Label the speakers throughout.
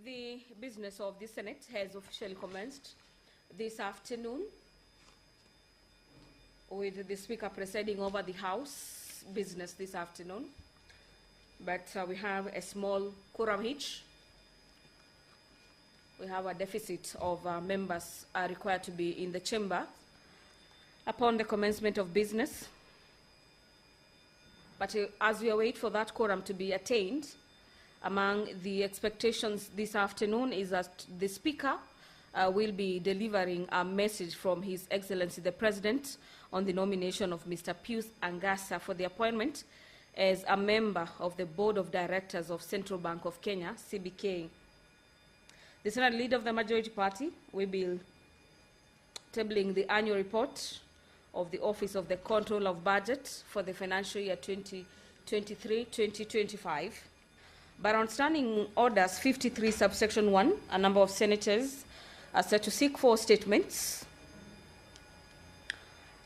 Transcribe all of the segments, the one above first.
Speaker 1: The business of the Senate has officially commenced this afternoon, with the Speaker presiding over the House business this afternoon. But we have a small quorum hitch. We have a deficit of members are required to be in the chamber upon the commencement of business. But as we await for that quorum to be attained, among the expectations this afternoon is that the Speaker will be delivering a message from His Excellency the President on the nomination of Mr. Pius Angasa for the appointment as a member of the Board of Directors of Central Bank of Kenya, CBK. The Senate Leader of the Majority Party will be tabling the annual report of the Office of the Control of Budget for the financial year 2023-2025. But on Standing Orders 53 subsection 1, a number of senators are set to seek for statements.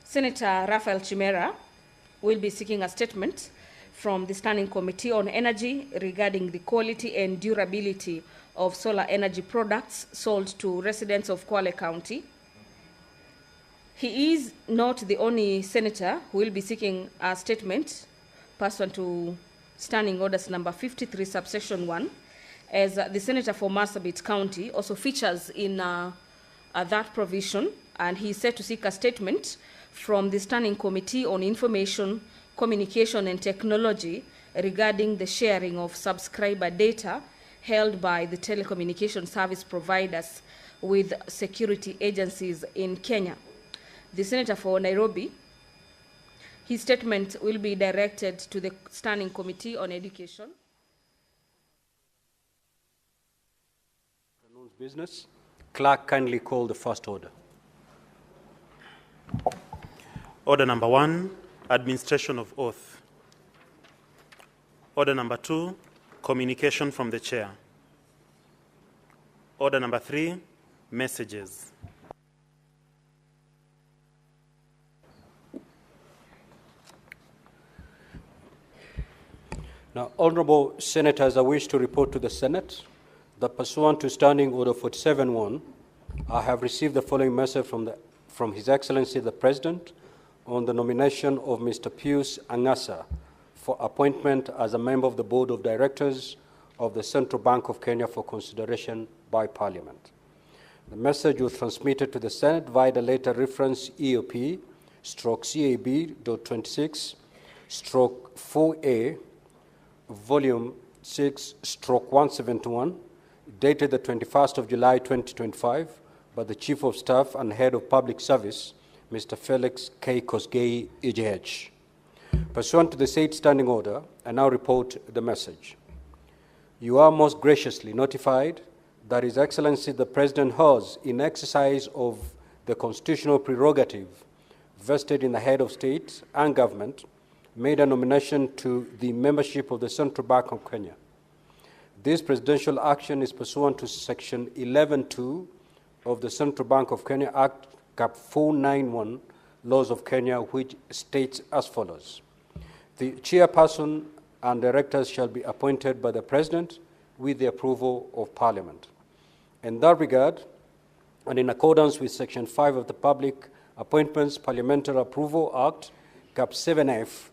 Speaker 1: Senator Raphael Chimera will be seeking a statement from the Standing Committee on Energy regarding the quality and durability of solar energy products sold to residents of Kwale County. He is not the only senator who will be seeking a statement pursuant to Standing Orders number 53 subsection 1, as the senator for Marsabit County also features in that provision, and he is set to seek a statement from the Standing Committee on Information, Communication and Technology regarding the sharing of subscriber data held by the telecommunication service providers with security agencies in Kenya. The senator for Nairobi, his statement will be directed to the Standing Committee on Education.
Speaker 2: Business. Clerk, kindly call the first order.
Speaker 3: Order number 1, administration of oath. Order number 2, communication from the chair. Order number 3, messages.
Speaker 2: Now, honorable senators, I wish to report to the Senate that pursuant to Standing Order 47.1, I have received the following message from His Excellency the President on the nomination of Mr. Pius Angasa for appointment as a member of the Board of Directors of the Central Bank of Kenya for consideration by Parliament. The message was transmitted to the Senate via the letter reference EOP/CAB.26/4A, Volume 6/171, dated the 21st of July 2025, by the Chief of Staff and Head of Public Service, Mr. Felix K. Kosgei, EJH. Pursuant to the said standing order, I now report the message. You are most graciously notified that His Excellency the President has, in exercise of the constitutional prerogative vested in the head of state and government, made a nomination to the membership of the Central Bank of Kenya. This presidential action is pursuant to Section 11.2 of the Central Bank of Kenya Act, Cap 491, Laws of Kenya, which states as follows. The chairperson and directors shall be appointed by the President with the approval of Parliament. In that regard, and in accordance with Section 5 of the Public Appointments Parliamentary Approval Act, Cap 7F,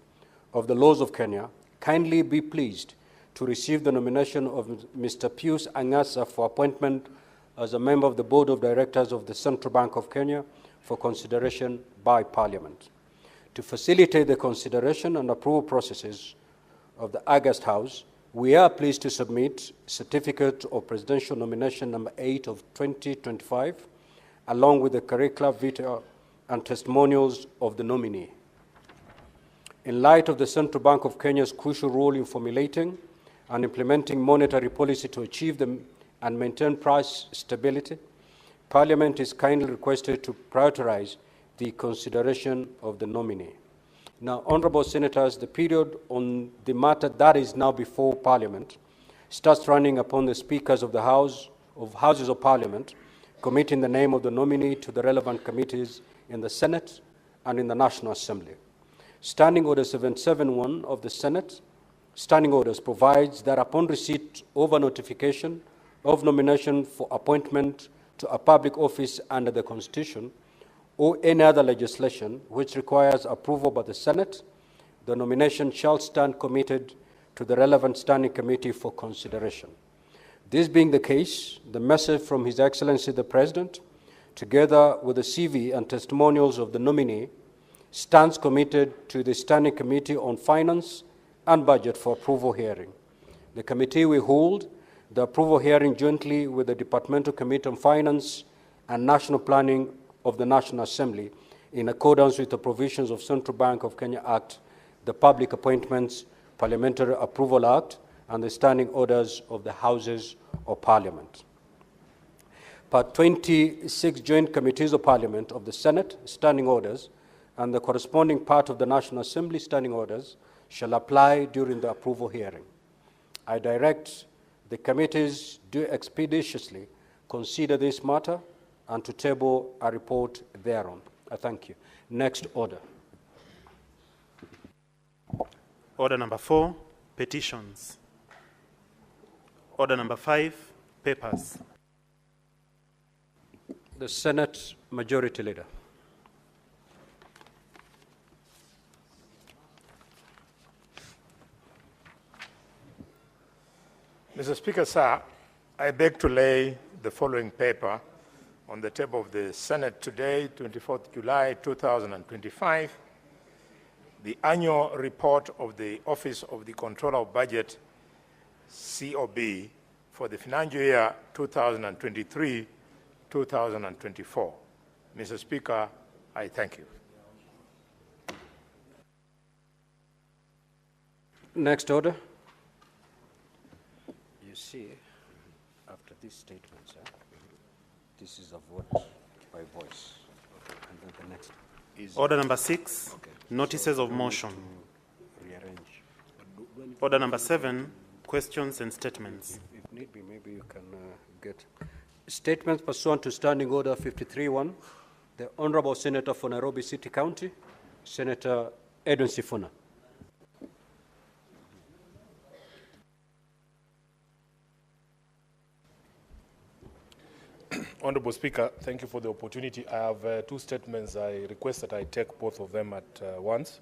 Speaker 2: of the Laws of Kenya, kindly be pleased to receive the nomination of Mr. Pius Angasa for appointment as a member of the Board of Directors of the Central Bank of Kenya for consideration by Parliament. To facilitate the consideration and approval processes of the August House, we are pleased to submit Certificate of Presidential Nomination number 8 of 2025, along with the curricula vitae and testimonials of the nominee. In light of the Central Bank of Kenya's crucial role in formulating and implementing monetary policy to achieve and maintain price stability, Parliament is kindly requested to prioritize the consideration of the nominee. Now, honorable senators, the period on the matter that is now before Parliament starts running upon the speakers of the Houses of Parliament, committing the name of the nominee to the relevant committees in the Senate and in the National Assembly. Standing Order 771 of the Senate, Standing Orders provides that upon receipt of a notification of nomination for appointment to a public office under the Constitution or any other legislation which requires approval by the Senate, the nomination shall stand committed to the relevant standing committee for consideration. This being the case, the message from His Excellency the President, together with the CV and testimonials of the nominee, stands committed to the Standing Committee on Finance and Budget for approval hearing. The committee will hold the approval hearing jointly with the Departmental Committee on Finance and National Planning of the National Assembly in accordance with the provisions of Central Bank of Kenya Act, the Public Appointments Parliamentary Approval Act, and the standing orders of the Houses of Parliament. Part 26 Joint Committees of Parliament of the Senate standing orders and the corresponding part of the National Assembly standing orders shall apply during the approval hearing. I direct the committees do expeditiously consider this matter and to table a report thereon. I thank you. Next order.
Speaker 3: Order number 4, petitions. Order number 5, papers.
Speaker 2: The Senate Majority Leader.
Speaker 4: Mr. Speaker, sir, I beg to lay the following paper on the table of the Senate today, 24th July 2025, the annual report of the Office of the Controller of Budget, COB, for the financial year 2023-2024. Mr. Speaker, I thank you.
Speaker 2: Next order. You see, after this statement, sir, this is a vote by voice. And then the next is
Speaker 3: Order number 6,
Speaker 2: okay.
Speaker 3: notices of motion.
Speaker 2: Rearrange.
Speaker 3: Order number 7, questions and statements.
Speaker 2: If need be, maybe you can get statements pursuant to Standing Order 53-1. The Honorable Senator for Nairobi City County, Senator Edwin SIFUNA.
Speaker 5: Honorable Speaker, thank you for the opportunity. I have two statements. I request that I take both of them at once.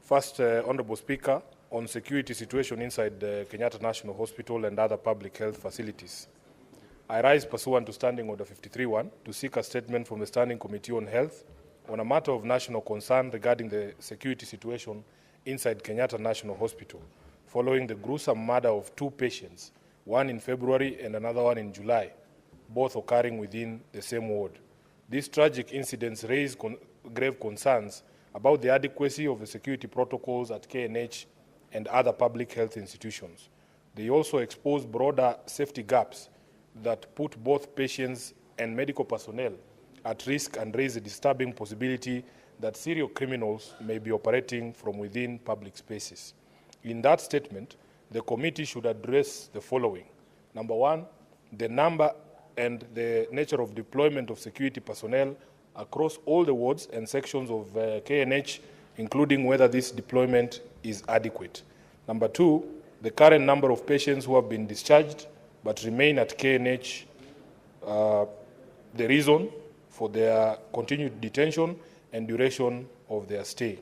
Speaker 5: First, Honorable Speaker, on security situation inside the Kenyatta National Hospital and other public health facilities. I rise pursuant to Standing Order 53-1 to seek a statement from the Standing Committee on Health on a matter of national concern regarding the security situation inside Kenyatta National Hospital, following the gruesome murder of 2 patients, one in February and another one in July, both occurring within the same ward. These tragic incidents raise grave concerns about the adequacy of the security protocols at KNH and other public health institutions. They also expose broader safety gaps that put both patients and medical personnel at risk and raise a disturbing possibility that serial criminals may be operating from within public spaces. In that statement, the committee should address the following. Number 1, the number and the nature of deployment of security personnel across all the wards and sections of KNH, including whether this deployment is adequate. Number 2, the current number of patients who have been discharged but remain at KNH, the reason for their continued detention and duration of their stay.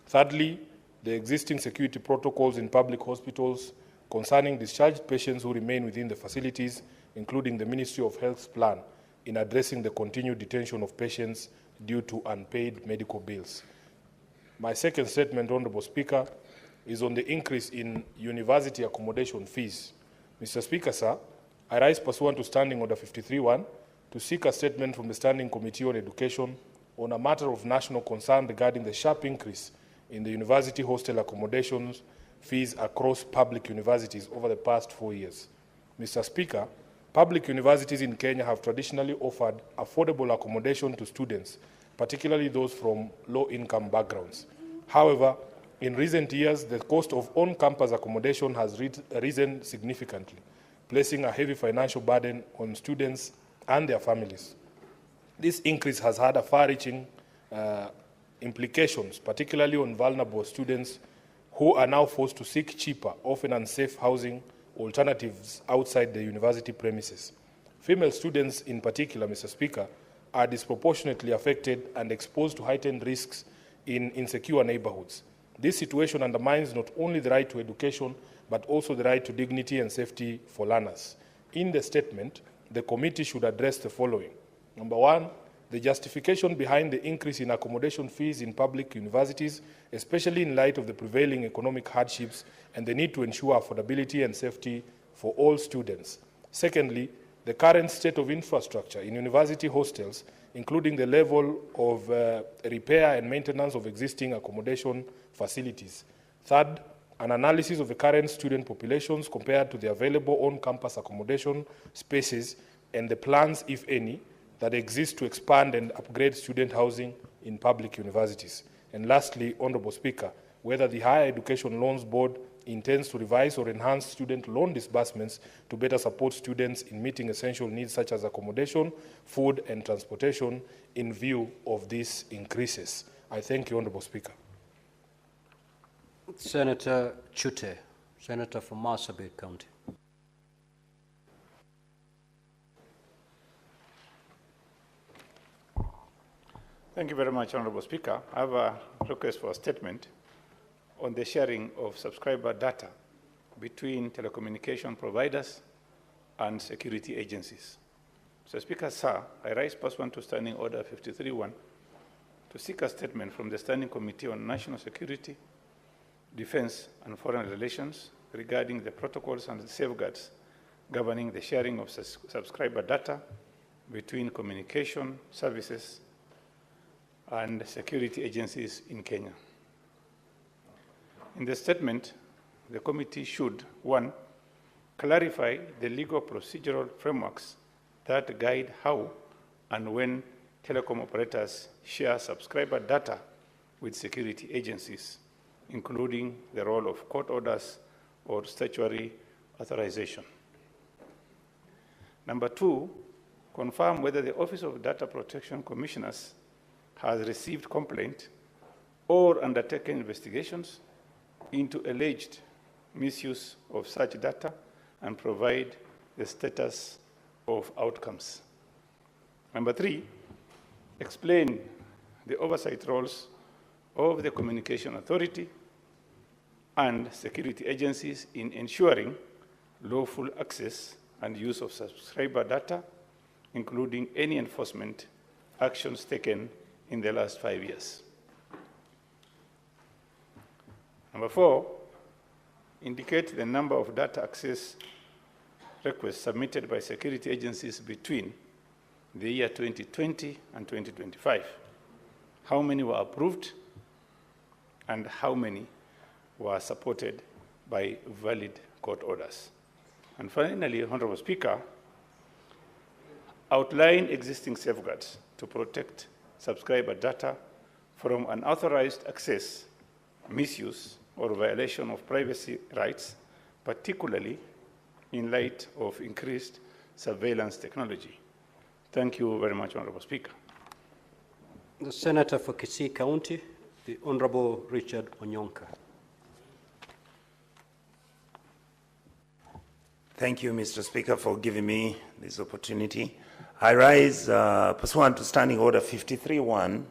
Speaker 5: Thirdly, the existing security protocols in public hospitals concerning discharged patients who remain within the facilities, including the Ministry of Health's plan in addressing the continued detention of patients due to unpaid medical bills. My second statement, Honorable Speaker, is on the increase in university accommodation fees. Mr. Speaker, sir, I rise pursuant to Standing Order 53-1 to seek a statement from the Standing Committee on Education on a matter of national concern regarding the sharp increase in the university hostel accommodations fees across public universities over the past 4 years. Mr. Speaker, public universities in Kenya have traditionally offered affordable accommodation to students, particularly those from low-income backgrounds. However, in recent years, the cost of on-campus accommodation has risen significantly, placing a heavy financial burden on students and their families. This increase has had far-reaching implications, particularly on vulnerable students who are now forced to seek cheaper, often unsafe housing alternatives outside the university premises. Female students in particular, Mr. Speaker, are disproportionately affected and exposed to heightened risks in insecure neighborhoods. This situation undermines not only the right to education, but also the right to dignity and safety for learners. In the statement, the committee should address the following. Number one, the justification behind the increase in accommodation fees in public universities, especially in light of the prevailing economic hardships and the need to ensure affordability and safety for all students. Secondly, the current state of infrastructure in university hostels, including the level of repair and maintenance of existing accommodation facilities. Third, an analysis of the current student populations compared to the available on-campus accommodation spaces and the plans, if any, that exist to expand and upgrade student housing in public universities. And lastly, Honorable Speaker, whether the Higher Education Loans Board intends to revise or enhance student loan disbursements to better support students in meeting essential needs such as accommodation, food, and transportation in view of these increases. I thank you, Honorable Speaker.
Speaker 2: Senator Chute, Senator from Marsabit County.
Speaker 4: Thank you very much, Honorable Speaker. I have a request for a statement on the sharing of subscriber data between telecommunication providers and security agencies. Mr. Speaker, sir, I rise pursuant to Standing Order 53-1 to seek a statement from the Standing Committee on National Security, Defense and Foreign Relations regarding the protocols and safeguards governing the sharing of subscriber data between communication services and security agencies in Kenya. In the statement, the committee should, one, clarify the legal procedural frameworks that guide how and when telecom operators share subscriber data with security agencies, including the role of court orders or statutory authorization. Number two, confirm whether the Office of Data Protection Commissioners has received complaint or undertaken investigations into alleged misuse of such data and provide the status of outcomes. Number three, explain the oversight roles of the Communication Authority and security agencies in ensuring lawful access and use of subscriber data, including any enforcement actions taken in the last 5 years. Number four, indicate the number of data access requests submitted by security agencies between the year 2020 and 2025. How many were approved and how many were supported by valid court orders? And finally, Honorable Speaker, outline existing safeguards to protect subscriber data from unauthorized access, misuse, or violation of privacy rights, particularly in light of increased surveillance technology. Thank you very much, Honorable Speaker.
Speaker 2: The Senator for Kisii County, the Honorable Richard Onyonka.
Speaker 6: Thank you, Mr. Speaker, for giving me this opportunity. I rise pursuant to Standing Order 53-1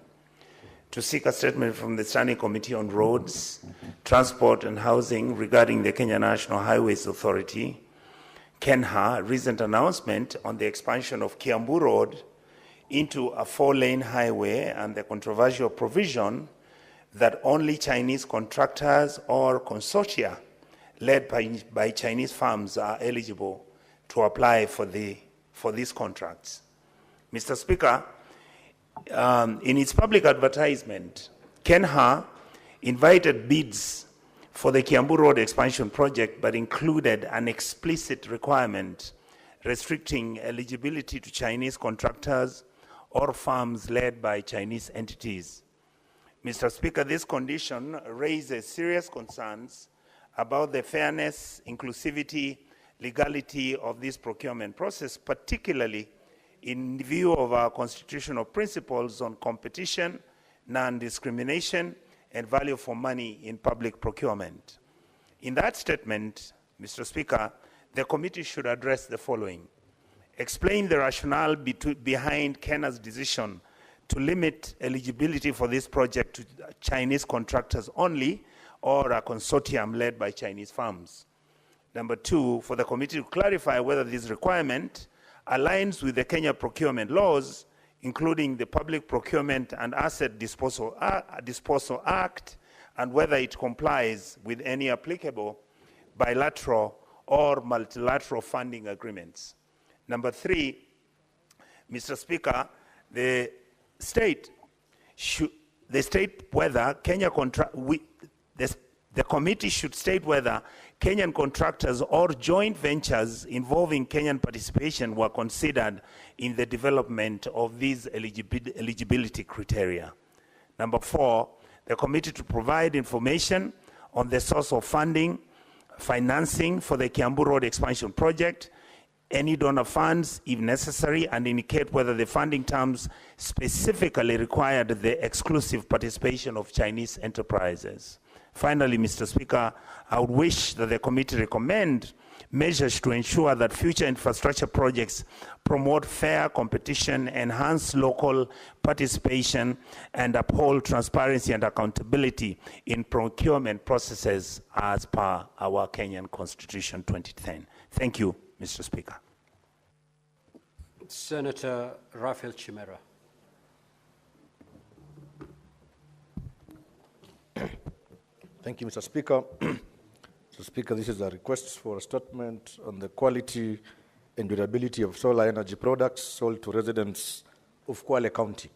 Speaker 6: to seek a statement from the Standing Committee on Roads, Transport and Housing regarding the Kenya National Highways Authority, KENHA, recent announcement on the expansion of Kiambu Road into a 4-lane highway and the controversial provision that only Chinese contractors or consortia led by Chinese firms are eligible to apply for these contracts. Mr. Speaker, in its public advertisement, KENHA invited bids for the Kiambu Road expansion project, but included an explicit requirement restricting eligibility to Chinese contractors or firms led by Chinese entities. Mr. Speaker, this condition raises serious concerns about the fairness, inclusivity, legality of this procurement process, particularly in view of our constitutional principles on competition, non-discrimination, and value for money in public procurement. In that statement, Mr. Speaker, the committee should address the following. Explain the rationale behind Kenya's decision to limit eligibility for this project to Chinese contractors only, or a consortium led by Chinese firms. Number two, for the committee to clarify whether this requirement aligns with the Kenya procurement laws, including the Public Procurement and Asset Disposal Act, and whether it complies with any applicable bilateral or multilateral funding agreements. Number three, Mr. Speaker, the committee should state whether Kenyan contractors or joint ventures involving Kenyan participation were considered in the development of these eligibility criteria. Number four, the committee to provide information on the source of financing for the Kiambu Road expansion project, any donor funds if necessary, and indicate whether the funding terms specifically required the exclusive participation of Chinese enterprises. Finally, Mr. Speaker, I would wish that the committee recommend measures to ensure that future infrastructure projects promote fair competition, enhance local participation, and uphold transparency and accountability in procurement processes as per our Kenyan Constitution 2010. Thank you, Mr. Speaker.
Speaker 2: Senator Raphael Chimera.
Speaker 7: Thank you, Mr. Speaker. Mr. Speaker, this is a request for a statement on the quality and durability of solar energy products sold to residents of Kwale County.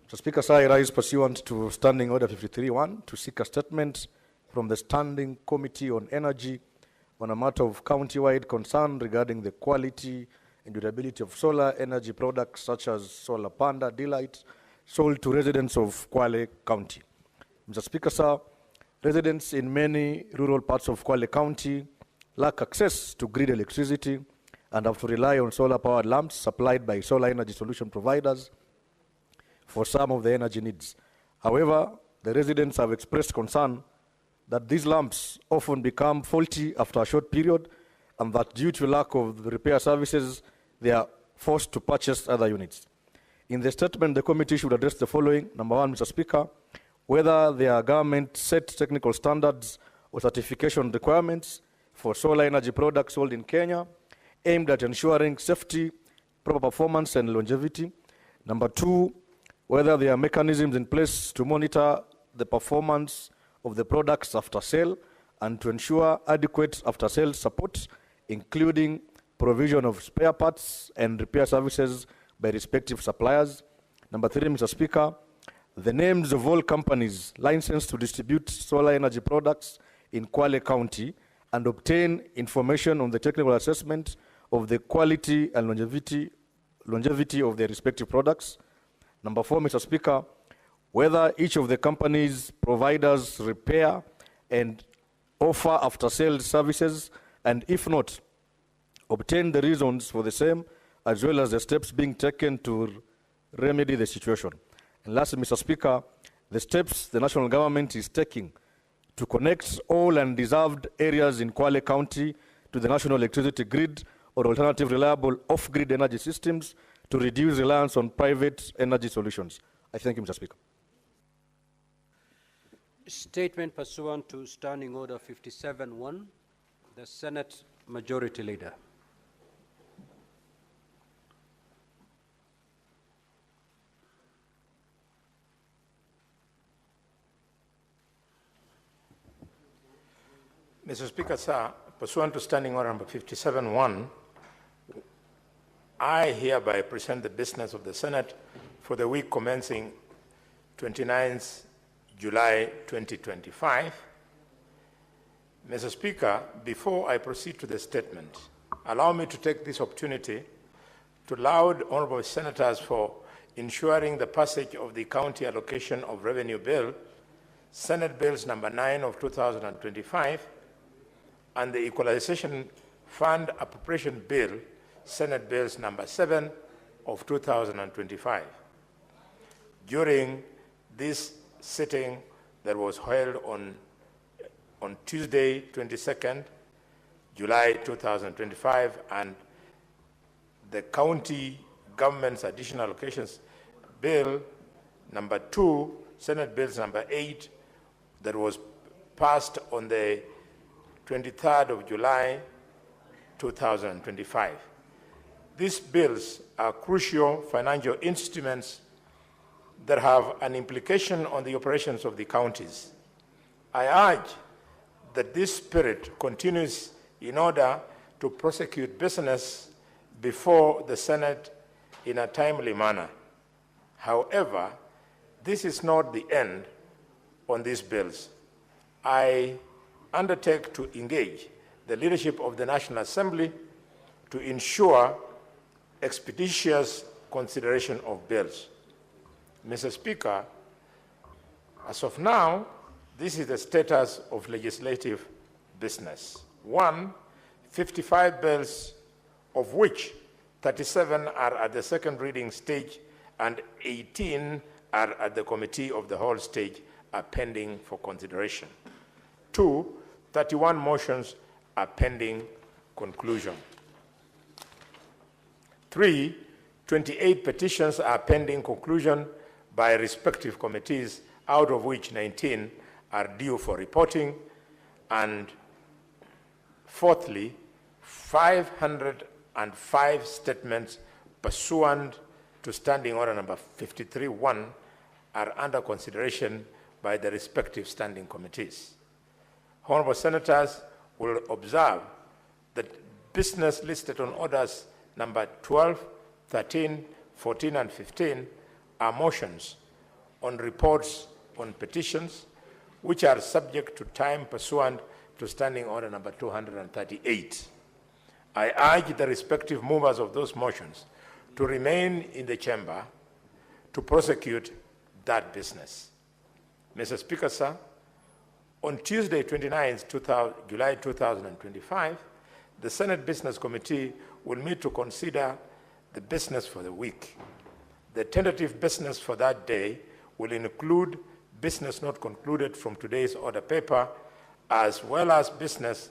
Speaker 7: Mr. Speaker, sir, I rise pursuant to Standing Order 53.1 to seek a statement from the Standing Committee on Energy on a matter of county-wide concern regarding the quality and durability of solar energy products such as Solar Panda, Delight, sold to residents of Kwale County. Mr. Speaker, sir, residents in many rural parts of Kwale County lack access to grid electricity and have to rely on solar-powered lamps supplied by solar energy solution providers for some of their energy needs. However, the residents have expressed concern that these lamps often become faulty after a short period, and that due to lack of repair services, they are forced to purchase other units. In the statement, the committee should address the following. Number one, Mr. Speaker, whether their government set technical standards or certification requirements for solar energy products sold in Kenya aimed at ensuring safety, proper performance, and longevity. Number two, whether there are mechanisms in place to monitor the performance of the products after sale and to ensure adequate after-sale support, including provision of spare parts and repair services by respective suppliers. Number three, Mr. Speaker, the names of all companies licensed to distribute solar energy products in Kwale County and obtain information on the technical assessment of the quality and longevity of their respective products. Number four, Mr. Speaker, whether each of the companies providers repair and offer after-sale services, and if not, obtain the reasons for the same, as well as the steps being taken to remedy the situation. And lastly, Mr. Speaker, the steps the national government is taking to connect all undeserved areas in Kwale County to the national electricity grid or alternative reliable off-grid energy systems to reduce reliance on private energy solutions. I thank you, Mr. Speaker.
Speaker 2: Statement pursuant to Standing Order 57.1, the Senate Majority Leader.
Speaker 4: Mr. Speaker, sir, pursuant to Standing Order number 57.1, I hereby present the business of the Senate for the week commencing 29th July 2025. Mr. Speaker, before I proceed to the statement, allow me to take this opportunity to laud honorable senators for ensuring the passage of the County Allocation of Revenue Bill, Senate Bills number 9 of 2025, and the Equalization Fund Appropriation Bill, Senate Bills number 7 of 2025. During this sitting that was held on Tuesday, 22nd July 2025, and the County Government's Additional Allocations Bill number 2, Senate Bills number 8, that was passed on the 23rd of July 2025. These bills are crucial financial instruments that have an implication on the operations of the counties. I urge that this spirit continues in order to prosecute business before the Senate in a timely manner. However, this is not the end on these bills. I undertake to engage the leadership of the National Assembly to ensure expeditious consideration of bills. Mr. Speaker, as of now, this is the status of legislative business. 55 bills, of which 37 are at the second reading stage and 18 are at the committee of the whole stage, are pending for consideration. 31 motions are pending conclusion. 28 petitions are pending conclusion by respective committees, out of which 19 are due for reporting. And fourthly, 505 statements pursuant to Standing Order number 53-1 are under consideration by the respective standing committees. Honorable Senators will observe that business listed on orders number 12, 13, 14, and 15 are motions on reports on petitions, which are subject to time pursuant to Standing Order number 238. I urge the respective movers of those motions to remain in the chamber to prosecute that business. Mr. Speaker, sir, on Tuesday, 29th July 2025, the Senate Business Committee will meet to consider the business for the week. The tentative business for that day will include business not concluded from today's order paper, as well as business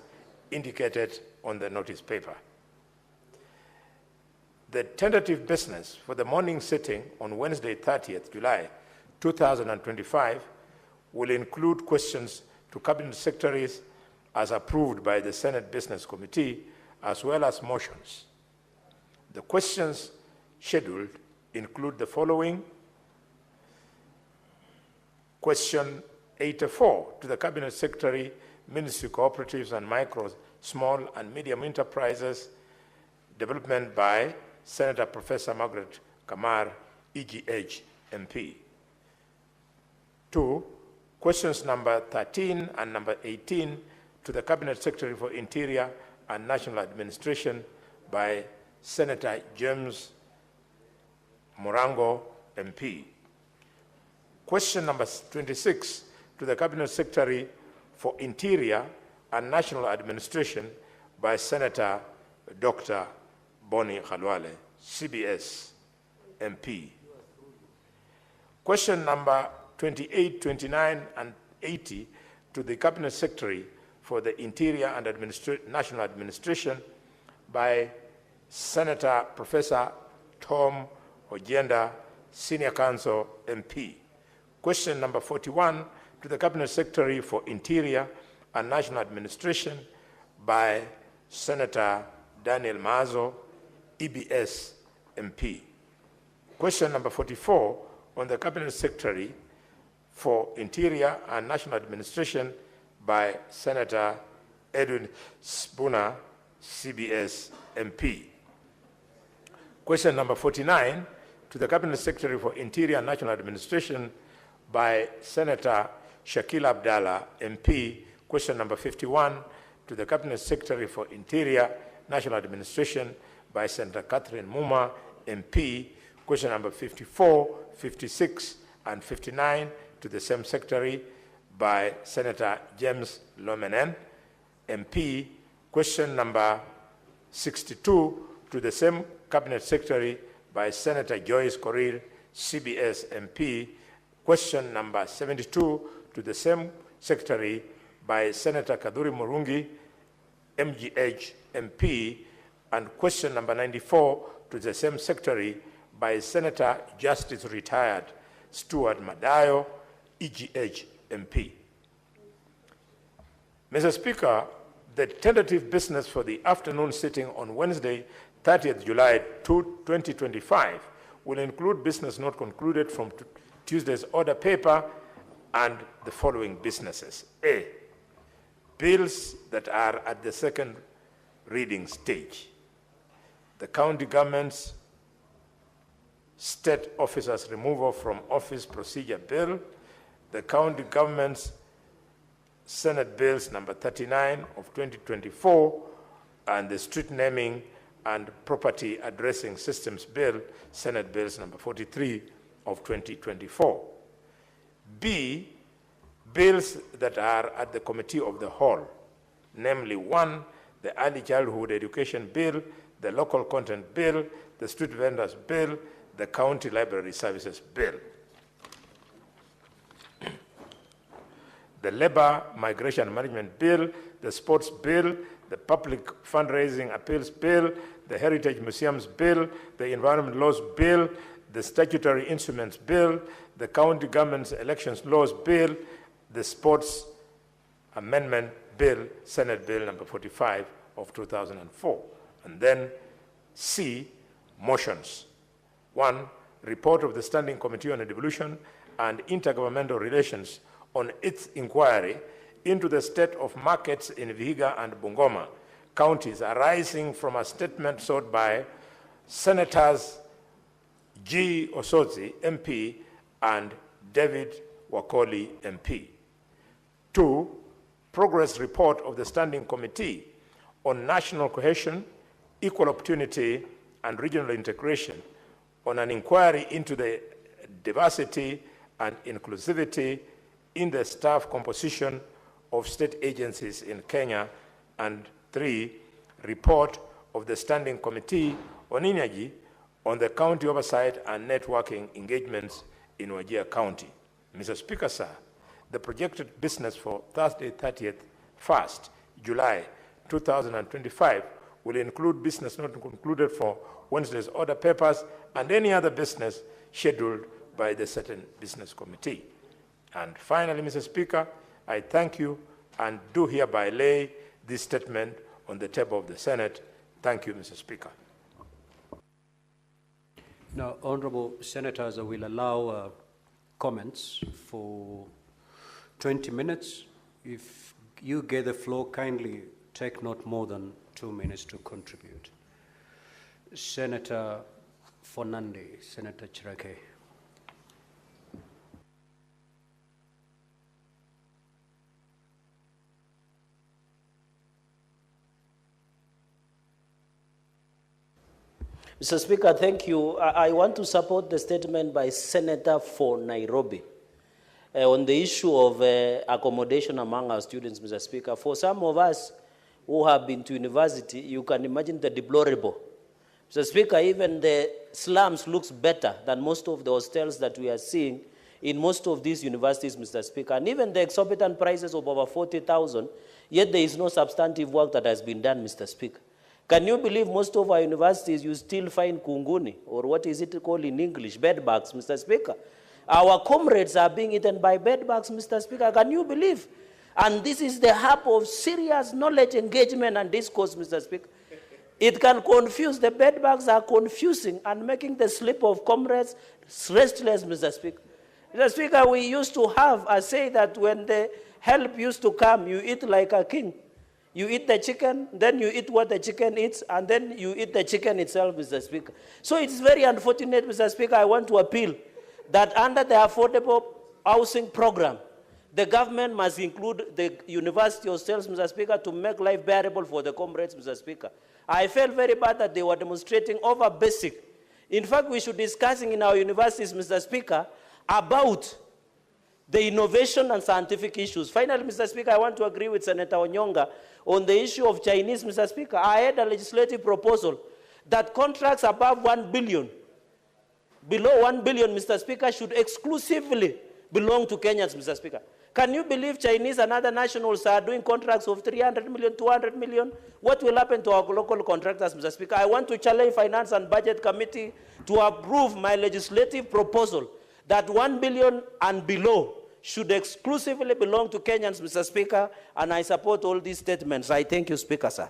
Speaker 4: indicated on the notice paper. The tentative business for the morning sitting on Wednesday, 30th July 2025 will include questions to Cabinet Secretaries as approved by the Senate Business Committee, as well as motions. The questions scheduled include the following. Question 84 to the Cabinet Secretary, Ministry Cooperatives and Micro, Small and Medium Enterprises, development by Senator Professor Margaret Kamar, EGH, MP. 2. Questions number 13 and number 18 to the Cabinet Secretary for Interior and National Administration by Senator James Morango, MP. Question number 26 to the Cabinet Secretary for Interior and National Administration by Senator Dr. Bonnie Khalwale, CBS, MP. Question number 28, 29, and 80 to the Cabinet Secretary for the Interior and National Administration by Senator Professor Tom Ojenda, Senior Counsel, MP. Question number 41 to the Cabinet Secretary for Interior and National Administration by Senator Daniel Mazo, EBS, MP. Question number 44 on the Cabinet Secretary for Interior and National Administration by Senator Edwin Spooner, CBS, MP. Question number 49 to the Cabinet Secretary for Interior and National Administration by Senator Shakil Abdallah, MP. Question number 51 to the Cabinet Secretary for Interior, National Administration by Senator Catherine Muma, MP. Question number 54, 56, and 59 to the same Secretary by Senator James Lomenen, MP. Question number 62 to the same Cabinet Secretary by Senator Joyce Korir, CBS, MP. Question number 72 to the same Secretary by Senator Kaduri Murungi, MGH MP, and question number 94 to the same secretary by Senator Justice Retired Stuart Madayo, EGH MP. Mr. Speaker, the tentative business for the afternoon sitting on Wednesday, 30th July 2025 will include business not concluded from Tuesday's order paper and the following businesses. A, bills that are at the second reading stage. The county government's state officers removal from office procedure bill, the county government's Senate bills number 39 of 2024, and the street naming and property addressing systems bill, Senate bills number 43 of 2024. B, bills that are at the committee of the whole, namely 1, the early childhood education bill, the local content bill, the street vendors bill, the county library services bill. The labor migration management bill, the sports bill, the public fundraising appeals bill, the heritage museums bill, the environment laws bill, the statutory instruments bill, the county government's elections laws bill, the sports amendment bill, Senate bill number 45 of 2004. And then C, motions. 1, report of the Standing Committee on Devolution and Intergovernmental Relations on its inquiry into the state of markets in Vihiga and Bungoma counties arising from a statement sought by Senators G. Osotsi, MP, and David Wakoli, MP. 2, progress report of the Standing Committee on National Cohesion, Equal Opportunity, and Regional Integration on an inquiry into the diversity and inclusivity in the staff composition of state agencies in Kenya, and 3, report of the Standing Committee on Energy on the county oversight and networking engagements in Wajir County. Mr. Speaker, sir, the projected business for Thursday, 1st July 2025 will include business not concluded for Wednesday's order papers and any other business scheduled by the certain business committee. And finally, Mr. Speaker, I thank you and do hereby lay this statement on the table of the Senate. Thank you, Mr. Speaker.
Speaker 2: Now, honorable senators, I will allow comments for 20 minutes. If you get the floor, kindly take not more than 2 minutes to contribute. Senator Fernandez, Senator Chirake.
Speaker 8: Mr. Speaker, thank you. I want to support the statement by Senator for Nairobi on the issue of accommodation among our students, Mr. Speaker. For some of us who have been to university, you can imagine the deplorable. Mr. Speaker, even the slums looks better than most of the hostels that we are seeing in most of these universities, Mr. Speaker. And even the exorbitant prices of over 40,000, yet there is no substantive work that has been done, Mr. Speaker. Can you believe most of our universities, you still find kunguni, or what is it called in English, bedbugs, Mr. Speaker? Our comrades are being eaten by bedbugs, Mr. Speaker. Can you believe? And this is the hub of serious knowledge engagement and discourse, Mr. Speaker. It can confuse, the bedbugs are confusing and making the sleep of comrades restless, Mr. Speaker. Mr. Speaker, we used to have a say that when the help used to come, you eat like a king. You eat the chicken, then you eat what the chicken eats, and then you eat the chicken itself, Mr. Speaker. So it's very unfortunate, Mr. Speaker. I want to appeal that under the affordable housing program, the government must include the university hostels, Mr. Speaker, to make life bearable for the comrades, Mr. Speaker. I felt very bad that they were demonstrating over basic. In fact, we should be discussing in our universities, Mr. Speaker, about the innovation and scientific issues. Finally, Mr. Speaker, I want to agree with Senator Onyonga on the issue of Chinese, Mr. Speaker. I had a legislative proposal that contracts above 1 billion, below 1 billion, Mr. Speaker, should exclusively belong to Kenyans, Mr. Speaker. Can you believe Chinese and other nationals are doing contracts of 300 million, 200 million? What will happen to our local contractors, Mr. Speaker? I want to challenge Finance and Budget Committee to approve my legislative proposal that 1 billion and below should exclusively belong to Kenyans, Mr. Speaker, and I support all these statements. I thank you, Speaker, sir.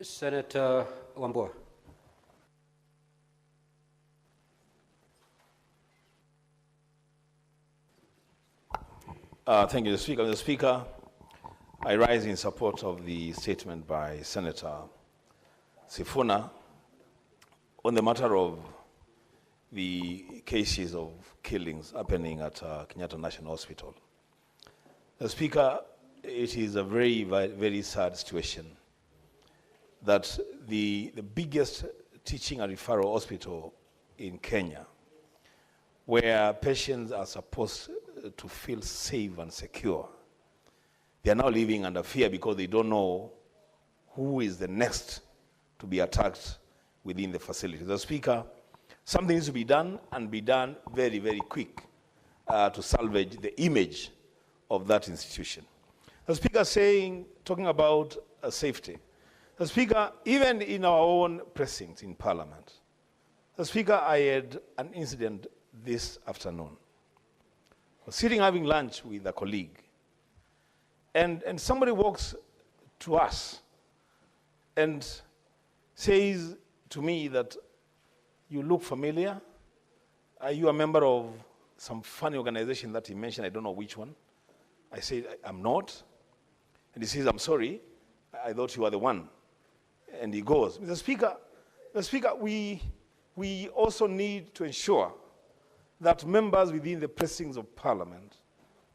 Speaker 2: Senator Wambua.
Speaker 9: Thank you, Mr. Speaker. I rise in support of the statement by Senator SIFUNA on the matter of the cases of killings happening at Kenyatta National Hospital. Mr. Speaker, it is a very, very sad situation that the biggest teaching and referral hospital in Kenya, where patients are supposed to feel safe and secure, they are now living under fear because they don't know who is the next to be attacked within the facility. The Speaker, something needs to be done and be done very, very quick to salvage the image of that institution. The Speaker talking about safety. The Speaker, even in our own precincts in Parliament, the Speaker, I had an incident this afternoon. I was sitting having lunch with a colleague, and somebody walks to us and says to me that, "You look familiar. Are you a member of some funny organization that he mentioned? I don't know which one." I said, "I'm not." And he says, "I'm sorry. I thought you were the one." And he goes, Mr. Speaker, we also need to ensure that members within the precincts of Parliament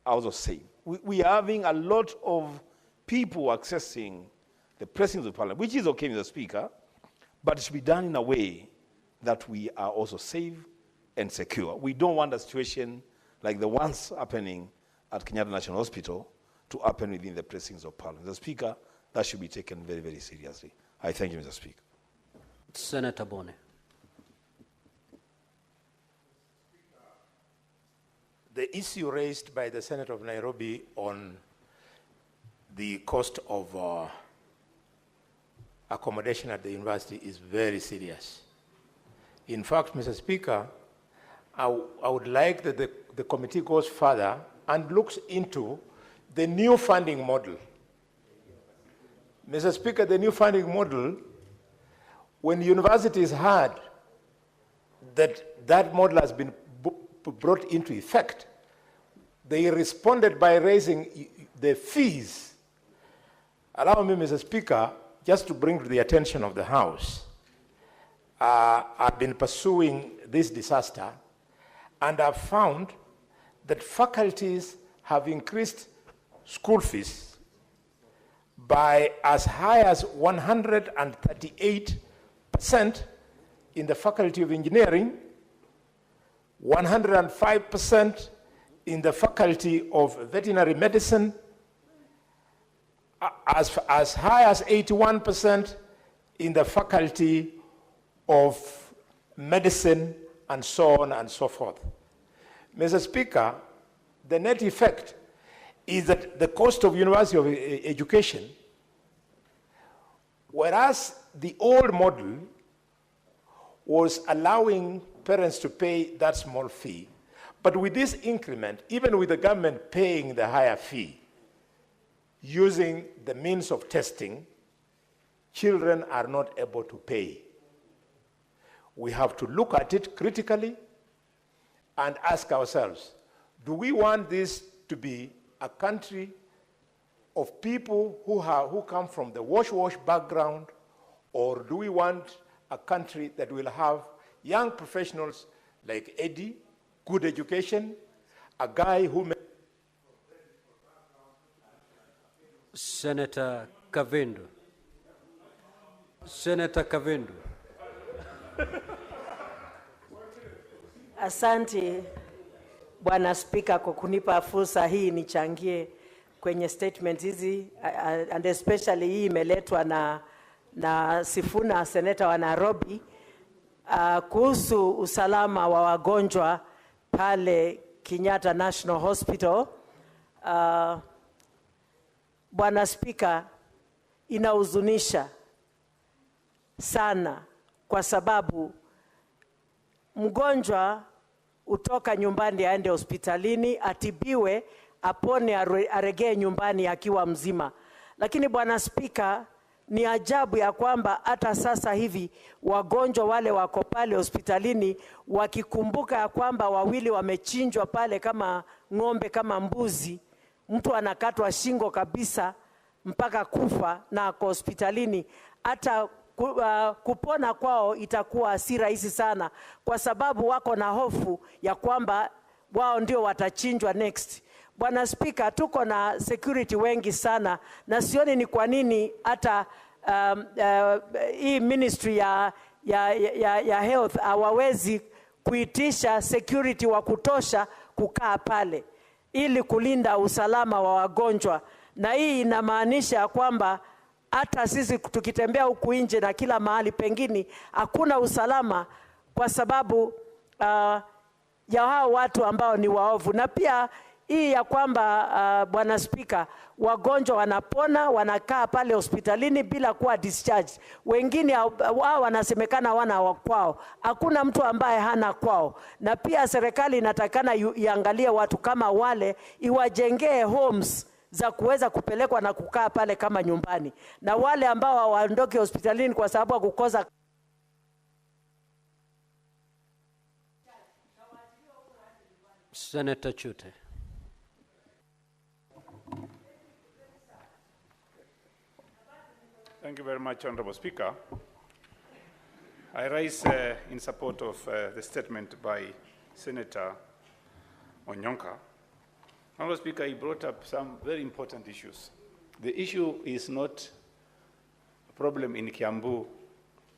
Speaker 9: are also safe. We are having a lot of people accessing the precincts of Parliament, which is okay, Mr. Speaker, but it should be done in a way that we are also safe and secure. We don't want a situation like the ones happening at Kenyatta National Hospital to happen within the precincts of Parliament. Mr. Speaker, that should be taken very, very seriously. I thank you, Mr. Speaker.
Speaker 2: Senator Bone.
Speaker 4: The issue raised by the Senator of Nairobi on the cost of accommodation at the university is very serious. In fact, Mr. Speaker, I would like that the committee goes further and looks into the new funding model. Mr. Speaker, the new funding model, when universities heard that that model has been brought into effect, they responded by raising the fees. Allow me, Mr. Speaker, just to bring to the attention of the House, I've been pursuing this disaster, and I've found that faculties have increased school fees by as high as 138% in the Faculty of Engineering, 105% in the Faculty of Veterinary Medicine, as high as 81% in the Faculty of Medicine, and so on and so forth. Mr. Speaker, the net effect is that the cost of university of education, whereas the old model was allowing parents to pay that small fee, but with this increment, even with the government paying the higher fee, using the means of testing, children are not able to pay. We have to look at it critically and ask ourselves, do we want this to be a country of people who come from the wash background, or do we want a country that will have young professionals like Eddie, good education, a guy who...
Speaker 2: Senator Kavindu. Senator Kavindu.
Speaker 10: Asante Bwana Spika kwa kunipa fursa hii nichangie kwenye statement hizi, and especially hii imeletwa na SIFUNA, seneta wa Nairobi, kuhusu usalama wa wagonjwa pale Kenyatta National Hospital, Bwana Spika, inahuzunisha sana kwa sababu mgonjwa utoka nyumbani aende hospitalini, atibiwe, apone, aregee nyumbani akiwa mzima. Lakini Bwana Spika, ni ajabu ya kwamba hata sasa hivi wagonjwa wale wako pale hospitalini wakikumbuka ya kwamba wawili wamechinjwa pale kama ng'ombe, kama mbuzi, mtu anakatwa shingo kabisa mpaka kufa na ako hospitalini, hata kupona kwao itakuwa si rahisi sana, kwa sababu wako na hofu ya kwamba wao ndio watachinjwa next. Bwana Spika, tuko na security wengi sana, na sioni ni kwa nini hata hii ministry ya health hawawezi kuitisha security wa kutosha kukaa pale ili kulinda usalama wa wagonjwa. Na hii inamaanisha kwamba hata sisi tukitembea huku nje na kila mahali pengine hakuna usalama kwa sababu ya hao watu ambao ni waovu. Na pia hii ya kwamba Bwana Spika, wagonjwa wanapona, wanakaa pale hospitalini bila kuwa discharged. Wengine wao wanasemekana wana kwao. Hakuna mtu ambaye hana kwao. Na pia serikali inatakana iangalie watu kama wale, iwajengee homes za kuweza kupelekwa na kukaa pale kama nyumbani. Na wale ambao hawaondoki hospitalini kwa sababu ya kukosa
Speaker 2: Senator Chute.
Speaker 11: Thank you very much, Honorable Speaker. I rise in support of the statement by Senator Onyonka. Honorable Speaker, he brought up some very important issues. The issue is not a problem in Kiambu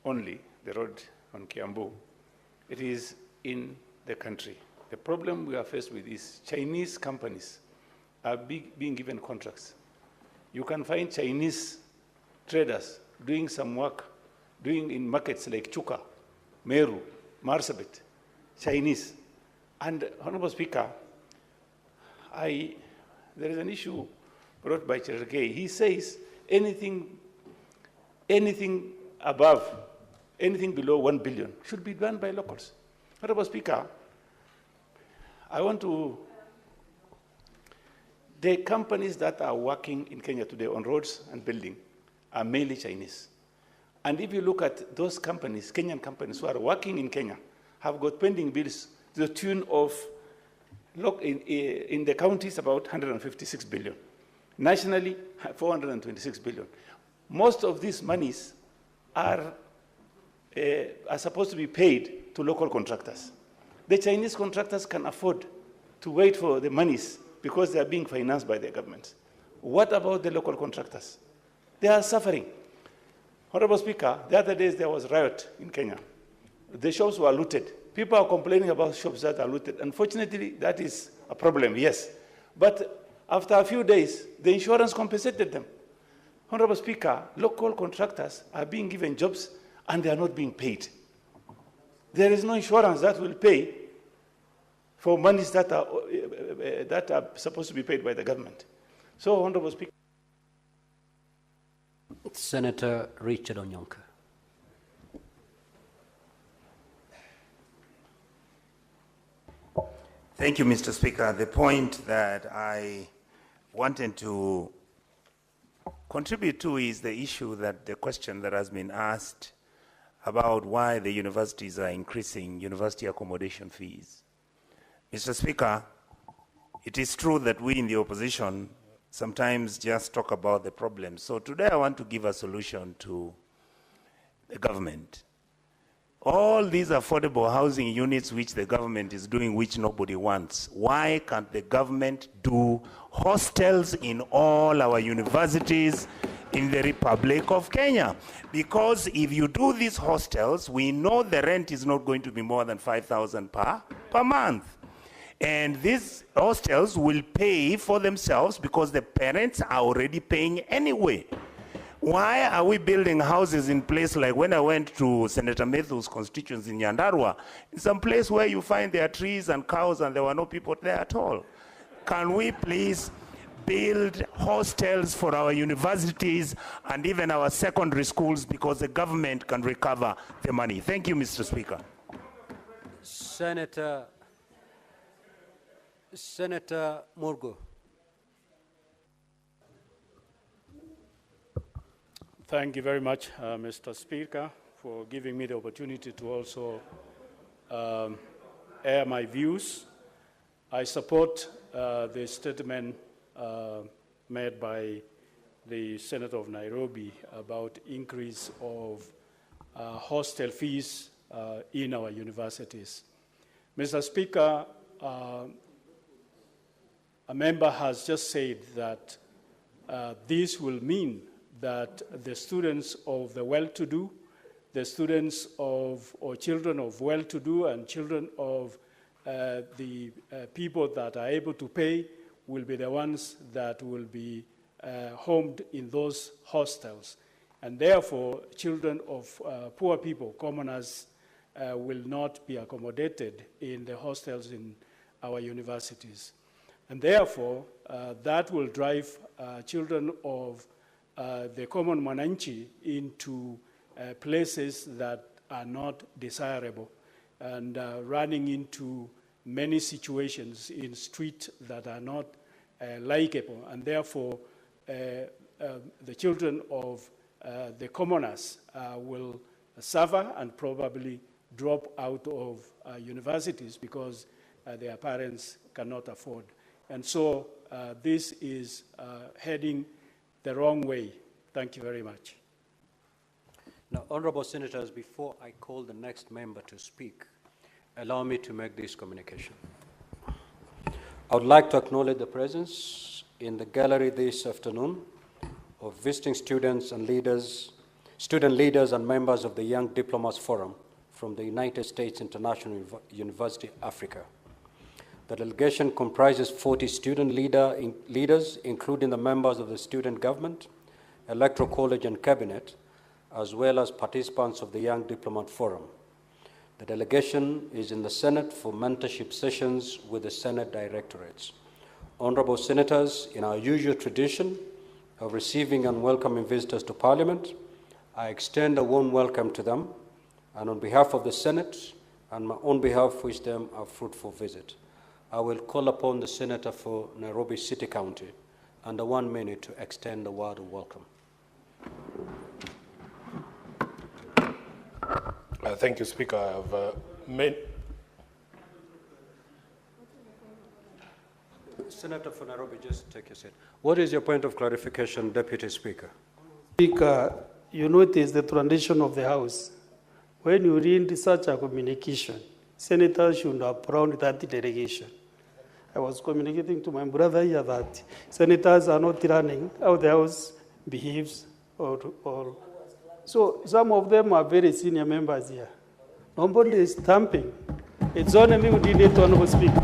Speaker 11: only, the road on Kiambu. It is in the country. The problem we are faced with is Chinese companies are being given contracts. You can find Chinese traders doing some work, doing in markets like Chuka, Meru, Marsabit, Chinese. And Honorable Speaker, there is an issue brought by Chergey. He says anything above, anything below 1 billion should be done by locals. Honorable Speaker, I want to, the companies that are working in Kenya today on roads and building are mainly Chinese. And if you look at those companies, Kenyan companies who are working in Kenya, have got pending bills to the tune of, in the counties, about 156 billion. Nationally, 426 billion. Most of these monies are supposed to be paid to local contractors. The Chinese contractors can afford to wait for the monies because they are being financed by their governments. What about the local contractors? They are suffering. Honorable Speaker, the other days there was a riot in Kenya. The shops were looted. People are complaining about shops that are looted. Unfortunately, that is a problem, yes. But after a few days, the insurance compensated them. Honorable Speaker, local contractors are being given jobs and they are not being paid. There is no insurance that will pay for monies that are supposed to be paid by the government. So, Honorable Speaker.
Speaker 2: Senator Richard Onyonka.
Speaker 6: Thank you, Mr. Speaker. The point that I wanted to contribute to is the issue that the question that has been asked about why the universities are increasing university accommodation fees. Mr. Speaker, it is true that we in the opposition sometimes just talk about the problems. So today I want to give a solution to the government. All these affordable housing units which the government is doing, which nobody wants, why can't the government do hostels in all our universities in the Republic of Kenya? Because if you do these hostels, we know the rent is not going to be more than 5,000 per month. And these hostels will pay for themselves because the parents are already paying anyway. Why are we building houses in places like when I went to Senator Methu's constituency in Nyandarua, in some place where you find there are trees and cows and there were no people there at all? Can we please build hostels for our universities and even our secondary schools, because the government can recover the money. Thank you, Mr. Speaker.
Speaker 2: Senator Murgo.
Speaker 12: Thank you very much, Mr. Speaker, for giving me the opportunity to also air my views. I support the statement made by the Senator of Nairobi about increase of hostel fees in our universities. Mr. Speaker, a member has just said that this will mean that the students of the well-to-do, the students of, or children of well-to-do and children of the people that are able to pay will be the ones that will be homed in those hostels. And therefore, children of poor people, commoners, will not be accommodated in the hostels in our universities. And therefore, that will drive children of the common mwananchi into places that are not desirable and running into many situations in streets that are not likable. And therefore, the children of the commoners will suffer and probably drop out of universities because their parents cannot afford. And so this is heading the wrong way. Thank you very much.
Speaker 2: Now, honorable senators, before I call the next member to speak, allow me to make this communication. I would like to acknowledge the presence in the gallery this afternoon of visiting students and leaders, student leaders and members of the Young Diplomats Forum from the United States International University, Africa. The delegation comprises 40 student leaders, including the members of the student government, electoral college and cabinet, as well as participants of the Young Diplomat Forum. The delegation is in the Senate for mentorship sessions with the Senate directorates. Honorable senators, in our usual tradition of receiving and welcoming visitors to Parliament, I extend a warm welcome to them, and on behalf of the Senate and my own behalf, wish them a fruitful visit. I will call upon the Senator for Nairobi City County under 1 minute to extend the word of welcome.
Speaker 5: Thank you, Speaker. I have
Speaker 2: Senator for Nairobi, just take your seat. What is your point of clarification, Deputy Speaker?
Speaker 13: Speaker, you notice the tradition of the House. When you read such a communication, senators should applaud that delegation. I was communicating to my brother here that senators are not running how the House behaves so some of them are very senior members here. Nobody is stamping. It's only me who did it, Honorable Speaker.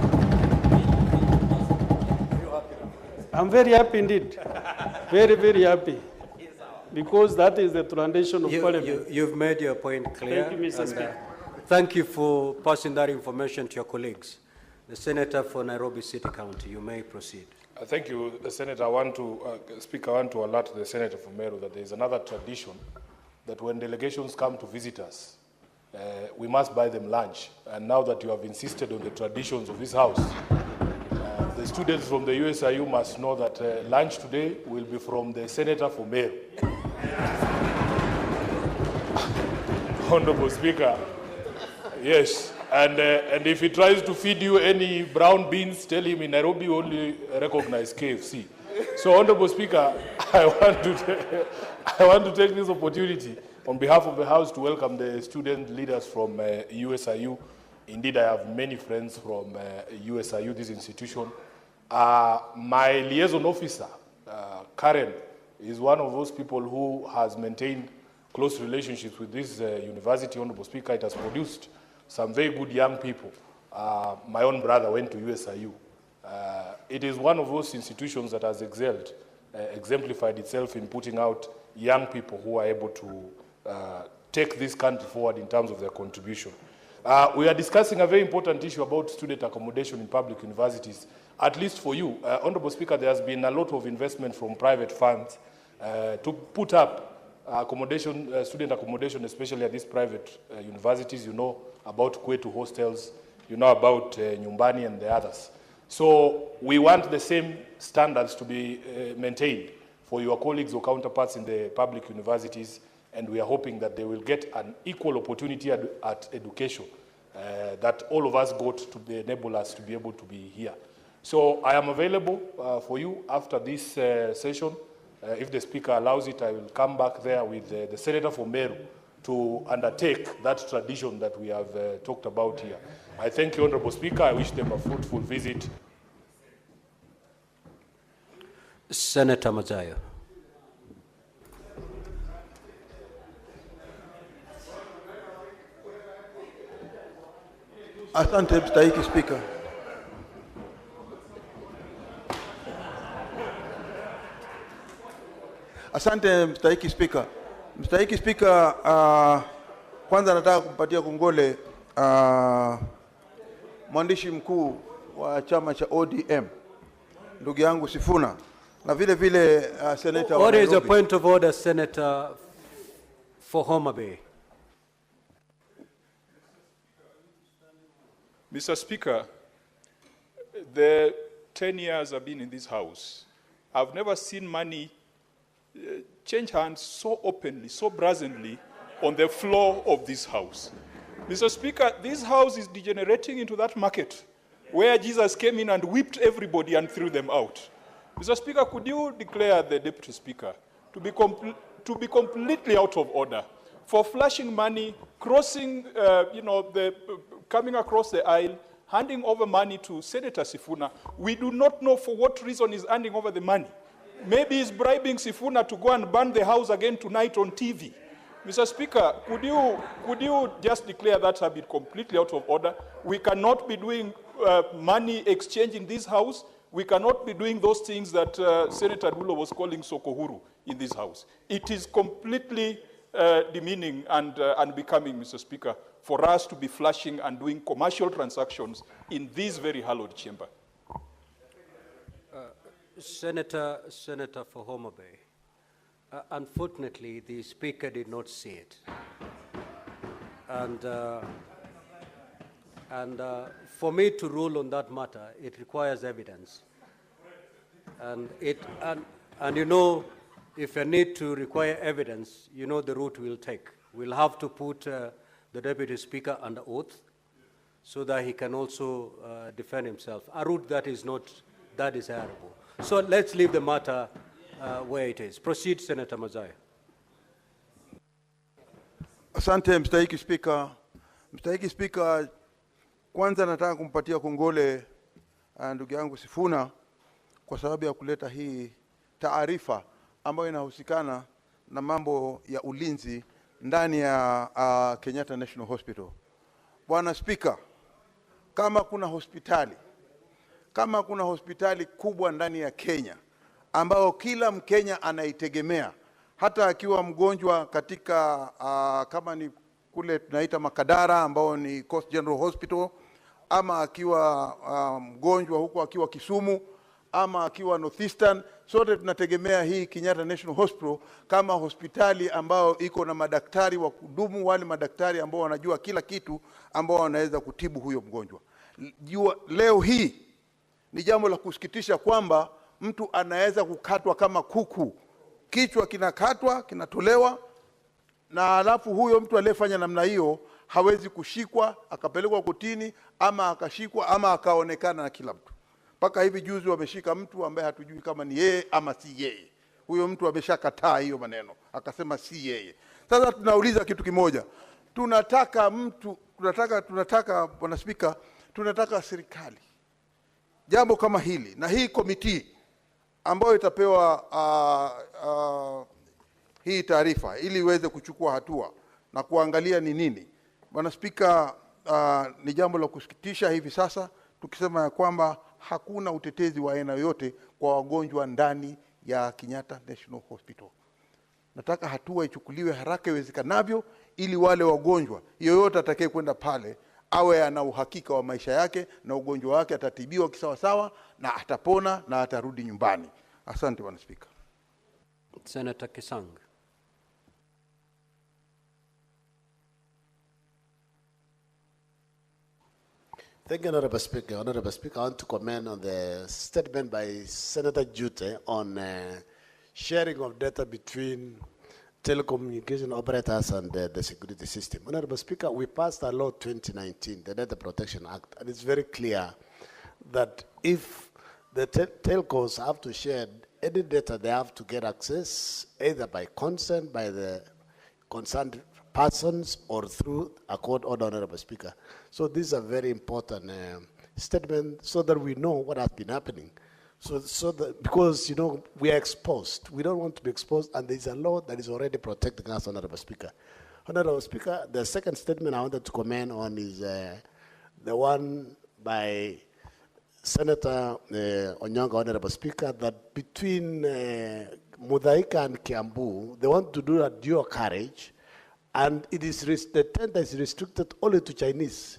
Speaker 13: I'm very happy indeed. Very, very happy. Because that is the tradition of Parliament.
Speaker 2: You've made your point clear.
Speaker 13: Thank you, Mr. Speaker.
Speaker 2: Thank you for passing that information to your colleagues. The Senator for Nairobi City County, you may proceed.
Speaker 5: Thank you, Senator. Speaker, I want to alert the Senator from Meru that there is another tradition that when delegations come to visit us, we must buy them lunch. And now that you have insisted on the traditions of this House, the students from the USIU must know that lunch today will be from the Senator for Meru. Honorable Speaker, yes. And if he tries to feed you any brown beans, tell him in Nairobi only recognize KFC. So, Honorable Speaker, I want to take this opportunity on behalf of the House to welcome the student leaders from USIU. Indeed, I have many friends from USIU, this institution. My liaison officer, Karen, is one of those people who has maintained close relationships with this university. Honorable Speaker, it has produced some very good young people. My own brother went to USIU. It is one of those institutions that has excelled, exemplified itself in putting out young people who are able to take this country forward in terms of their contribution. We are discussing a very important issue about student accommodation in public universities. At least for you, Honorable Speaker, there has been a lot of investment from private funds to put up accommodation, student accommodation, especially at these private universities. You know about Kwetu hostels, you know about Nyumbani and the others. So we want the same standards to be maintained for your colleagues or counterparts in the public universities, and we are hoping that they will get an equal opportunity at education that all of us got to enable us to be able to be here. So I am available for you after this session. If the Speaker allows it, I will come back there with the Senator from Meru to undertake that tradition that we have talked about here. I thank you, Honorable Speaker. I wish them a fruitful visit.
Speaker 2: Senator Mazayo.
Speaker 14: Asante mstahiki Speaker. Asante mstahiki Speaker. Mstahiki Speaker, kwanza nataka kumpatia kongole mwandishi mkuu wa chama cha ODM ndugu yangu Sifuna na vile vile Senator
Speaker 2: What is a point of order, Senator for Homa Bay?
Speaker 15: Mr. Speaker, the 10 years I've been in this House, I've never seen money change hands so openly, so brazenly on the floor of this House. Mr. Speaker, this House is degenerating into that market where Jesus came in and whipped everybody and threw them out. Mr. Speaker, could you declare the Deputy Speaker to be completely out of order for flashing money, crossing, coming across the aisle, handing over money to Senator Sifuna? We do not know for what reason he's handing over the money. Maybe he's bribing Sifuna to go and burn the House again tonight on TV. Mr. Speaker, could you just declare that habit completely out of order? We cannot be doing money exchange in this House. We cannot be doing those things that Senator Rulo was calling sokohuru in this House. It is completely demeaning and unbecoming, Mr. Speaker, for us to be flashing and doing commercial transactions in this very hallowed chamber.
Speaker 2: Senator for Homa Bay. Unfortunately, the Speaker did not see it. And for me to rule on that matter, it requires evidence. And you know, if you need to require evidence, you know the route we'll take. We'll have to put the Deputy Speaker under oath so that he can also defend himself. A route that is not that desirable. So let's leave the matter where it is. Proceed, Senator Mazayo.
Speaker 14: Asante mstahiki Speaker. Mstahiki Speaker, kwanza nataka kumpatia kongole ndugu yangu Sifuna kwa sababu ya kuleta hii taarifa ambayo inahusikana na mambo ya ulinzi ndani ya Kenyatta National Hospital. Bwana Speaker, kama kuna hospitali kubwa ndani ya Kenya ambao kila Mkenya anaitegemea, hata akiwa mgonjwa katika kama ni kule tunaita Makadara ambao ni Coast General Hospital, ama akiwa mgonjwa huko akiwa Kisumu, ama akiwa Northeastern, sote tunategemea hii Kenyatta National Hospital kama hospitali ambao iko na madaktari wa kudumu, wale madaktari ambao wanajua kila kitu ambao wanaweza kutibu huyo mgonjwa. Leo hii ni jambo la kusikitisha kwamba mtu anaweza kukatwa kama kuku. Kichwa kinakatwa, kinatolewa, na alafu huyo mtu aliyefanya namna hiyo hawezi kushikwa, akapelekwa kotini, ama akashikwa, ama akaonekana na kila mtu. Paka hivi juzi wameshika mtu ambaye hatujui kama ni yeye ama si yeye. Huyo mtu ameshakataa hiyo maneno, akasema si yeye. Sasa tunauliza kitu kimoja. Tunataka Bwana Speaker, tunataka serikali jambo kama hili na hii komiti ambayo itapewa hii taarifa ili iweze kuchukua hatua na kuangalia ni nini. Bwana Speaker, ni jambo la kusikitisha hivi sasa tukisema ya kwamba hakuna utetezi wa aina yoyote kwa wagonjwa ndani ya Kenyatta National Hospital. Nataka hatua ichukuliwe haraka iwezekanavyo ili wale wagonjwa yoyote atakaye kwenda pale awe ana uhakika wa maisha yake na ugonjwa wake atatibiwa kisawasawa na atapona na atarudi nyumbani. Asante Bwana Spika.
Speaker 2: Senator Kisang.
Speaker 16: Thank you, Honorable Speaker. Honorable Speaker, I want to comment on the statement by Senator Jute on sharing of data between telecommunication operators and the security system. Honorable Speaker, we passed a law 2019, the Data Protection Act, and it's very clear that if the telcos have to share any data, they have to get access either by consent by the concerned persons or through a court order, Honorable Speaker. So this is a very important statement so that we know what has been happening. So that, because, you know, we are exposed. We don't want to be exposed, and there's a law that is already protecting us, Honorable Speaker. Honorable Speaker, the second statement I wanted to comment on is the one by Senator Onyonga, Honorable Speaker, that between Mutahi and Kiambu, they want to do a dual carriage, and it is the tender is restricted only to Chinese.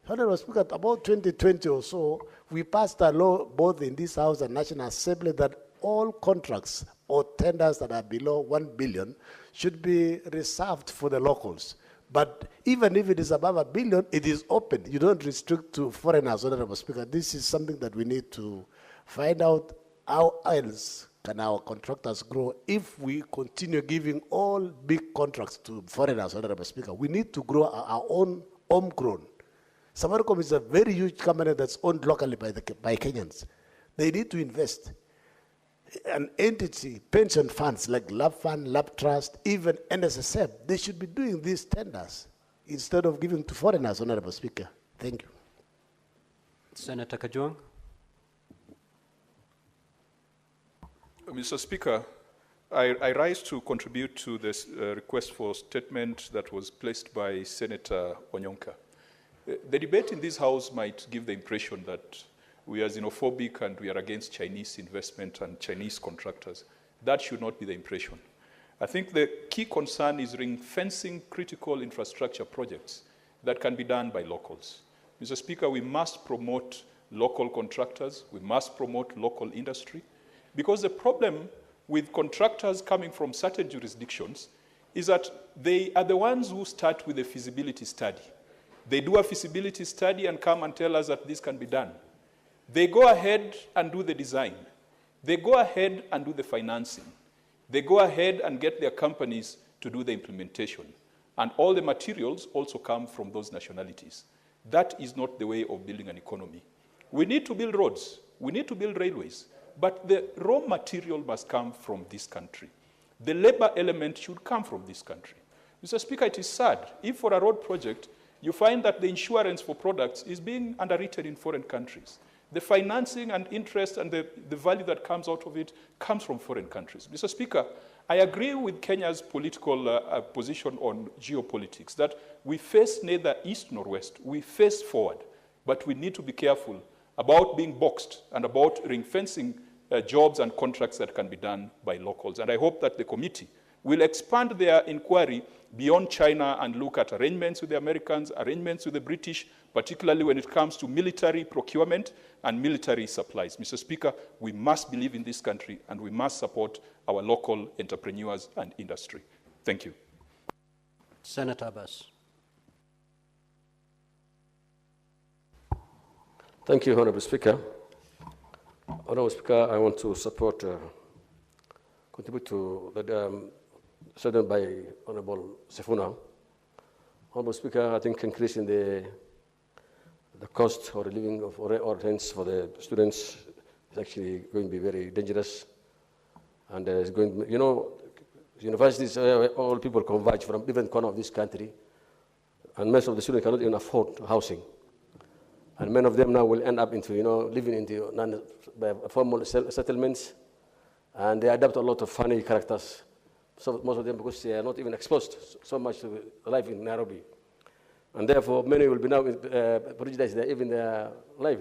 Speaker 16: Honorable Speaker, about 2020 or so, we passed a law both in this House and National Assembly that all contracts or tenders that are below 1 billion should be reserved for the locals. But even if it is above $1 billion, it is open. You don't restrict to foreigners, Honorable Speaker. This is something that we need to find out how else can our contractors grow if we continue giving all big contracts to foreigners, Honorable Speaker. We need to grow our own homegrown. Safaricom is a very huge company that's owned locally by Kenyans. They need to invest. An entity, pension funds like Lab Fund, Lab Trust, even NSSF, they should be doing these tenders instead of giving to foreigners, Honorable Speaker. Thank you.
Speaker 2: Senator Kajwang.
Speaker 15: Mr. Speaker, I rise to contribute to this request for statement that was placed by Senator Onyonka. The debate in this House might give the impression that we are xenophobic and we are against Chinese investment and Chinese contractors. That should not be the impression. I think the key concern is ring-fencing critical infrastructure projects that can be done by locals. Mr. Speaker, we must promote local contractors. We must promote local industry. Because the problem with contractors coming from certain jurisdictions is that they are the ones who start with a feasibility study. They do a feasibility study and come and tell us that this can be done. They go ahead and do the design. They go ahead and do the financing. They go ahead and get their companies to do the implementation. And all the materials also come from those nationalities. That is not the way of building an economy. We need to build roads. We need to build railways. But the raw material must come from this country. The labor element should come from this country. Mr. Speaker, it is sad if for a road project, you find that the insurance for products is being underwritten in foreign countries. The financing and interest and the value that comes out of it comes from foreign countries. Mr. Speaker, I agree with Kenya's political position on geopolitics, that we face neither east nor west. We face forward, but we need to be careful about being boxed and about ring-fencing jobs and contracts that can be done by locals. And I hope that the committee will expand their inquiry beyond China and look at arrangements with the Americans, arrangements with the British, particularly when it comes to military procurement and military supplies. Mr. Speaker, we must believe in this country and we must support our local entrepreneurs and industry. Thank you.
Speaker 2: Senator Abbas.
Speaker 17: Thank you, Honorable Speaker. Honorable Speaker, I want to support, contribute to the statement by Honorable SIFUNA. Honorable Speaker, I think increasing the cost or the living of or rents for the students is actually going to be very dangerous. And it's going, you know, universities, all people converge from different corners of this country, and most of the students cannot even afford housing. And many of them now will end up into, you know, living into formal settlements, and they adapt a lot of funny characters. So most of them, because they are not even exposed so much to life in Nairobi. And therefore, many will be now prejudiced even their life.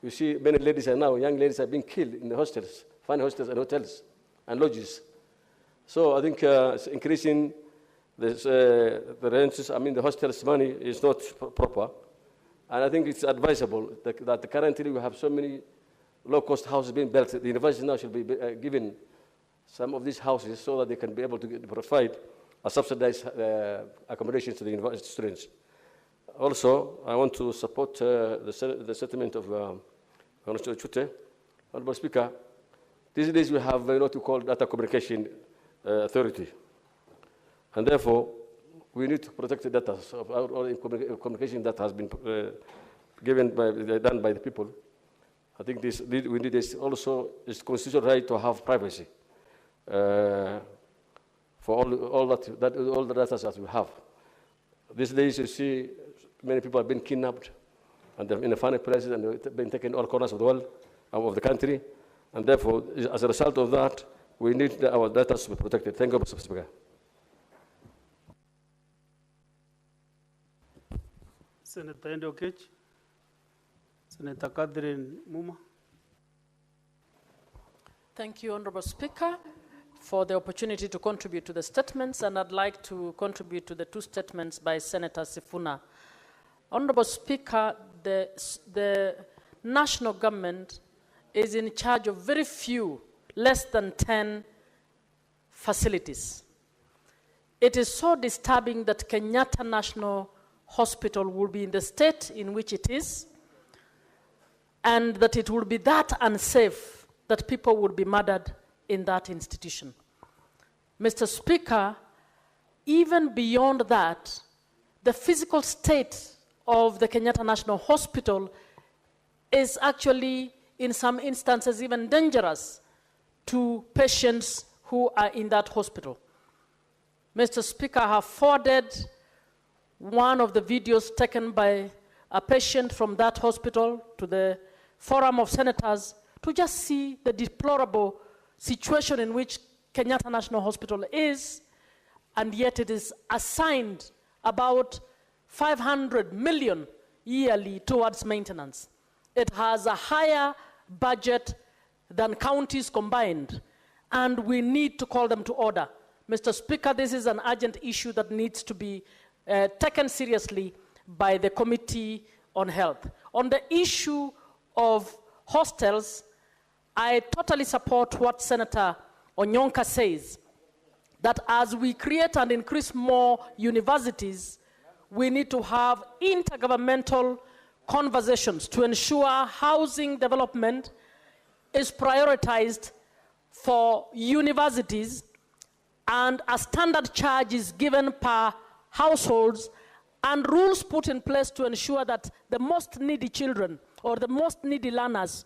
Speaker 17: You see, many ladies are now, young ladies are being killed in the hostels, funny hostels and hotels and lodges. So I think it's increasing the rents, I mean, the hostel's money is not proper. And I think it's advisable that currently we have so many low-cost houses being built. The university now should be given some of these houses so that they can be able to provide a subsidized accommodation to the university students. Also, I want to support the settlement of Honorable Chute. Honorable Speaker, these days we have what we call data communication authority. And therefore, we need to protect the data of all communication that has been done by the people. I think we need this also, it's constitutional right to have privacy for all the data that we have. These days you see many people have been kidnapped and they're in funny places and they've been taken all corners of the world, of the country. And therefore, as a result of that, we need our data to be protected. Thank you, Mr. Speaker.
Speaker 13: Senator Endokech, Senator Catherine Muma.
Speaker 18: Thank you, Honorable Speaker, for the opportunity to contribute to the statements, and I'd like to contribute to the two statements by Senator SIFUNA. Honorable Speaker, the national government is in charge of very few, less than 10 facilities. It is so disturbing that Kenyatta National Hospital will be in the state in which it is, and that it will be that unsafe that people would be murdered in that institution. Mr. Speaker, even beyond that, the physical state of the Kenyatta National Hospital is actually, in some instances, even dangerous to patients who are in that hospital. Mr. Speaker, I have forwarded one of the videos taken by a patient from that hospital to the Forum of Senators to just see the deplorable situation in which Kenyatta National Hospital is, and yet it is assigned about 500 million yearly towards maintenance. It has a higher budget than counties combined, and we need to call them to order. Mr. Speaker, this is an urgent issue that needs to be taken seriously by the Committee on Health. On the issue of hostels, I totally support what Senator Onyonka says, that as we create and increase more universities, we need to have intergovernmental conversations to ensure housing development is prioritized for universities and a standard charge is given per households and rules put in place to ensure that the most needy children or the most needy learners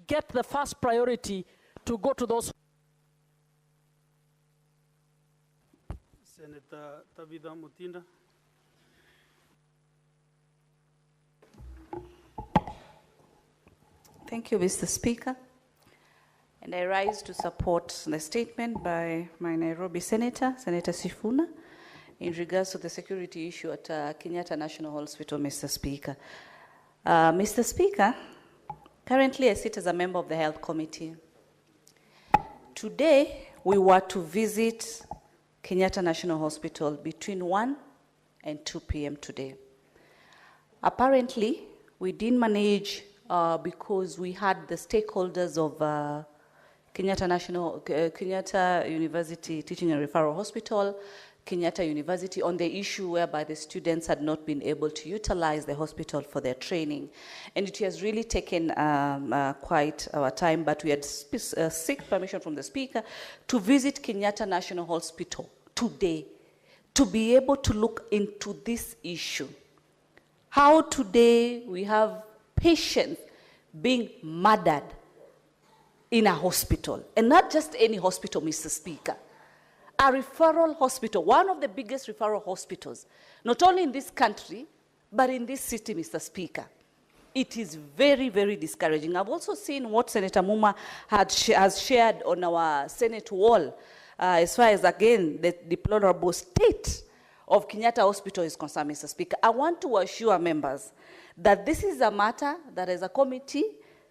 Speaker 18: get the first priority to go to those.
Speaker 13: Senator Tabitha Mutinda.
Speaker 19: Thank you, Mr. Speaker. And I rise to support the statement by my Nairobi Senator, Senator SIFUNA, in regards to the security issue at Kenyatta National Hospital, Mr. Speaker. Mr. Speaker, currently I sit as a member of the Health Committee. Today, we were to visit Kenyatta National Hospital between 1 and 2 p.m. today. Apparently, we didn't manage because we had the stakeholders of Kenyatta University Teaching and Referral Hospital, Kenyatta University, on the issue whereby the students had not been able to utilize the hospital for their training. And it has really taken quite our time, but we had seek permission from the Speaker to visit Kenyatta National Hospital today to be able to look into this issue. How today we have patients being murdered in a hospital, and not just any hospital, Mr. Speaker. A referral hospital, one of the biggest referral hospitals, not only in this country, but in this city, Mr. Speaker. It is very, very discouraging. I've also seen what Senator Muma has shared on our Senate wall, as far as, again, the deplorable state of Kenyatta Hospital is concerned, Mr. Speaker. I want to assure members that this is a matter that as a committee,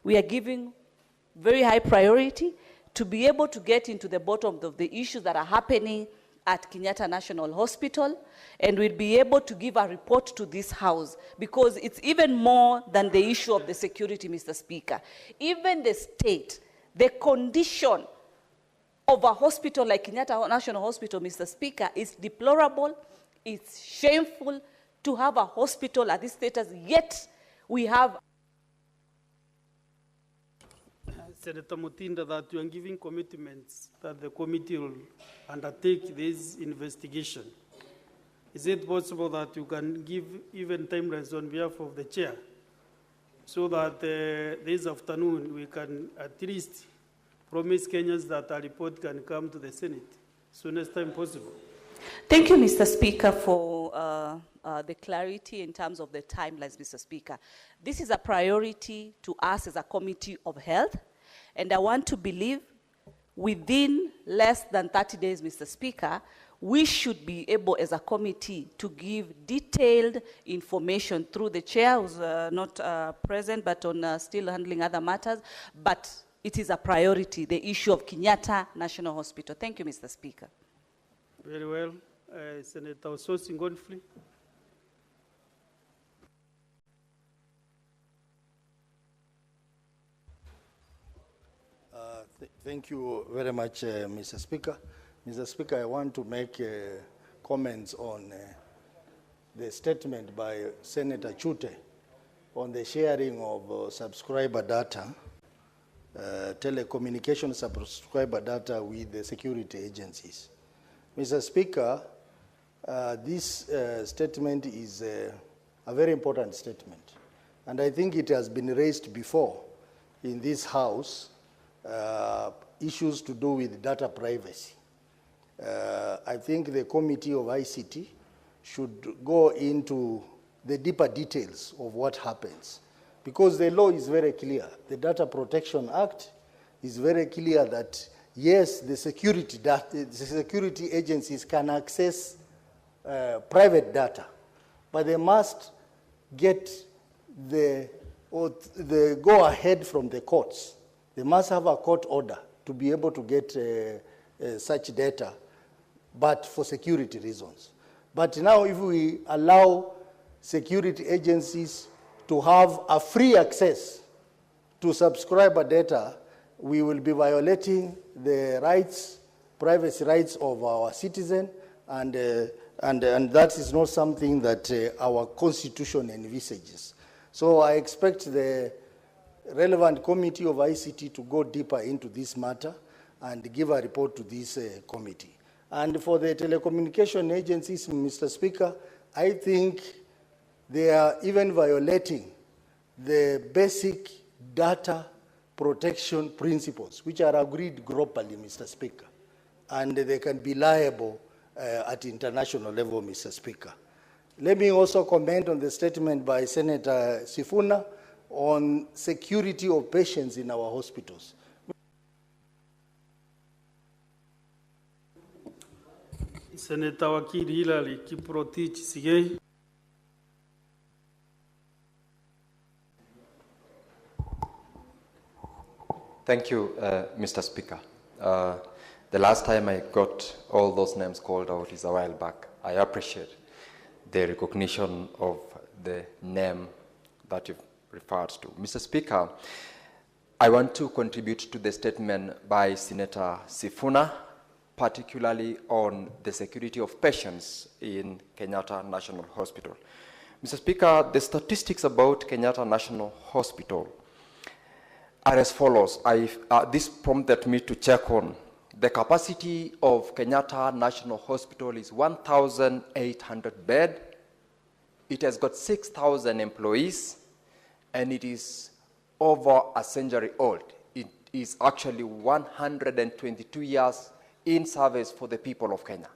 Speaker 19: we are giving very high priority to be able to get into the bottom of the issues that are happening at Kenyatta National Hospital, and we'll be able to give a report to this House, because it's even more than the issue of the security, Mr. Speaker. Even the state, the condition of a hospital like Kenyatta National Hospital, Mr. Speaker, is deplorable. It's shameful to have a hospital at this status, yet we have...
Speaker 13: Senator Mutinda, that you are giving commitments that the committee will undertake this investigation. Is it possible that you can give even timelines on behalf of the chair, so that this afternoon we can at least promise Kenyans that a report can come to the Senate soonest time possible?
Speaker 19: Thank you, Mr. Speaker, for the clarity in terms of the timelines, Mr. Speaker. This is a priority to us as a Committee of Health, and I want to believe within less than 30 days, Mr. Speaker, we should be able as a committee to give detailed information through the chair, who's not present but on still handling other matters. But it is a priority, the issue of Kenyatta National Hospital. Thank you, Mr. Speaker.
Speaker 13: Very well. Senator Ososi Ngonfli.
Speaker 7: Thank you very much, Mr. Speaker. Mr. Speaker, I want to make comments on the statement by Senator Chute on the sharing of subscriber data, telecommunication subscriber data with the security agencies. Mr. Speaker, this statement is a very important statement, and I think it has been raised before in this House, issues to do with data privacy. I think the Committee of ICT should go into the deeper details of what happens, because the law is very clear. The Data Protection Act is very clear that, yes, the security agencies can access private data, but they must get the go-ahead from the courts. They must have a court order to be able to get such data, but for security reasons. But now if we allow security agencies to have a free access to subscriber data, we will be violating the rights, privacy rights of our citizens, and that is not something that our Constitution envisages. So I expect the relevant Committee of ICT to go deeper into this matter and give a report to this committee. And for the telecommunication agencies, Mr. Speaker, I think they are even violating the basic data protection principles, which are agreed globally, Mr. Speaker, and they can be liable at international level, Mr. Speaker. Let me also comment on the statement by Senator SIFUNA on security of patients in our hospitals.
Speaker 13: Senator Wakili Hilary Kiprotich Sigei.
Speaker 20: Thank you, Mr. Speaker. The last time I got all those names called out is a while back. I appreciate the recognition of the name that you've referred to. Mr. Speaker, I want to contribute to the statement by Senator SIFUNA, particularly on the security of patients in Kenyatta National Hospital. Mr. Speaker, the statistics about Kenyatta National Hospital are as follows. This prompted me to check on the capacity of Kenyatta National Hospital is 1,800 beds. It has got 6,000 employees, and it is over a century old. It is actually 122 years in service for the people of Kenya.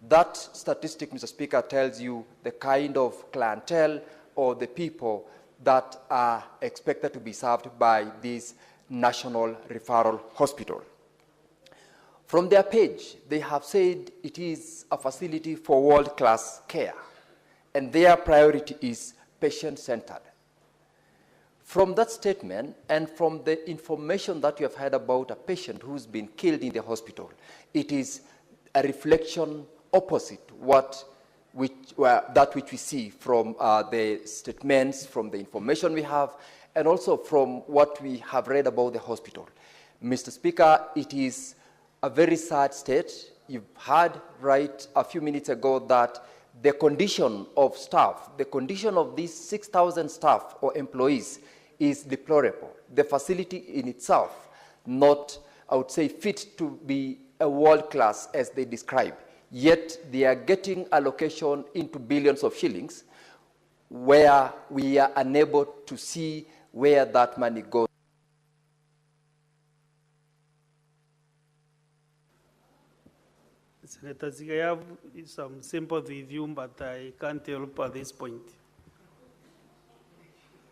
Speaker 20: That statistic, Mr. Speaker, tells you the kind of clientele or the people that are expected to be served by this National Referral Hospital. From their page, they have said it is a facility for world-class care, and their priority is patient-centered. From that statement and from the information that you have heard about a patient who's been killed in the hospital, it is a reflection opposite that which we see from the statements, from the information we have, and also from what we have read about the hospital. Mr. Speaker, it is a very sad state. You've heard right a few minutes ago that the condition of staff, the condition of these 6,000 staff or employees is deplorable. The facility in itself, not, I would say, fit to be a world class as they describe. Yet they are getting allocation into billions of shillings where we are unable to see where that money goes.
Speaker 13: Senator Ziga, I have some sympathy with you, but I can't help at this point.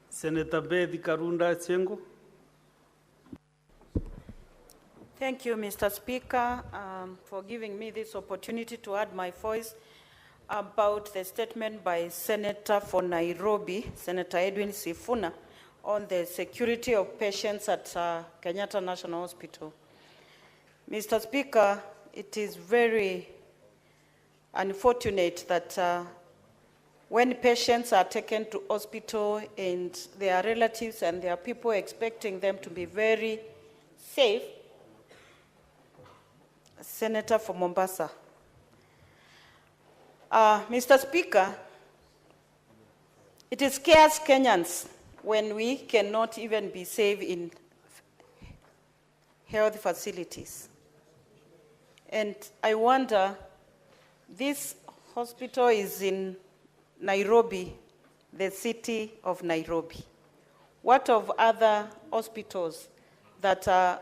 Speaker 13: Senator Beth Karunda Tsengo.
Speaker 21: Thank you, Mr. Speaker, for giving me this opportunity to add my voice about the statement by Senator for Nairobi, Senator Edwin Sifuna, on the security of patients at Kenyatta National Hospital. Mr. Speaker, it is very unfortunate that when patients are taken to hospital and their relatives and their people expecting them to be very safe. Senator for Mombasa. Mr. Speaker, it scares Kenyans when we cannot even be safe in health facilities. And I wonder, this hospital is in Nairobi, the city of Nairobi. What of other hospitals that are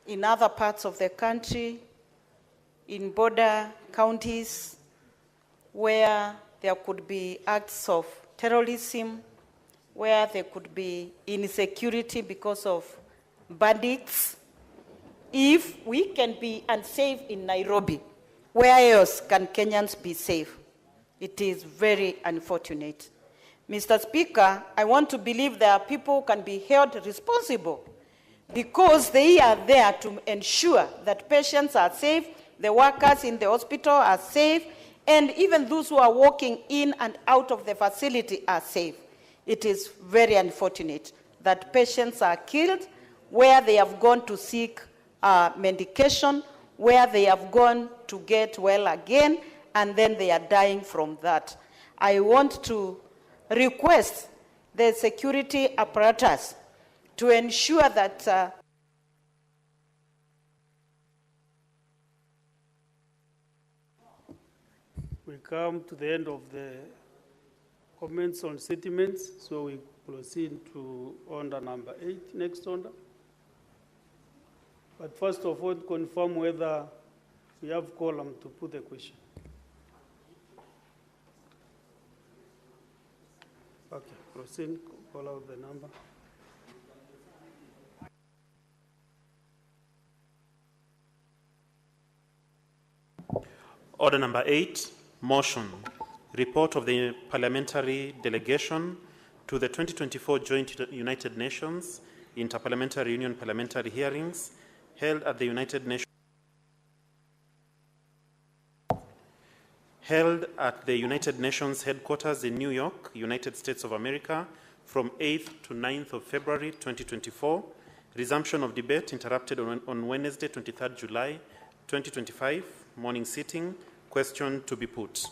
Speaker 21: in other parts of the country, in border counties, where there could be acts of terrorism, where there could be insecurity because of bandits? If we can be unsafe in Nairobi, where else can Kenyans be safe? It is very unfortunate. Mr. Speaker, I want to believe that people can be held responsible because they are there to ensure that patients are safe, the workers in the hospital are safe, and even those who are walking in and out of the facility are safe. It is very unfortunate that patients are killed where they have gone to seek medication, where they have gone to get well again, and then they are dying from that. I want to request the security apparatus to ensure that
Speaker 13: we come to the end of the comments on sentiments, so we proceed to order number 8, next order. But first of all, confirm whether we have quorum to put the question. Okay, proceed, call out the number.
Speaker 3: Order number 8, motion. Report of the parliamentary delegation to the 2024 Joint United Nations Interparliamentary Union parliamentary hearings held at the United Nations headquarters in New York, United States of America, from 8th to 9th of February 2024. Resumption of debate interrupted on Wednesday, 23rd July 2025. Morning sitting. Question to be put.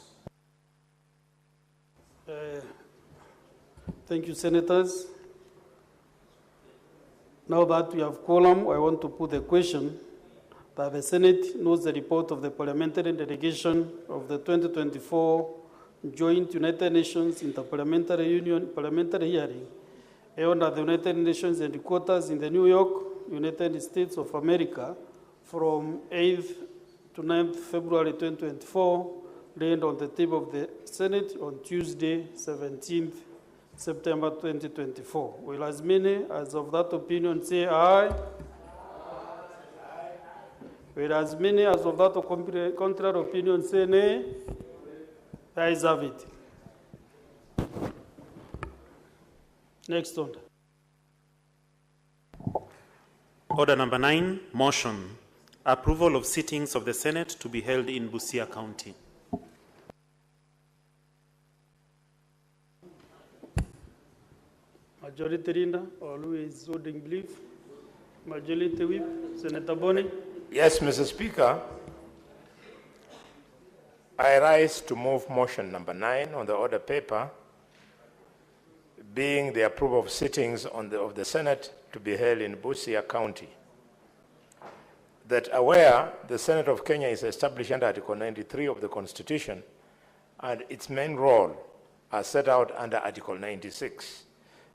Speaker 13: Thank you, Senators. Now that we have quorum, I want to put the question that the Senate knows the report of the parliamentary delegation of the 2024 Joint United Nations Interparliamentary Union parliamentary hearing held at the United Nations headquarters in the New York, United States of America, from 8th to 9th February 2024, laid on the table of the Senate on Tuesday, 17th September 2024. Will as many as of that opinion say aye? Will as many as of that contrary opinion say nay? The ayes have it. Next order.
Speaker 3: Order number 9, motion. Approval of sittings of the Senate to be held in Busia County.
Speaker 13: Majority Leader, always holding belief. Majority Whip, Senator Boni.
Speaker 4: Yes, Mr. Speaker. I rise to move motion number 9 on the order paper, being the approval of sittings of the Senate to be held in Busia County. That aware the Senate of Kenya is established under Article 93 of the Constitution, and its main role, as set out under Article 96,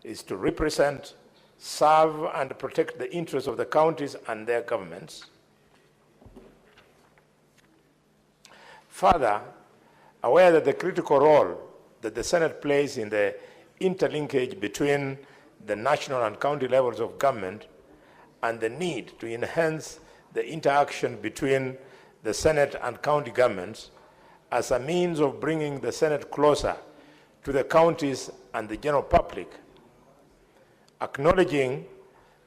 Speaker 4: is to represent, serve, and protect the interests of the counties and their governments. Further, aware that the critical role that the Senate plays in the interlinkage between the national and county levels of government and the need to enhance the interaction between the Senate and county governments as a means of bringing the Senate closer to the counties and the general public, acknowledging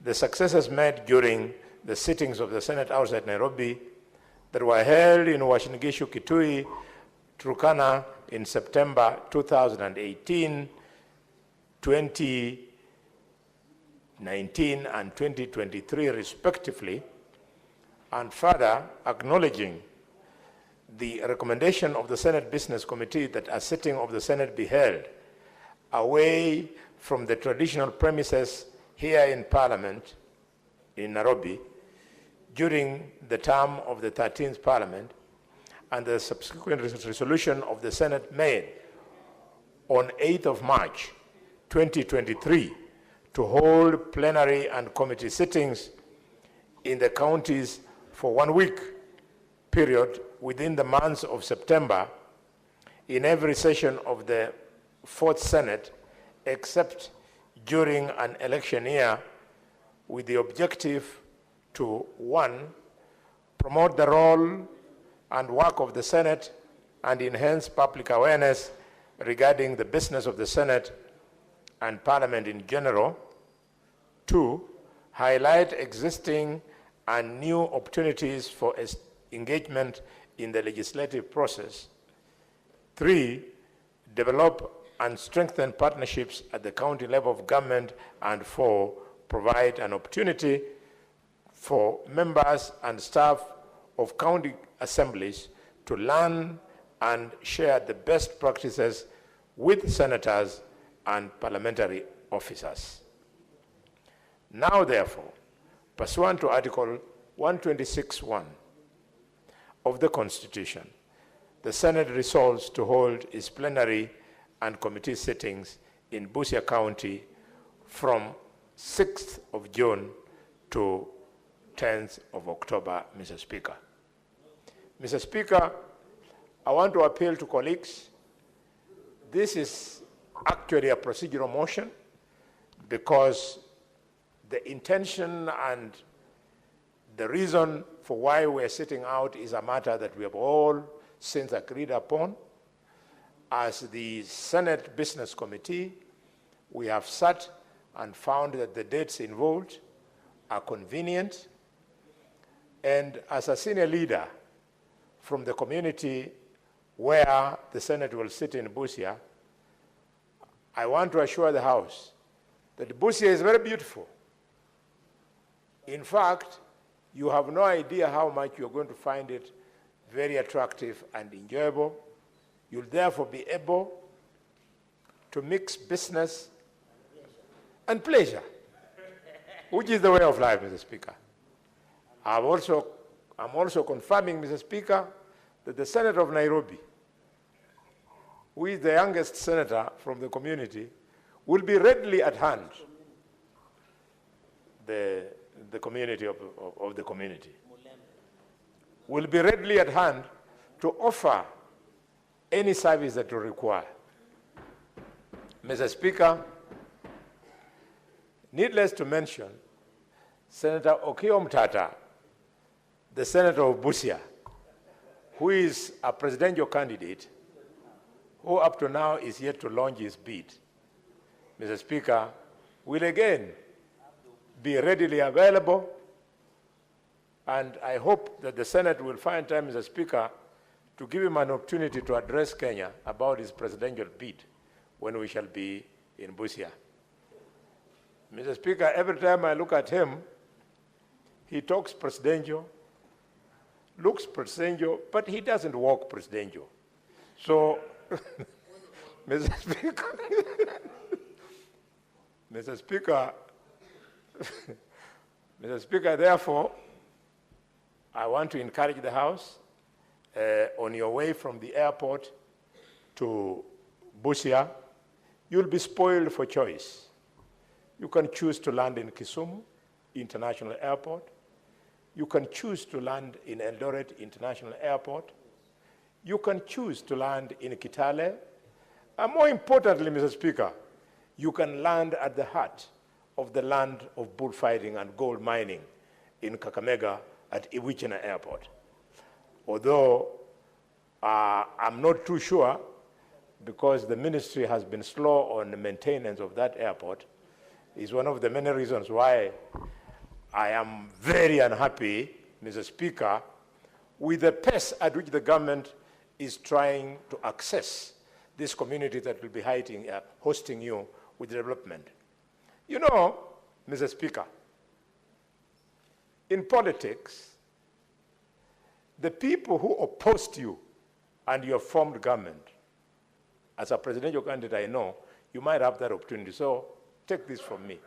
Speaker 4: the successes made during the sittings of the Senate outside Nairobi that were held in Uasin Gishu, Kitui, Turkana in September 2018, 2019, and 2023 respectively, and further acknowledging the recommendation of the Senate Business Committee that a sitting of the Senate be held away from the traditional premises here in Parliament in Nairobi during the term of the 13th Parliament, and the subsequent resolution of the Senate made on 8th of March 2023 to hold plenary and committee sittings in the counties for 1 week period within the months of September in every session of the 4th Senate, except during an election year, with the objective to 1, promote the role and work of the Senate and enhance public awareness regarding the business of the Senate and Parliament in general. 2, highlight existing and new opportunities for engagement in the legislative process. 3, develop and strengthen partnerships at the county level of government. And 4, provide an opportunity for members and staff of county assemblies to learn and share the best practices with senators and parliamentary officers. Now, therefore, pursuant to Article 126(1) of the Constitution, the Senate resolves to hold its plenary and committee sittings in Busia County from 6th of June to 10th of October, Mr. Speaker. Mr. Speaker, I want to appeal to colleagues. This is actually a procedural motion because the intention and the reason for why we're sitting out is a matter that we have all since agreed upon. As the Senate Business Committee, we have sat and found that the dates involved are convenient. And as a senior leader from the community where the Senate will sit in Busia, I want to assure the House that Busia is very beautiful. In fact, you have no idea how much you're going to find it very attractive and enjoyable. You'll therefore be able to mix business and pleasure, which is the way of life, Mr. Speaker. I'm also confirming, Mr. Speaker, that the Senator of Nairobi, who is the youngest senator from the community, will be readily at hand, the community of the community, will be readily at hand to offer any service that you require. Mr. Speaker, needless to mention, Senator Okiya Omtatah, the Senator of Busia, who is a presidential candidate, who up to now is yet to launch his bid, Mr. Speaker, will again be readily available And I hope that the Senate will find time, Mr. Speaker, to give him an opportunity to address Kenya about his presidential bid when we shall be in Busia. Mr. Speaker, every time I look at him, he talks presidential, looks presidential, but he doesn't walk presidential. So, Mr. Speaker, Mr. Speaker, Mr. Speaker, therefore, I want to encourage the House on your way from the airport to Busia, you'll be spoiled for choice. You can choose to land in Kisumu International Airport. You can choose to land in Eldoret International Airport. You can choose to land in Kitale. And more importantly, Mr. Speaker, you can land at the heart of the land of bullfighting and gold mining in Kakamega at Iwichina Airport. Although I'm not too sure, because the ministry has been slow on the maintenance of that airport, is one of the many reasons why I am very unhappy, Mr. Speaker, with the pace at which the government is trying to access this community that will be hosting you with development. You know, Mr. Speaker, in politics, the people who opposed you and your formed government, as a presidential candidate, I know, you might have that opportunity. So take this from me.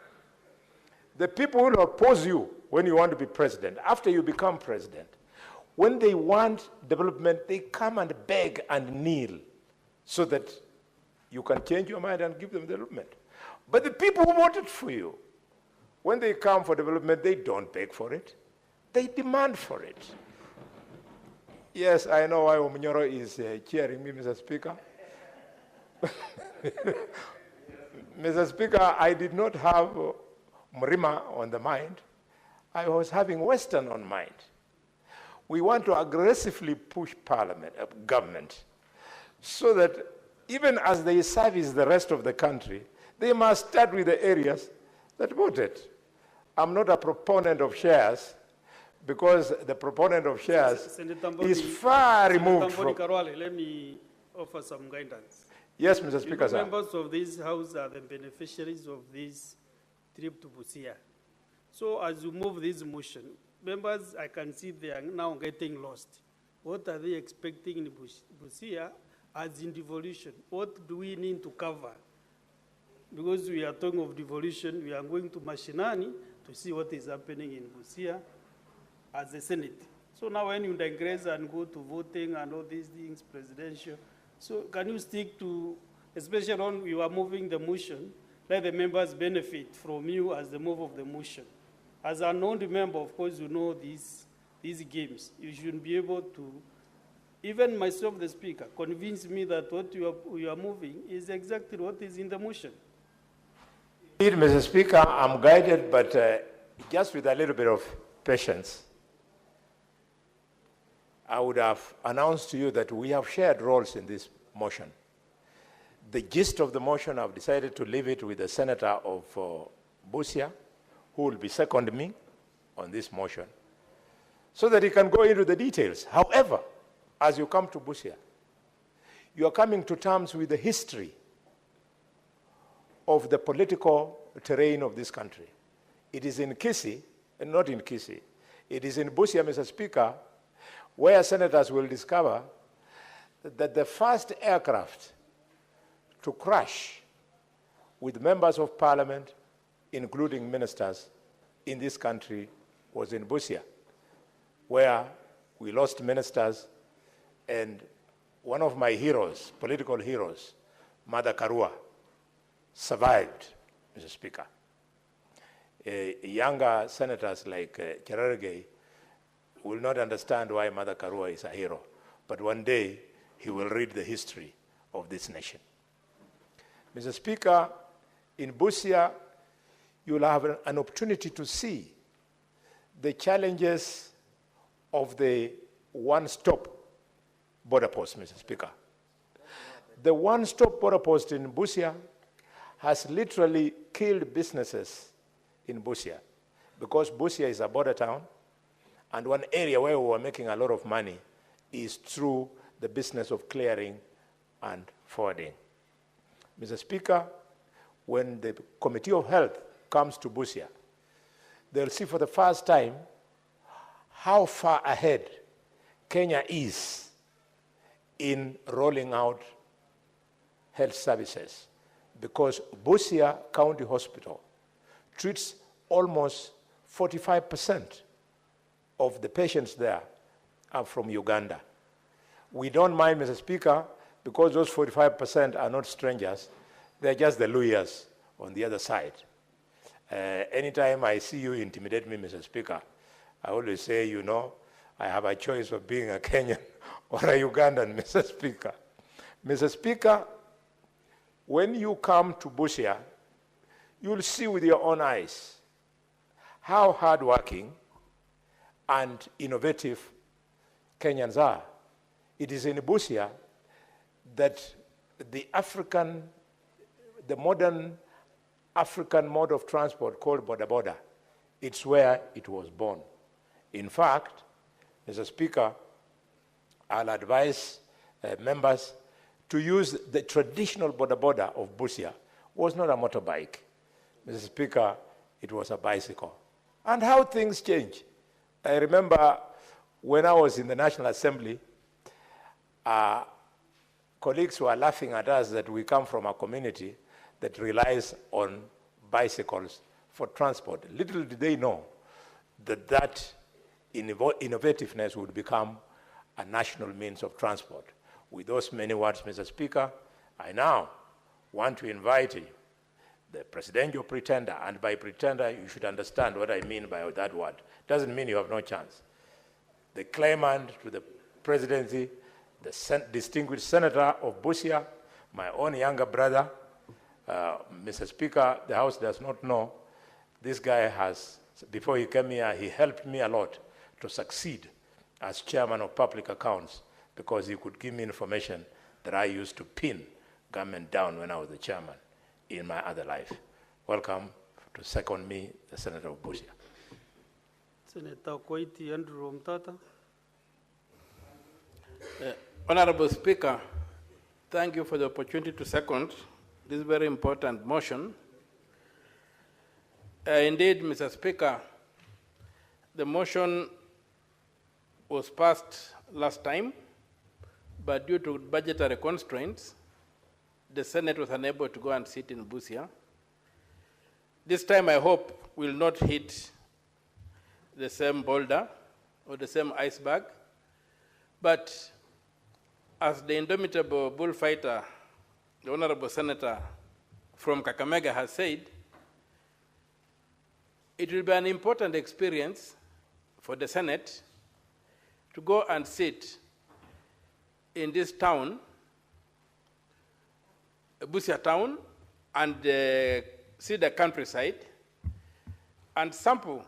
Speaker 4: The people who oppose you when you want to be president, after you become president, when they want development, they come and beg and kneel so that you can change your mind and give them development. But the people who voted for you, when they come for development, they don't beg for it. They demand for it. Yes, I know why manyora is cheering me, Mr. Speaker. Mr. Speaker, I did not have Mrima on the mind. I was having Western on mind. We want to aggressively push government, so that even as they service the rest of the country, they must start with the areas that voted. I'm not a proponent of shares, because the proponent of shares is far removed from...
Speaker 13: Let me offer some guidance.
Speaker 4: Yes, Mr. Speaker, sir.
Speaker 13: Members of this House are the beneficiaries of this trip to Busia. So as you move this motion, members, I can see they are now getting lost. What are they expecting in Busia as in devolution? What do we need to cover? Because we are talking of devolution, we are going to Mashinani to see what is happening in Busia as a Senate. So now when you digress and go to voting and all these things, presidential, so can you stick to, especially when you are moving the motion, let the members benefit from you as the move of the motion. As a non-member, of course, you know these games. You should be able to, even myself, the speaker, convince me that what you are moving is exactly what is in the motion.
Speaker 4: Indeed, Mr. Speaker, I'm guided, but just with a little bit of patience. I would have announced to you that we have shared roles in this motion. The gist of the motion, I've decided to leave it with the senator of Busia, who will be second me on this motion, so that he can go into the details. However, as you come to Busia, you are coming to terms with the history of the political terrain of this country. It is in Kisii, and not in Kisii. It is in Busia, Mr. Speaker, where senators will discover that the first aircraft to crash with members of parliament, including ministers, in this country was in Busia, where we lost ministers, and one of my heroes, political heroes, Mother Karua, survived, Mr. Speaker. Younger senators like Cherargei will not understand why Mother Karua is a hero, but one day he will read the history of this nation. Mr. Speaker, in Busia, you will have an opportunity to see the challenges of the one-stop border post, Mr. Speaker. The one-stop border post in Busia has literally killed businesses in Busia, because Busia is a border town, And one area where we were making a lot of money is through the business of clearing and forwarding. Mr. Speaker, when the Committee of Health comes to Busia, they'll see for the first time how far ahead Kenya is in rolling out health services, because Busia County Hospital treats almost 45% of the patients there are from Uganda. We don't mind, Mr. Speaker, because those 45% are not strangers. They're just the lawyers on the other side. Anytime I see you intimidate me, Mr. Speaker, I always say, you know, I have a choice of being a Kenyan or a Ugandan, Mr. Speaker. Mr. Speaker, when you come to Busia, you'll see with your own eyes how hardworking and innovative Kenyans are. It is in Busia that the modern African mode of transport called boda boda, it's where it was born. In fact, Mr. Speaker, I'll advise members to use the traditional boda boda of Busia. Was not a motorbike. Mr. Speaker, it was a bicycle. And how things change. I remember when I was in the National Assembly, colleagues were laughing at us that we come from a community that relies on bicycles for transport. Little did they know that that innovativeness would become a national means of transport. With those many words, Mr. Speaker, I now want to invite you, the presidential pretender, and by pretender, you should understand what I mean by that word. Doesn't mean you have no chance. The claimant to the presidency, the distinguished senator of Busia, my own younger brother, Mr. Speaker, the House does not know, this guy has, before he came here, he helped me a lot to succeed as chairman of public accounts, because he could give me information that I used to pin government down when I was the chairman in my other life. Welcome to second me, the Senator of Busia.
Speaker 13: Senator Koiti Andrew Mtata.
Speaker 1: Honorable Speaker, thank you for the opportunity to second this very important motion. Indeed, Mr. Speaker, the motion was passed last time, but due to budgetary constraints, the Senate was unable to go and sit in Busia. This time, I hope we'll not hit the same boulder or the same iceberg, but as the indomitable bullfighter, the Honorable Senator from Kakamega has said, it will be an important experience for the Senate to go and sit in this town, Busia town, and see the countryside and sample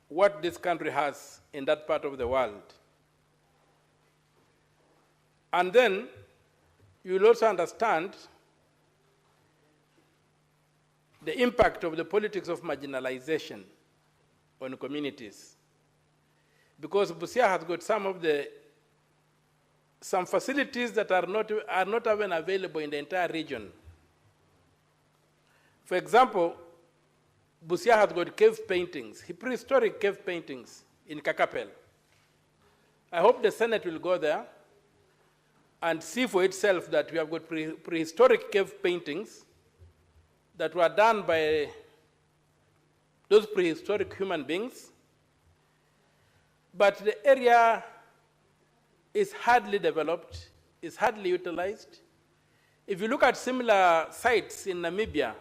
Speaker 1: what this country has in that part of the world. And then you'll also understand the impact of the politics of marginalization on communities. Because Busia has got some facilities that are not even available in the entire region. For example, Busia has got cave paintings, prehistoric cave paintings in Kakapel. I hope the Senate will go there and see for itself that we have got prehistoric cave paintings that were done by those prehistoric human beings. But the area is hardly developed, is hardly utilized. If you look at similar sites in Namibia,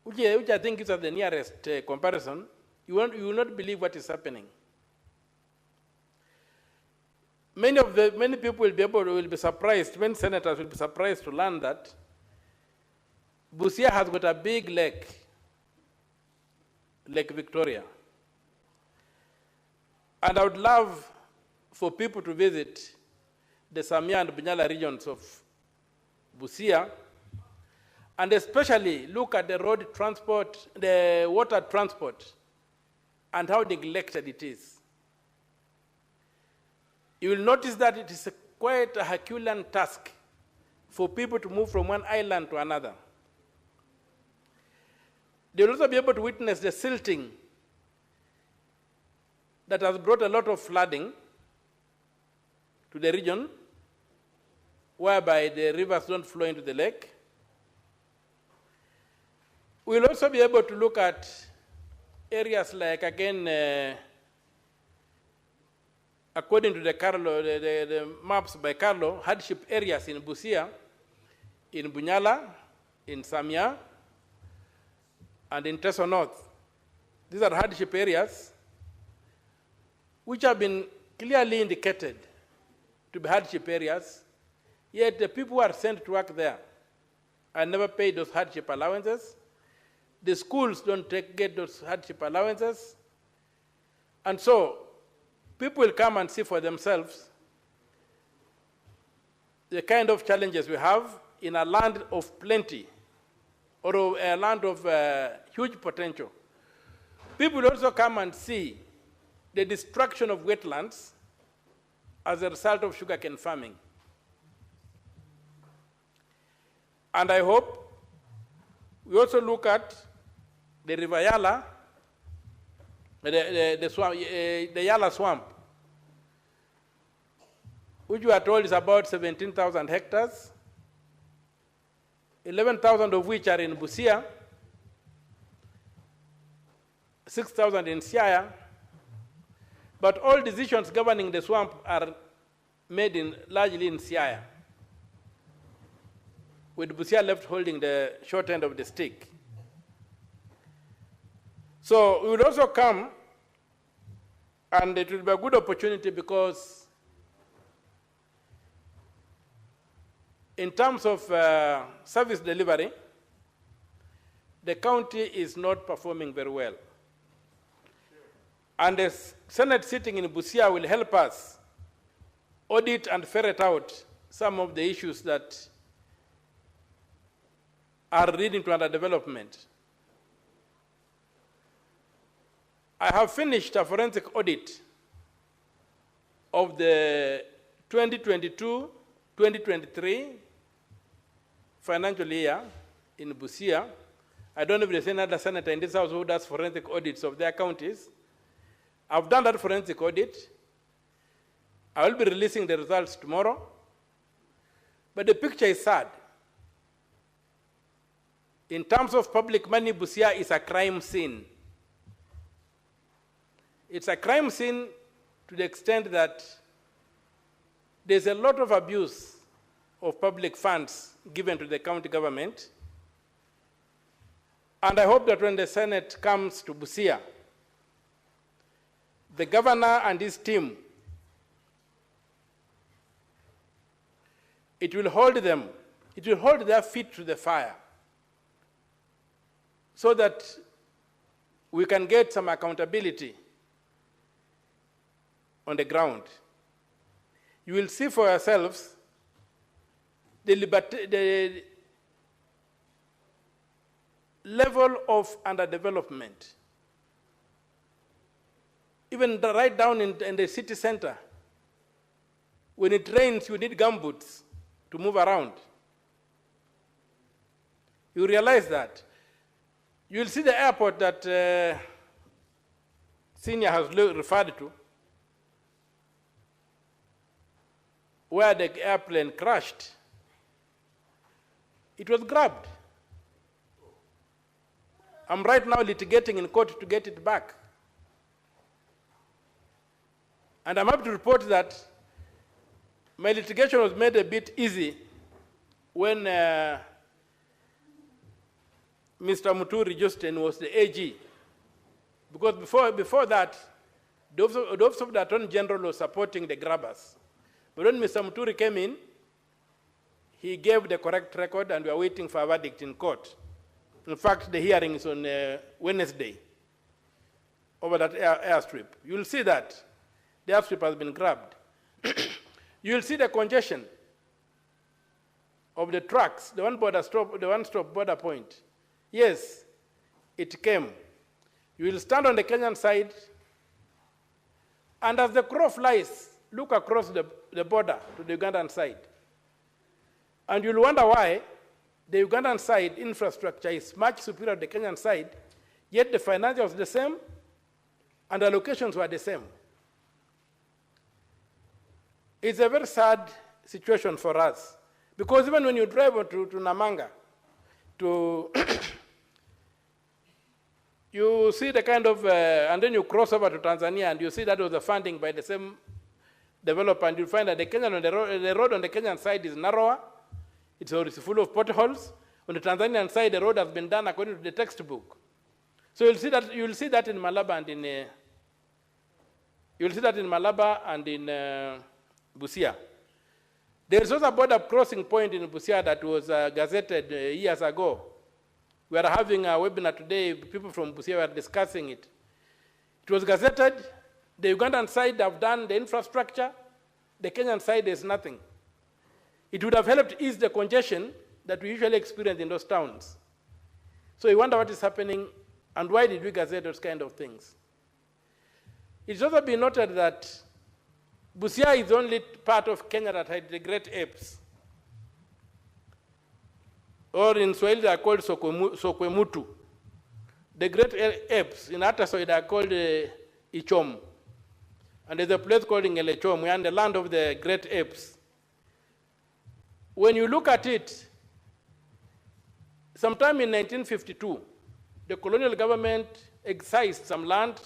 Speaker 1: which I think is the nearest comparison, you will not believe what is happening. Many people will be surprised, many senators will be surprised to learn that Busia has got a big lake, Lake Victoria. And I would love for people to visit the Samia and Bunyala regions of Busia, and especially look at the road transport, the water transport, and how neglected it is. you will notice that it is quite a Herculean task for people to move from one island to another. They will also be able to witness the silting that has brought a lot of flooding to the region, whereby the rivers don't flow into the lake. We'll also be able to look at areas like, again, according to the maps by Carlo, hardship areas in Busia, in Bunyala, in Samia, and in Teso North. These are hardship areas which have been clearly indicated to be hardship areas, yet the people who are sent to work there are never paid those hardship allowances. The schools don't get those hardship allowances. And so people will come and see for themselves the kind of challenges we have in a land of plenty, or a land of huge potential. People will also come and see the destruction of wetlands as a result of sugarcane farming. And I hope we also look at the River Yala, the Yala swamp, which we are told is about 17,000 hectares, 11,000 of which are in Busia, 6,000 in Siaya, but all decisions governing the swamp are made largely in Siaya, with Busia left holding the short end of the stick. So we will also come, and it will be a good opportunity because in terms of service delivery, the county is not performing very well. And the Senate sitting in Busia will help us audit and ferret out some of the issues that are leading to underdevelopment. I have finished a forensic audit of the 2022-2023 financial year in Busia. I don't know if there's any other senator in this house who does forensic audits of their counties. I've done that forensic audit. I will be releasing the results tomorrow. But the picture is sad. In terms of public money, Busia is a crime scene. It's a crime scene to the extent that there's a lot of abuse of public funds given to the county government. And I hope that when the Senate comes to Busia, the governor and his team, it will hold their feet to the fire so that we can get some accountability on the ground. You will see for yourselves the level of underdevelopment. Even right down in the city center, when it rains, you need gumboots to move around. You realize that. You will see the airport that Senior has referred to, where the airplane crashed. It was grabbed. I'm right now litigating in court to get it back. And I'm happy to report that my litigation was made a bit easy when Mr. Muturi Justin was the AG. Because before that, the Office of the Attorney General was supporting the grabbers. But when Mr. Muturi came in, he gave the correct record, and we are waiting for a verdict in court. In fact, the hearing is on Wednesday over that airstrip. You will see that the airstrip has been grabbed. You will see the congestion of the trucks, the one-stop border point. Yes, it came. You will stand on the Kenyan side, and as the crow flies, look across the border to the Ugandan side. And you'll wonder why the Ugandan side infrastructure is much superior to the Kenyan side, yet the financials are the same and the allocations were the same. It's a very sad situation for us, because even when you drive to Namanga, you see the kind of, and then you cross over to Tanzania and you see that was the funding by the same developer, and you find that the road on the Kenyan side is narrower, it's full of potholes. On the Tanzanian side, the road has been done according to the textbook. So you'll see that in Malaba and in Busia. There is also a border crossing point in Busia that was gazetted years ago. We are having a webinar today. People from Busia were discussing it. It was gazetted. The Ugandan side have done the infrastructure. The Kenyan side is nothing. It would have helped ease the congestion that we usually experience in those towns. So you wonder what is happening and why did we gazette those kind of things. It's also been noted that Busia is the only part of Kenya that had the great apes. Or in Swahili they are called sokwemutu. The great apes in Atasoy they are called Ichom. And there's a place called Ngelechom, we are in the land of the great apes. When you look at it, sometime in 1952, the colonial government excised some land,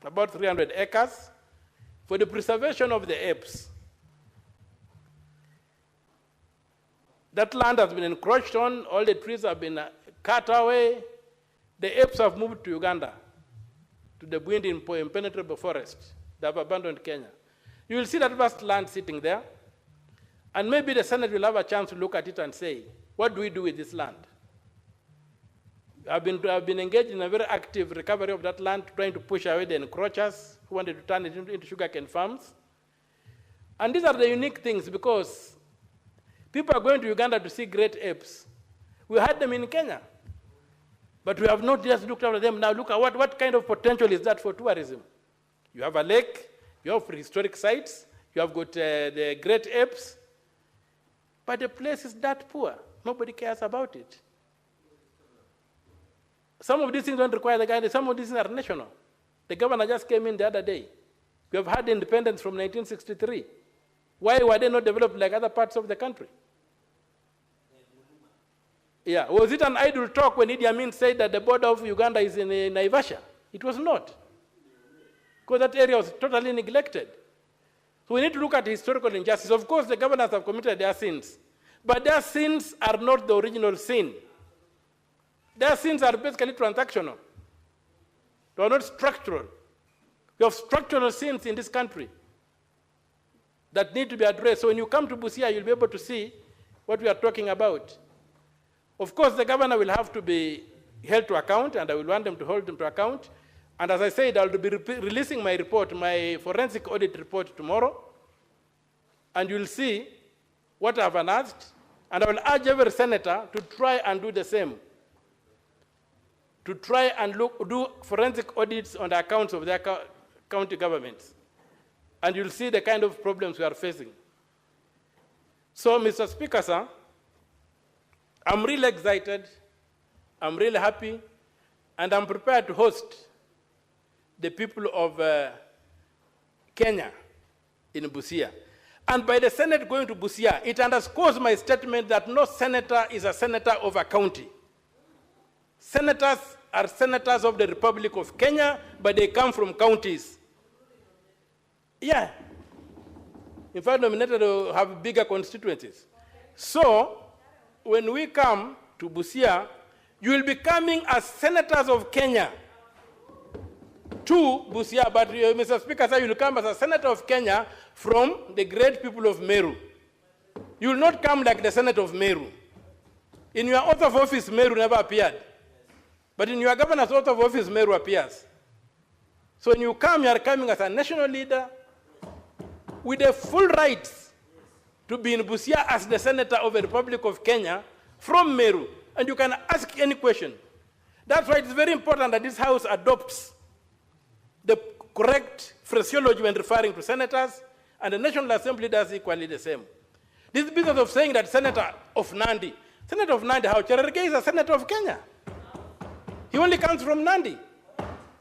Speaker 1: about 300 acres, for the preservation of the apes. That land has been encroached on, all the trees have been cut away. The apes have moved to Uganda, to the wind impenetrable forest. They have abandoned Kenya. You will see that vast land sitting there, and maybe the Senate will have a chance to look at it and say, what do we do with this land? I've been engaged in a very active recovery of that land, trying to push away the encroachers who wanted to turn it into sugarcane farms. And these are the unique things, because people are going to Uganda to see great apes. We had them in Kenya, but we have not just looked after them. Now look at what kind of potential is that for tourism. You have a lake, you have prehistoric sites, you have got the great apes, but the place is that poor. Nobody cares about it. Some of these things don't require the guidance. Some of these things are national. The governor just came in the other day. We have had independence from 1963. Why were they not developed like other parts of the country? Yeah, was it an idle talk when Idi Amin said that the border of Uganda is in Naivasha? It was not, because that area was totally neglected. So we need to look at historical injustice. Of course, the governors have committed their sins, but their sins are not the original sin. Their sins are basically transactional. They are not structural. We have structural sins in this country that need to be addressed. So when you come to Busia, you'll be able to see what we are talking about. Of course, the governor will have to be held to account, and I will want them to hold them to account. And as I said, I'll be releasing my report, my forensic audit report tomorrow, and you'll see what I've unearthed. And I will urge every senator to try and do the same, to try and do forensic audits on the accounts of their county governments. And you'll see the kind of problems we are facing. So, Mr. Speaker, sir, I'm really excited, I'm really happy, and I'm prepared to host the people of Kenya in Busia. And by the Senate going to Busia, it underscores my statement that no senator is a senator of a county. Senators are senators of the Republic of Kenya, but they come from counties. Yeah. In fact, nominated to have bigger constituencies. So, when we come to Busia, you will be coming as senators of Kenya to Busia, but Mr. Speaker, sir, you will come as a senator of Kenya from the great people of Meru. You will not come like the Senate of Meru. In your oath of office, Meru never appeared. But in your governor's oath of office, Meru appears. So when you come, you are coming as a national leader with the full rights to be in Busia as the senator of the Republic of Kenya from Meru. And you can ask any question. That's why it's very important that this House adopts the correct phraseology when referring to senators And the National Assembly does equally the same. This business of saying that Senator of Nandi, how Cherargei is a senator of Kenya. He only comes from Nandi.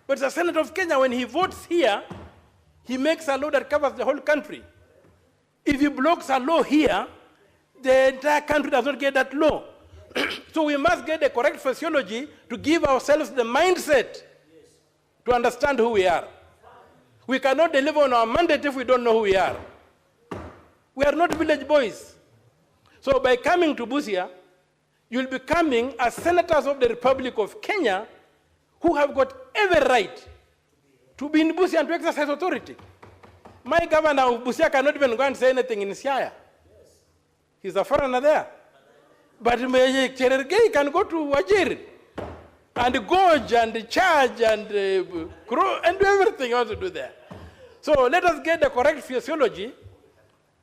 Speaker 1: But as a senator of Kenya, when he votes here, he makes a law that covers the whole country. If he blocks a law here, the entire country does not get that law. So we must get the correct physiology to give ourselves the mindset to understand who we are. We cannot deliver on our mandate if we don't know who we are. We are not village boys. So by coming to Busia, you'll be coming as senators of the Republic of Kenya who have got every right to be in Busia and to exercise authority. My governor of Busia cannot even go and say anything in Siaya. He's a foreigner there. But Cherargei can go to Wajir and gorge and charge and do everything else to do there. So let us get the correct physiology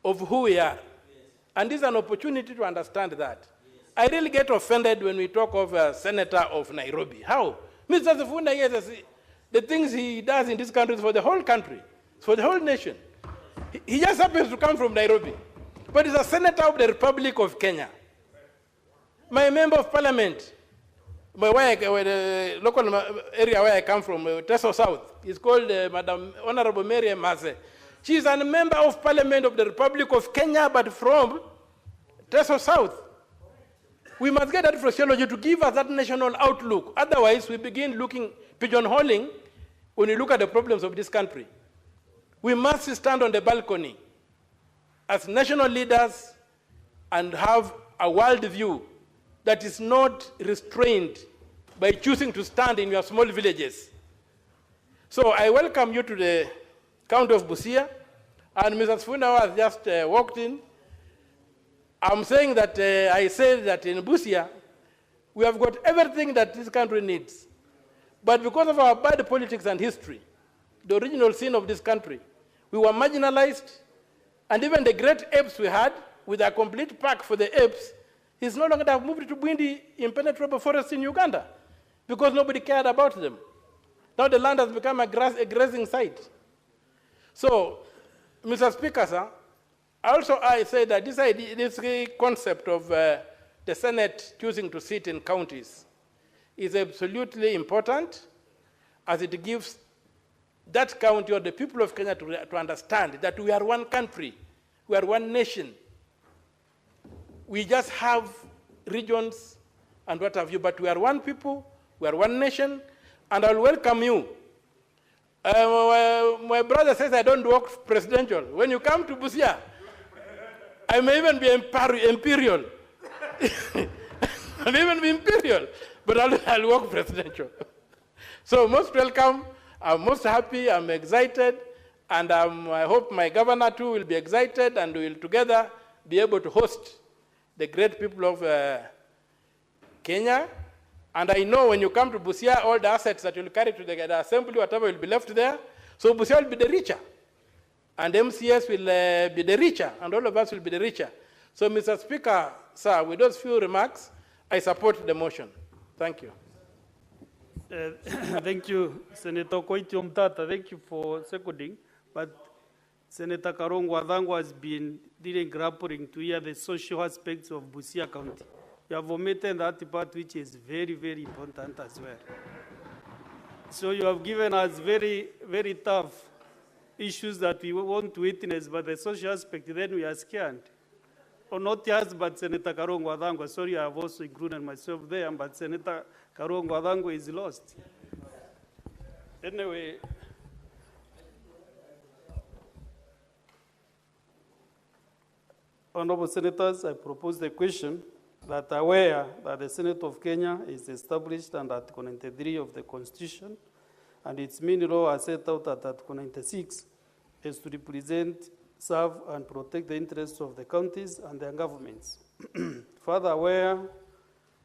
Speaker 1: of who we are. And this is an opportunity to understand that. I really get offended when we talk of a senator of Nairobi. How? Mr. SIFUNA, yes, the things he does in this country is for the whole country. It's for the whole nation. He just happens to come from Nairobi. But he's a senator of the Republic of Kenya. My member of parliament, the local area where I come from, Teso South, is called Madam Honorable Mary Mase. She is a member of parliament of the Republic of Kenya, but from Teso South. We must get that physiology to give us that national outlook. Otherwise, we begin looking, pigeonholing, when we look at the problems of this country. We must stand on the balcony as national leaders and have a world view that is not restrained by choosing to stand in your small villages. So I welcome you to the county of Busia, and Mr. SIFUNA has just walked in. I'm saying that I said that in Busia, we have got everything that this country needs. But because of our bad politics and history, the original sin of this country, we were marginalized, and even the great apes we had, with a complete park for the apes, is no longer have moved to Bwindi impenetrable forest in Uganda because nobody cared about them. Now the land has become a grazing site. So, Mr. Speaker, sir, I say that this concept of the Senate choosing to sit in counties is absolutely important, as it gives that county or the people of Kenya to understand that we are one country, we are one nation. We just have regions and what have you, but we are one people, we are one nation, and I'll welcome you. My brother says I don't work presidential. When you come to Busia, I may even be imperial. I may even be imperial, but I'll work presidential. So most welcome, I'm most happy, I'm excited, and I hope my governor too will be excited, and we will together be able to host the great people of Kenya. And I know when you come to Busia, all the assets that you'll carry to the assembly, whatever will be left there, so Busia will be the richer. And MCS will be the richer, and all of us will be the richer. So, Mr. Speaker, sir, with those few remarks, I support the motion. Thank you.
Speaker 13: Thank you, Senator Koiti Omtata. Thank you for seconding. But Senator Karongo Wadhango has been grappling to hear the social aspects of Busia County. You have omitted that part, which is very, very important as well. So you have given us very, very tough issues that we want to witness, but the social aspect, then we are scared. Or not just, but Senator Karongo Wadhango. Sorry, I have also included myself there, but Senator Karongo Wadhango is lost. Anyway, Honorable Senators, I propose the question that aware that the Senate of Kenya is established under Article 93 of the Constitution, and its main law as set out at Article 96 is to represent, serve, and protect the interests of the counties and their governments. Further aware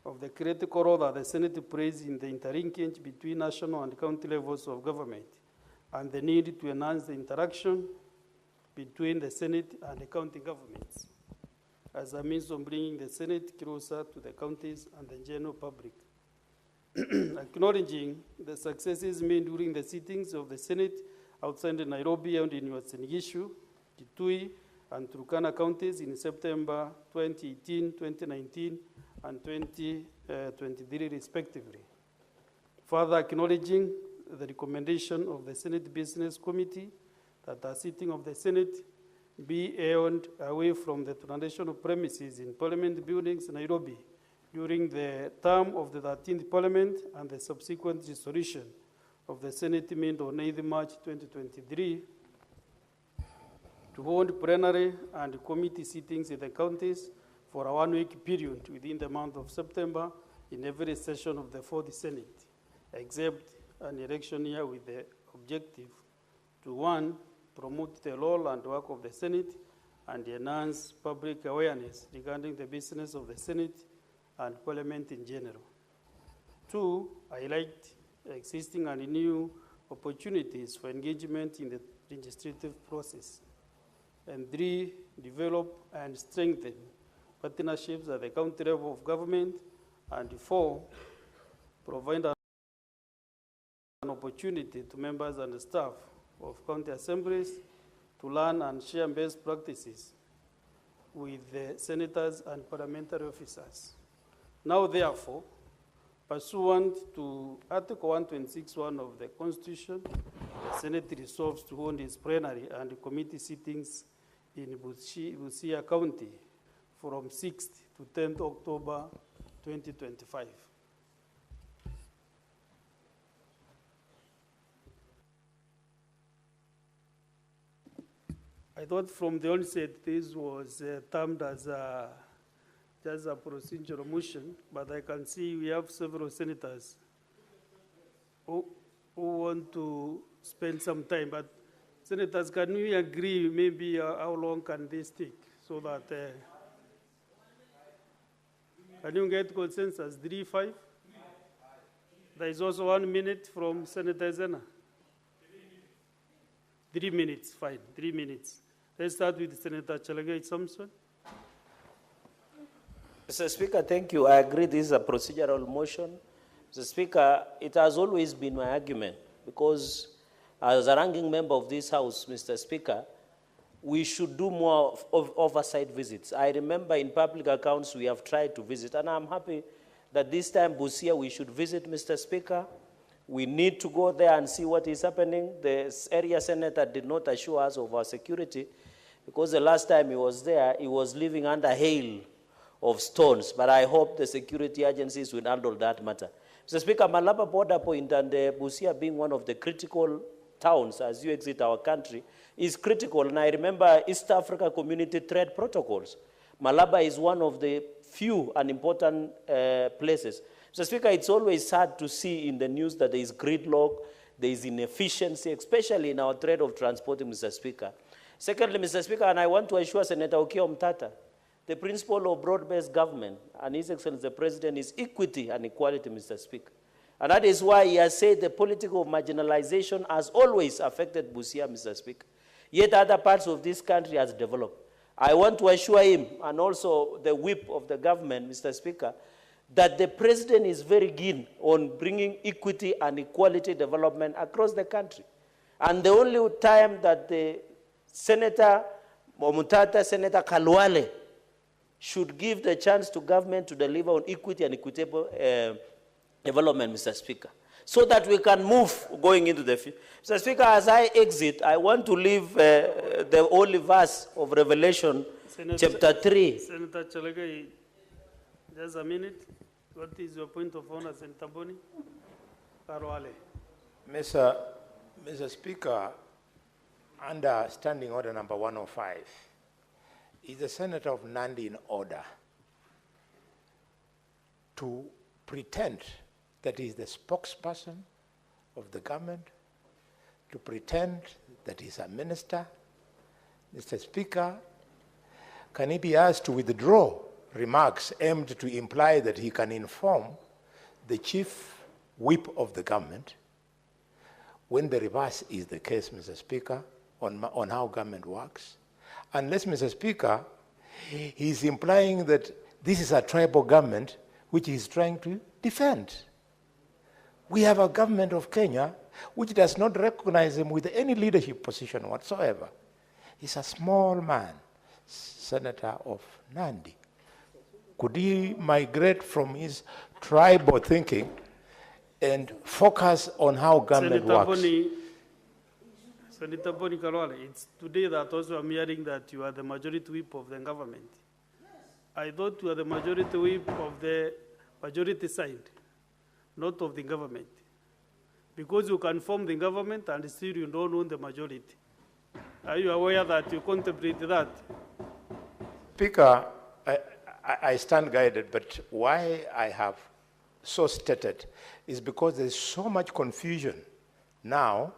Speaker 13: of the critical role that the Senate plays in the interlinkage between national and county levels of government, and the need to enhance the interaction between the Senate and the county governments as a means of bringing the Senate closer to the counties and the general public. Acknowledging the successes made during the sittings of the Senate outside Nairobi and in Uasin Gishu, Kitui, and Turkana counties in September 2018, 2019, and 2023 respectively. Further acknowledging the recommendation of the Senate Business Committee that the sitting of the Senate be held away from the traditional premises in Parliament buildings, Nairobi, during the term of the 13th Parliament and the subsequent dissolution of the Senate meeting on 9th March 2023, to hold plenary and committee sittings in the counties for a one-week period within the month of September in every session of the 4th Senate, except an election year, with the objective to, 1, promote the role and work of the Senate and enhance public awareness regarding the business of the Senate and Parliament in general. 2, highlight existing and new opportunities for engagement in the legislative process. And 3, develop and strengthen partnerships at the county level of government. And 4, provide an opportunity to members and staff of county assemblies to learn and share best practices with the senators and parliamentary officers. Now, therefore, pursuant to Article 126(1) of the Constitution, the Senate resolves to hold its plenary and committee sittings in Busia County from 6th to 10th October 2025. I thought from the onset this was termed as just a procedural motion, but I can see we have several senators who want to spend some time. But senators, can we agree maybe how long can this take so that can you get consensus? 3, 5? There is also 1 minute from Senator Zena. 3 minutes, fine, 3 minutes. Let's start with Senator Chelagai Samson.
Speaker 8: Mr. Speaker, thank you. I agree this is a procedural motion. Mr. Speaker, it has always been my argument, because as a ranking member of this House, Mr. Speaker, we should do more of oversight visits. I remember in public accounts we have tried to visit, and I'm happy that this time, Busia, we should visit, Mr. Speaker. We need to go there and see what is happening. The area senator did not assure us of our security, because the last time he was there, he was living under hail of stones. But I hope the security agencies will handle that matter. Mr. Speaker, Malaba border point and Busia being one of the critical towns as you exit our country is critical. And I remember East Africa Community Trade Protocols. Malaba is one of the few and important places. Mr. Speaker, it's always sad to see in the news that there is gridlock, there is inefficiency, especially in our trade of transporting, Mr. Speaker. Secondly, Mr. Speaker, and I want to assure Senator Okiya Omtata, the principle of broad-based government, and His Excellency the President, is equity and equality, Mr. Speaker. And that is why he has said the political marginalization has always affected Busia, Mr. Speaker. Yet other parts of this country has developed. I want to assure him, and also the whip of the government, Mr. Speaker, that the President is very keen on bringing equity and equality development across the country. And the only time that the Senator Mutata, Senator Kalwale, should give the chance to government to deliver on equity and equitable development, Mr. Speaker, so that we can move going into the future. Mr. Speaker, as I exit, I want to leave the holy verse of Revelation, chapter 3.
Speaker 13: Senator Chelagai, just a minute. What is your point of honor, Senator Boni? Karwale.
Speaker 4: Mr. Speaker, under Standing Order number 105, is the Senator of Nandi in order to pretend that he is the spokesperson of the government, to pretend that he's a minister? Mr. Speaker, can he be asked to withdraw remarks aimed to imply that he can inform the chief whip of the government when the reverse is the case, Mr. Speaker, on how government works? Unless, Mr. Speaker, he's implying that this is a tribal government which he's trying to defend. We have a government of Kenya which does not recognize him with any leadership position whatsoever. He's a small man, Senator of Nandi. Could he migrate from his tribal thinking and focus on how government works?
Speaker 13: Senator Boni Kalwale, it's today that also I'm hearing that you are the majority whip of the government. I thought you are the majority whip of the majority side, not of the government. Because you can form the government and still you don't own the majority. Are you aware that you contemplate that?
Speaker 4: Speaker, I stand guided, but why I have so stated is because there's so much confusion now.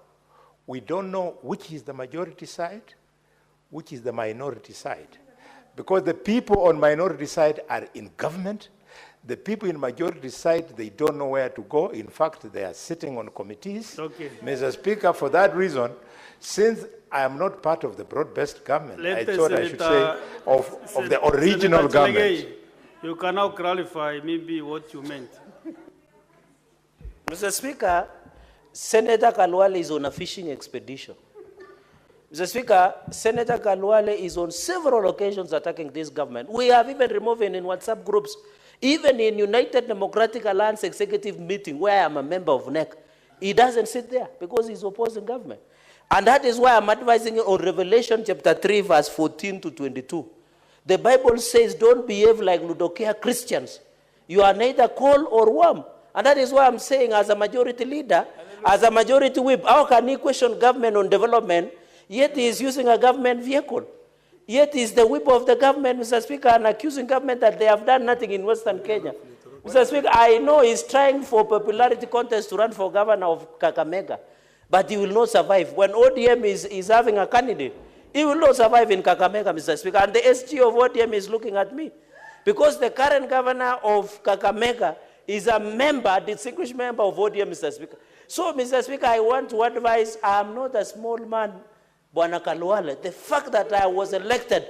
Speaker 4: We don't know which is the majority side, which is the minority side. Because the people on minority side are in government. The people in majority side, they don't know where to go. In fact, they are sitting on committees.
Speaker 13: Okay.
Speaker 4: Mr. Speaker, for that reason, since I am not part of the broad-based government, I thought I should say of the original government.
Speaker 13: You can now clarify maybe what you meant.
Speaker 8: Mr. Speaker, Senator Kalwale is on a fishing expedition. Mr. Speaker, Senator Kalwale is on several occasions attacking this government. We have even removed him in WhatsApp groups, even in United Democratic Alliance executive meeting where I am a member of NEC. He doesn't sit there because he's opposing government. And that is why I'm advising you on Revelation chapter 3, verse 14 to 22. The Bible says, don't behave like Ludokia Christians. You are neither cold or warm. And that is why I'm saying, as a majority leader, as a majority whip, how can he question government on development, yet he is using a government vehicle? Yet he is the whip of the government, Mr. Speaker, and accusing government that they have done nothing in Western Kenya. Mr. Speaker, I know he's trying for popularity contest to run for governor of Kakamega, but he will not survive. When ODM is having a candidate, he will not survive in Kakamega, Mr. Speaker. And the SG of ODM is looking at me. Because the current governor of Kakamega is a member, distinguished member of ODM, Mr. Speaker. So, Mr. Speaker, I want to advise, I am not a small man, Bwana Kalwale. The fact that I was elected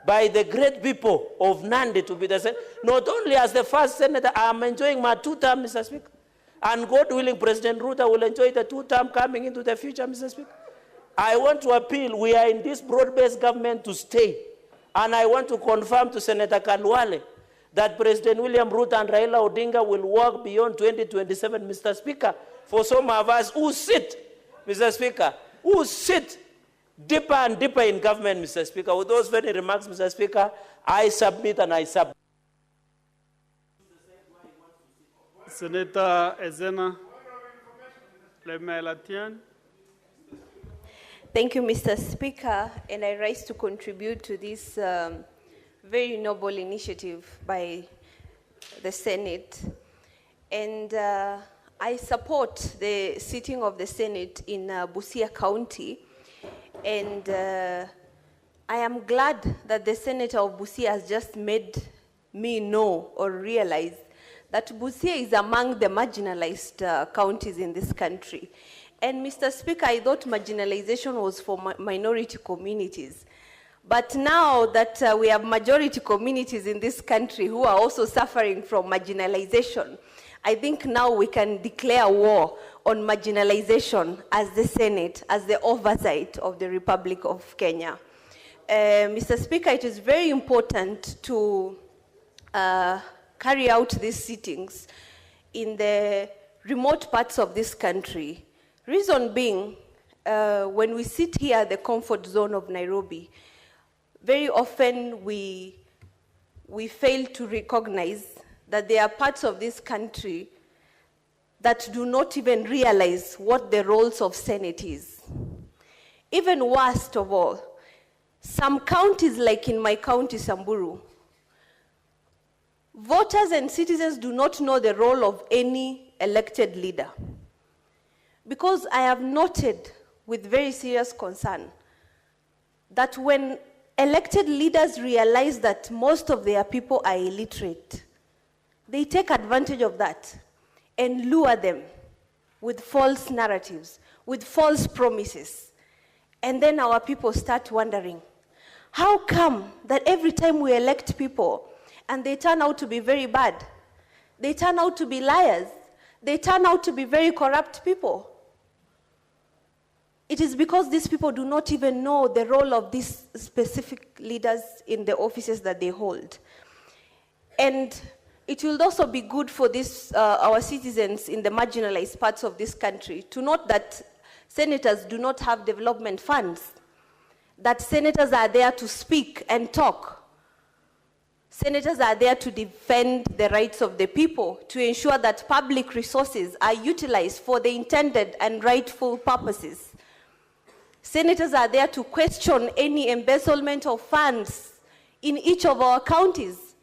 Speaker 8: by the great people of Nandi to be the senator, not only as the first senator, I am enjoying my 2 terms, Mr. Speaker. And God willing, President RUTO will enjoy the 2 terms coming into the future, Mr. Speaker. I want to appeal, we are in this broad-based government to stay. And I want to confirm to Senator Kalwale that President William Ruto and Raila Odinga will work beyond 2027, Mr. Speaker, for some of us who sit, Mr. Speaker, who sit deeper and deeper in government, Mr. Speaker. With those very remarks, Mr. Speaker, I submit and I submit.
Speaker 13: Senator Ezena Lemelatian.
Speaker 9: Thank you, Mr. Speaker, and I rise to contribute to this very noble initiative by the Senate. And I support the sitting of the Senate in Busia County. And I am glad that the Senator of Busia has just made me know or realize that Busia is among the marginalized counties in this country. And Mr. Speaker, I thought marginalization was for minority communities. But now that we have majority communities in this country who are also suffering from marginalization, I think now we can declare war on marginalization as the Senate, as the oversight of the Republic of Kenya. Mr. Speaker, it is very important to carry out these sittings in the remote parts of this country. Reason being, when we sit here at the comfort zone of Nairobi, very often we fail to recognize that there are parts of this country that do not even realize what the roles of Senate is. Even worst of all, some counties, like in my county, Samburu, voters and citizens do not know the role of any elected leader. Because I have noted with very serious concern that when elected leaders realize that most of their people are illiterate, they take advantage of that and lure them with false narratives, with false promises. And then our people start wondering, how come that every time we elect people and they turn out to be very bad, they turn out to be liars, they turn out to be very corrupt people? it is because these people do not even know the role of these specific leaders in the offices that they hold. And it will also be good for this, our citizens in the marginalized parts of this country to note that senators do not have development funds, that senators are there to speak and talk. Senators are there to defend the rights of the people, to ensure that public resources are utilized for the intended and rightful purposes. Senators are there to question any embezzlement of funds in each of our counties.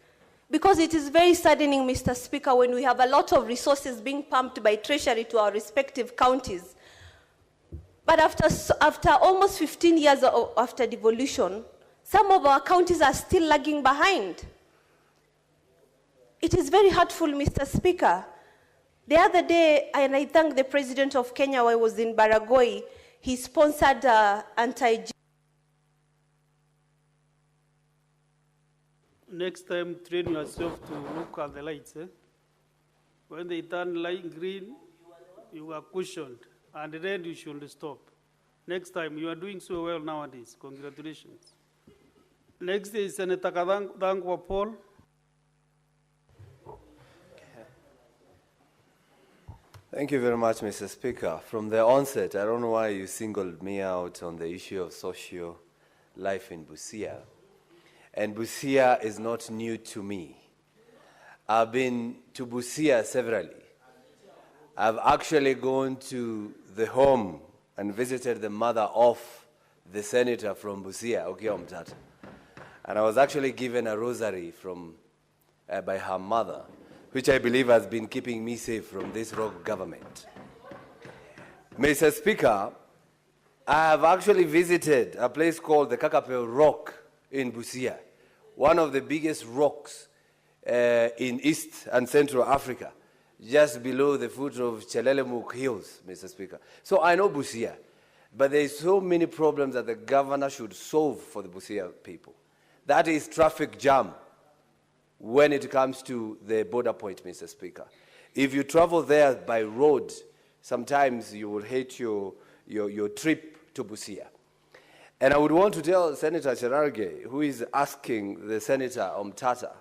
Speaker 9: Because it is very saddening, Mr. Speaker, when we have a lot of resources being pumped by Treasury to our respective counties. But after almost 15 years after devolution, some of our counties are still lagging behind. It is very hurtful, Mr. Speaker. The other day, and I thank the President of Kenya, I was in Baragoi, he sponsored anti-
Speaker 13: Next time, train yourself to look at the lights. When they turn light green, you are cushioned, and red, you should stop. Next time, you are doing so well nowadays. Congratulations. Next is Senator Kadangwa Paul.
Speaker 10: Thank you very much, Mr. Speaker. From the onset, I don't know why you singled me out on the issue of social life in Busia. And Busia is not new to me. I've been to Busia severally. I've actually gone to the home and visited the mother of the senator from Busia, Okiya Mutata. And I was actually given a rosary from, by her mother, which I believe has been keeping me safe from this rogue government. Mr. Speaker, I have actually visited a place called the Kakapel Rock in Busia, one of the biggest rocks in East and Central Africa, just below the foot of Chelelemuk Hills, Mr. Speaker. So I know Busia, but there are so many problems that the governor should solve for the Busia people. That is traffic jam when it comes to the border point, Mr. Speaker. If you travel there by road, sometimes you will hate your trip to Busia. And I would want to tell Senator Cherargei, who is asking the Senator Omtata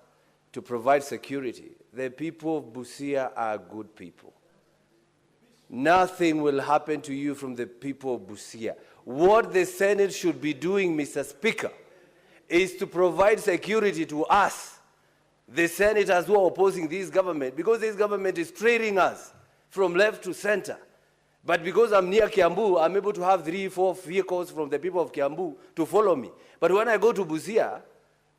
Speaker 10: to provide security, the people of Busia are good people. Nothing will happen to you from the people of Busia. What the Senate should be doing, Mr. Speaker, is to provide security to us, the senators who are opposing this government, because this government is trading us from left to center. But because I'm near Kiambu, I'm able to have 3, 4 vehicles from the people of Kiambu to follow me. But when I go to Busia,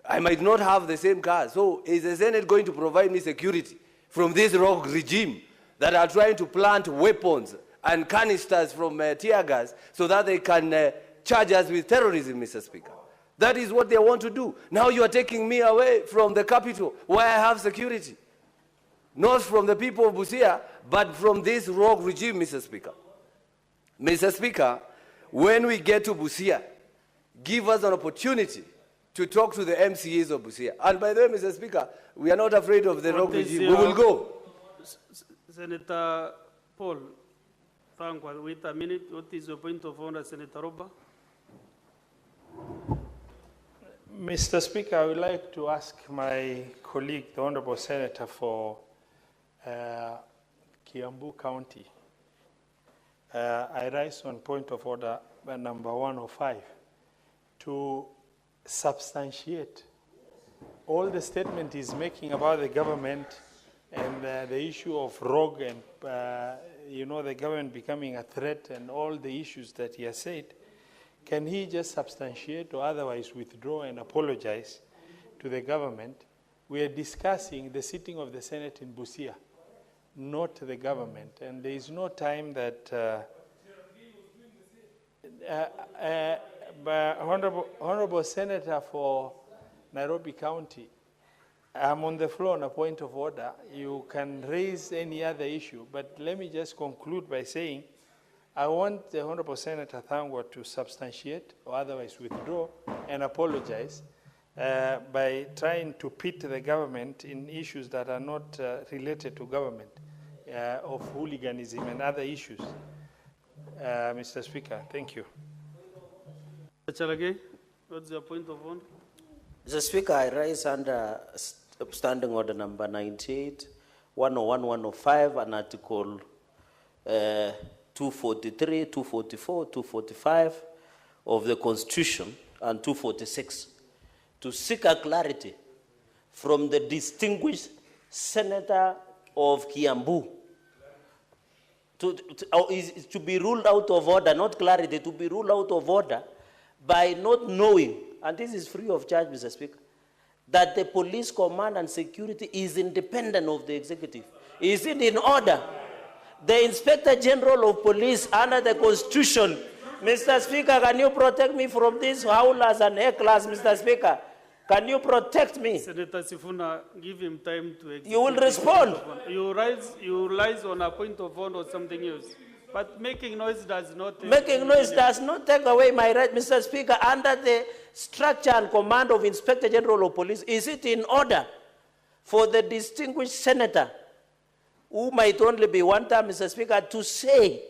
Speaker 10: I might not have the same car. So is the Senate going to provide me security from this rogue regime that are trying to plant weapons and canisters from tear gas so that they can charge us with terrorism, Mr. Speaker? That is what they want to do. Now you are taking me away from the capital where I have security. Not from the people of Busia, but from this rogue regime, Mr. Speaker. Mr. Speaker, when we get to Busia, give us an opportunity to talk to the MCAs of Busia. And by the way, Mr. Speaker, we are not afraid of the rogue regime. We will go.
Speaker 13: Senator Paul, thank you. Wait a minute. What is your point of order, Senator Roba?
Speaker 4: Mr. Speaker, I would like to ask my colleague, the Honorable Senator for Kiambu County. I rise on point of order number 105 to substantiate all the statement he's making about the government and the issue of rogue and, the government becoming a threat and all the issues that he has said. Can he just substantiate or otherwise withdraw and apologize to the government? We are discussing the sitting of the Senate in Busia, not the government. And there is no time that Honorable Senator for Nairobi County, I'm on the floor on a point of order. You can raise any other issue, but let me just conclude by saying I want the Honorable Senator Thangwa to substantiate or otherwise withdraw and apologize by trying to pit the government in issues that are not related to government, of hooliganism and other issues.
Speaker 1: Mr. Speaker. Thank you.
Speaker 13: Chalage, what's your point of order?
Speaker 8: Mr. Speaker, I rise under Standing Order number 98, 101, 105, and Article 243, 244, 245 of the Constitution, and 246, to seek a clarity from the distinguished Senator of Kiambu to be ruled out of order, not clarity, to be ruled out of order by not knowing, and this is free of charge, Mr. Speaker, that the police command and security is independent of the executive. Is it in order? The Inspector General of Police under the Constitution, Mr. Speaker, can you protect me from these howlers and hecklers, Mr. Speaker? Can you protect me?
Speaker 13: Senator SIFUNA, give him time to execute.
Speaker 8: You will respond.
Speaker 13: You rise on a point of order or something else. But making noise does not...
Speaker 8: Making noise does not take away my right, Mr. Speaker. Under the structure and command of Inspector General of Police, is it in order for the distinguished senator, who might only be one term, Mr. Speaker, to say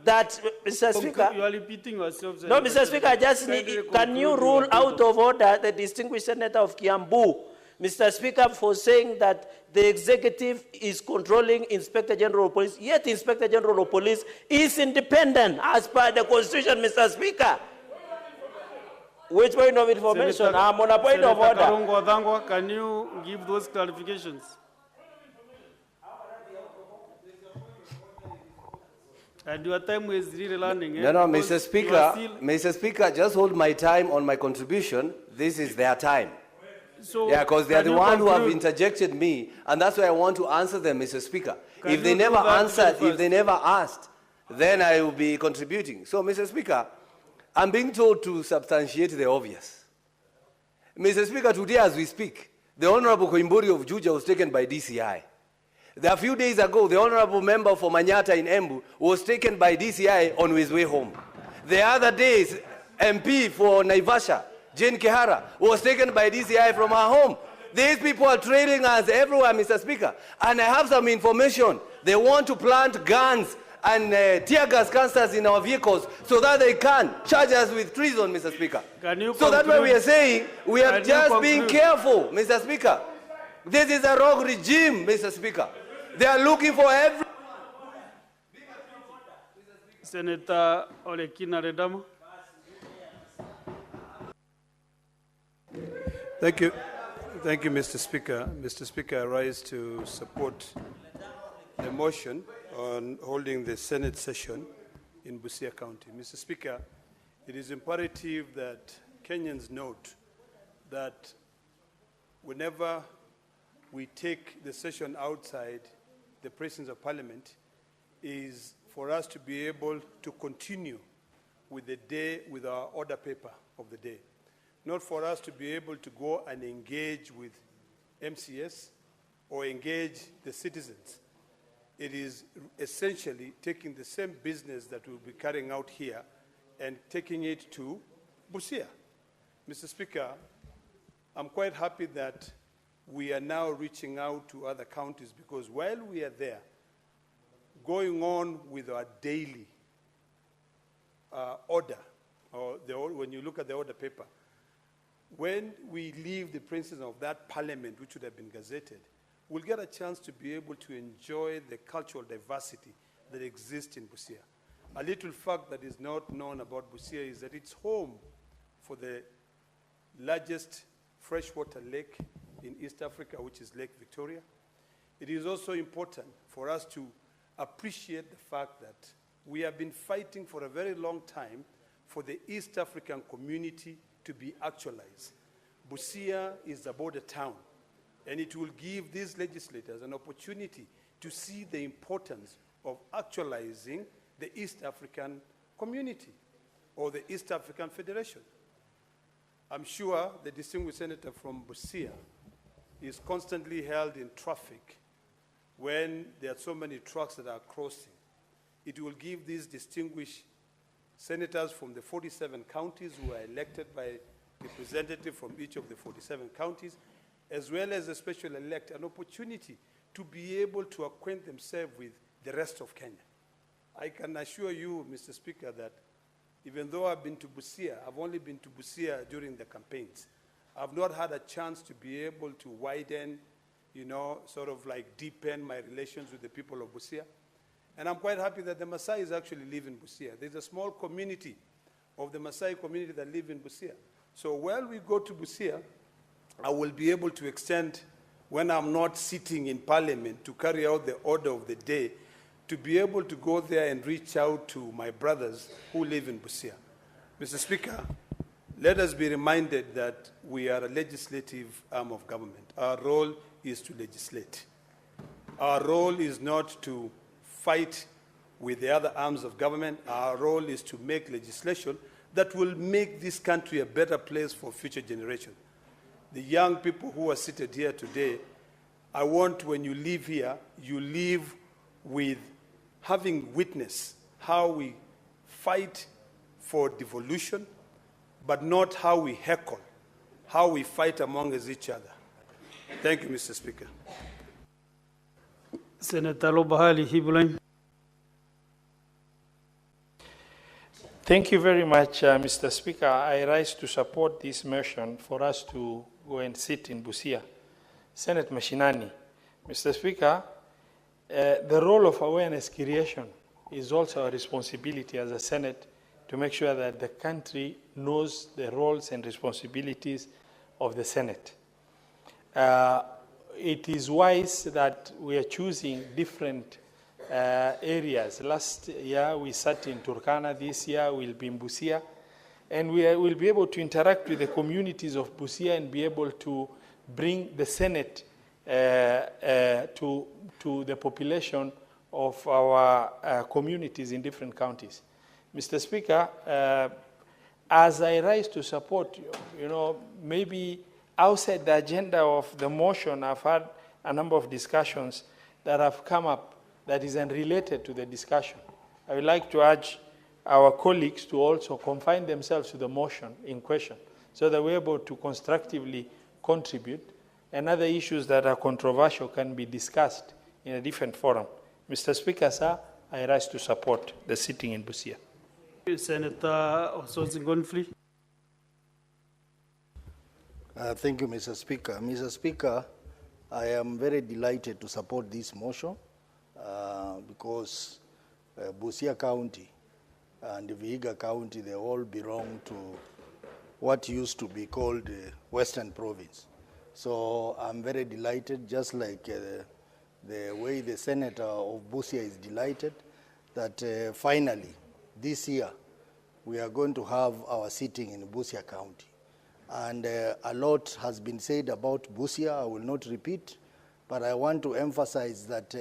Speaker 8: that, Mr. Speaker...
Speaker 13: You are repeating yourself.
Speaker 8: No, Mr. Speaker, I just need... Can you rule out of order the distinguished senator of Kiambu, Mr. Speaker, for saying that the executive is controlling Inspector General of Police, yet Inspector General of Police is independent as per the Constitution, Mr. Speaker? Which point of information?
Speaker 13: Senator,
Speaker 8: I'm on a point of order.
Speaker 13: Karungo Odangwa, can you give those clarifications? And your time is really running.
Speaker 10: No, Mr. Speaker, Mr. Speaker, just hold my time on my contribution. This is their time.
Speaker 13: So
Speaker 10: yeah, because they are the one who have interjected me, and that's why I want to answer them, Mr. Speaker. If they never answered, if they never asked, then I will be contributing. So, Mr. Speaker, I'm being told to substantiate the obvious. Mr. Speaker, today as we speak, the Honorable Koimburi of Juja was taken by DCI. A few days ago, the Honorable member for Manyata in Embu was taken by DCI on his way home. The other days, MP for Naivasha, Jane Kehara, was taken by DCI from her home. These people are trailing us everywhere, Mr. Speaker. And I have some information. They want to plant guns and tear gas canisters in our vehicles so that they can charge us with treason, Mr. Speaker. So that's why we are saying we are just being careful, Mr. Speaker. This is a rogue regime, Mr. Speaker. They are looking for every...
Speaker 13: Senator Olekina Redamo.
Speaker 11: Thank you, Mr. Speaker. Mr. Speaker, I rise to support the motion on holding the Senate session in Busia County. Mr. Speaker, it is imperative that Kenyans note that whenever we take the session outside the presence of Parliament, is for us to be able to continue with the day, with our order paper of the day. Not for us to be able to go and engage with MCS or engage the citizens. It is essentially taking the same business that we'll be carrying out here and taking it to Busia. Mr. Speaker, I'm quite happy that we are now reaching out to other counties, because while we are there, going on with our daily order, or when you look at the order paper, when we leave the principles of that parliament, which would have been gazetted, we'll get a chance to be able to enjoy the cultural diversity that exists in Busia. A little fact that is not known about Busia is that it's home for the largest freshwater lake in East Africa, which is Lake Victoria. It is also important for us to appreciate the fact that we have been fighting for a very long time for the East African community to be actualized. Busia is a border town, and it will give these legislators an opportunity to see the importance of actualizing the East African community or the East African Federation. I'm sure the distinguished senator from Busia is constantly held in traffic when there are so many trucks that are crossing. It will give these distinguished senators from the 47 counties who are elected by representatives from each of the 47 counties, as well as the special elect, an opportunity to be able to acquaint themselves with the rest of Kenya. I can assure you, Mr. Speaker, that even though I've been to Busia, I've only been to Busia during the campaigns. I've not had a chance to be able to widen, you know, sort of like deepen my relations with the people of Busia. And I'm quite happy that the Maasai actually live in Busia. There's a small community of the Maasai community that live in Busia. So while we go to Busia, I will be able to extend, when I'm not sitting in Parliament to carry out the order of the day, to be able to go there and reach out to my brothers who live in Busia. Mr. Speaker, let us be reminded that we are a legislative arm of government. Our role is to legislate. Our role is not to fight with the other arms of government. Our role is to make legislation that will make this country a better place for future generations. The young people who are seated here today, I want when you leave here, you leave with having witnessed how we fight for devolution, but not how we heckle, how we fight among each other. Thank you, Mr. Speaker.
Speaker 13: Senator Lobahali Hibulin.
Speaker 6: Thank you very much, Mr. Speaker. I rise to support this motion for us to go and sit in Busia. Senate Mashinani. Mr. Speaker, the role of awareness creation is also a responsibility as a Senate to make sure that the country knows the roles and responsibilities of the Senate. It is wise that we are choosing different areas. Last year we sat in Turkana, this year we'll be in Busia, and we will be able to interact with the communities of Busia and be able to bring the Senate to the population of our communities in different counties. Mr. Speaker, as I rise to support you know, maybe outside the agenda of the motion, I've had a number of discussions that have come up that is unrelated to the discussion. I would like to urge our colleagues to also confine themselves to the motion in question so that we're able to constructively contribute, and other issues that are controversial can be discussed in a different forum. Mr. Speaker, sir, I rise to support the sitting in Busia.
Speaker 13: Senator Osozingonfli.
Speaker 22: Thank you, Mr. Speaker. Mr. Speaker, I am very delighted to support this motion because Busia County and Vihiga County, they all belong to what used to be called the Western Province. So I'm very delighted, just like the way the senator of Busia is delighted, that finally this year we are going to have our sitting in Busia County. And a lot has been said about Busia. I will not repeat, but I want to emphasize that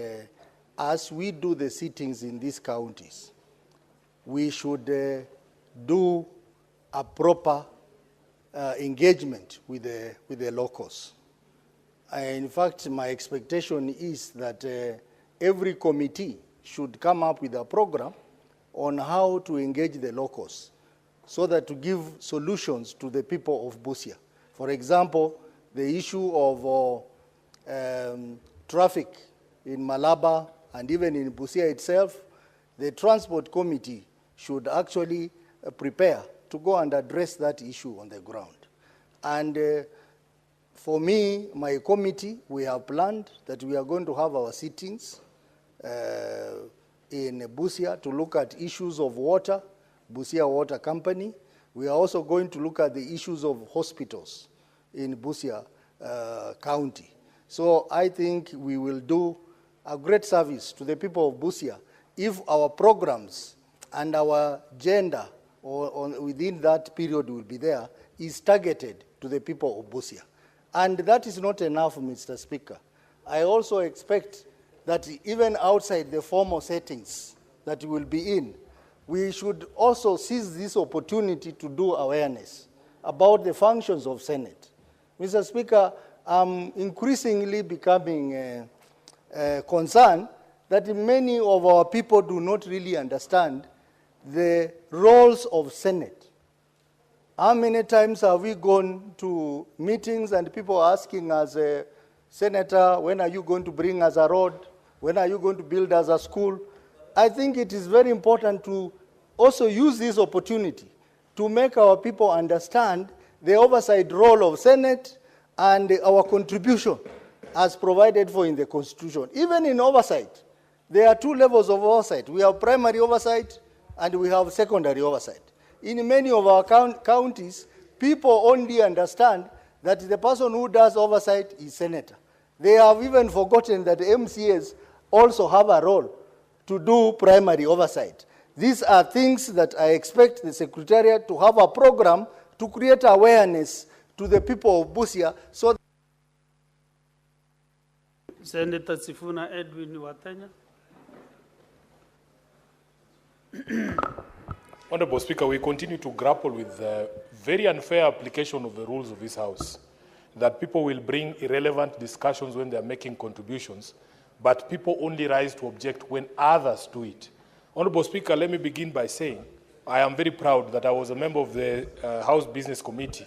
Speaker 22: as we do the sittings in these counties, we should do a proper engagement with the locals. In fact, my expectation is that every committee should come up with a program on how to engage the locals so that to give solutions to the people of Busia. For example, the issue of traffic in Malaba and even in Busia itself, the transport committee should actually prepare to go and address that issue on the ground. And for me, my committee, we have planned that we are going to have our sittings in Busia to look at issues of water, Busia Water Company. We are also going to look at the issues of hospitals in Busia County. So I think we will do a great service to the people of Busia if our programs and our agenda within that period will be there is targeted to the people of Busia. And that is not enough, Mr. Speaker. I also expect that even outside the formal settings that we will be in, we should also seize this opportunity to do awareness about the functions of Senate. Mr. Speaker, I'm increasingly becoming concerned that many of our people do not really understand the roles of Senate. How many times have we gone to meetings and people asking us, Senator, when are you going to bring us a road? When are you going to build us a school? I think it is very important to also use this opportunity to make our people understand the oversight role of Senate and our contribution as provided for in the Constitution. Even in oversight, there are two levels of oversight. We have primary oversight and we have secondary oversight. In many of our counties, people only understand that the person who does oversight is senator. They have even forgotten that MCAs also have a role to do primary oversight. These are things that I expect the Secretariat to have a program to create awareness to the people of Busia so that
Speaker 13: Senator SIFUNA Edwin Watenya.
Speaker 5: Honorable Speaker, we continue to grapple with the very unfair application of the rules of this House, that people will bring irrelevant discussions when they are making contributions, but people only rise to object when others do it. Honorable Speaker, let me begin by saying I am very proud that I was a member of the House Business Committee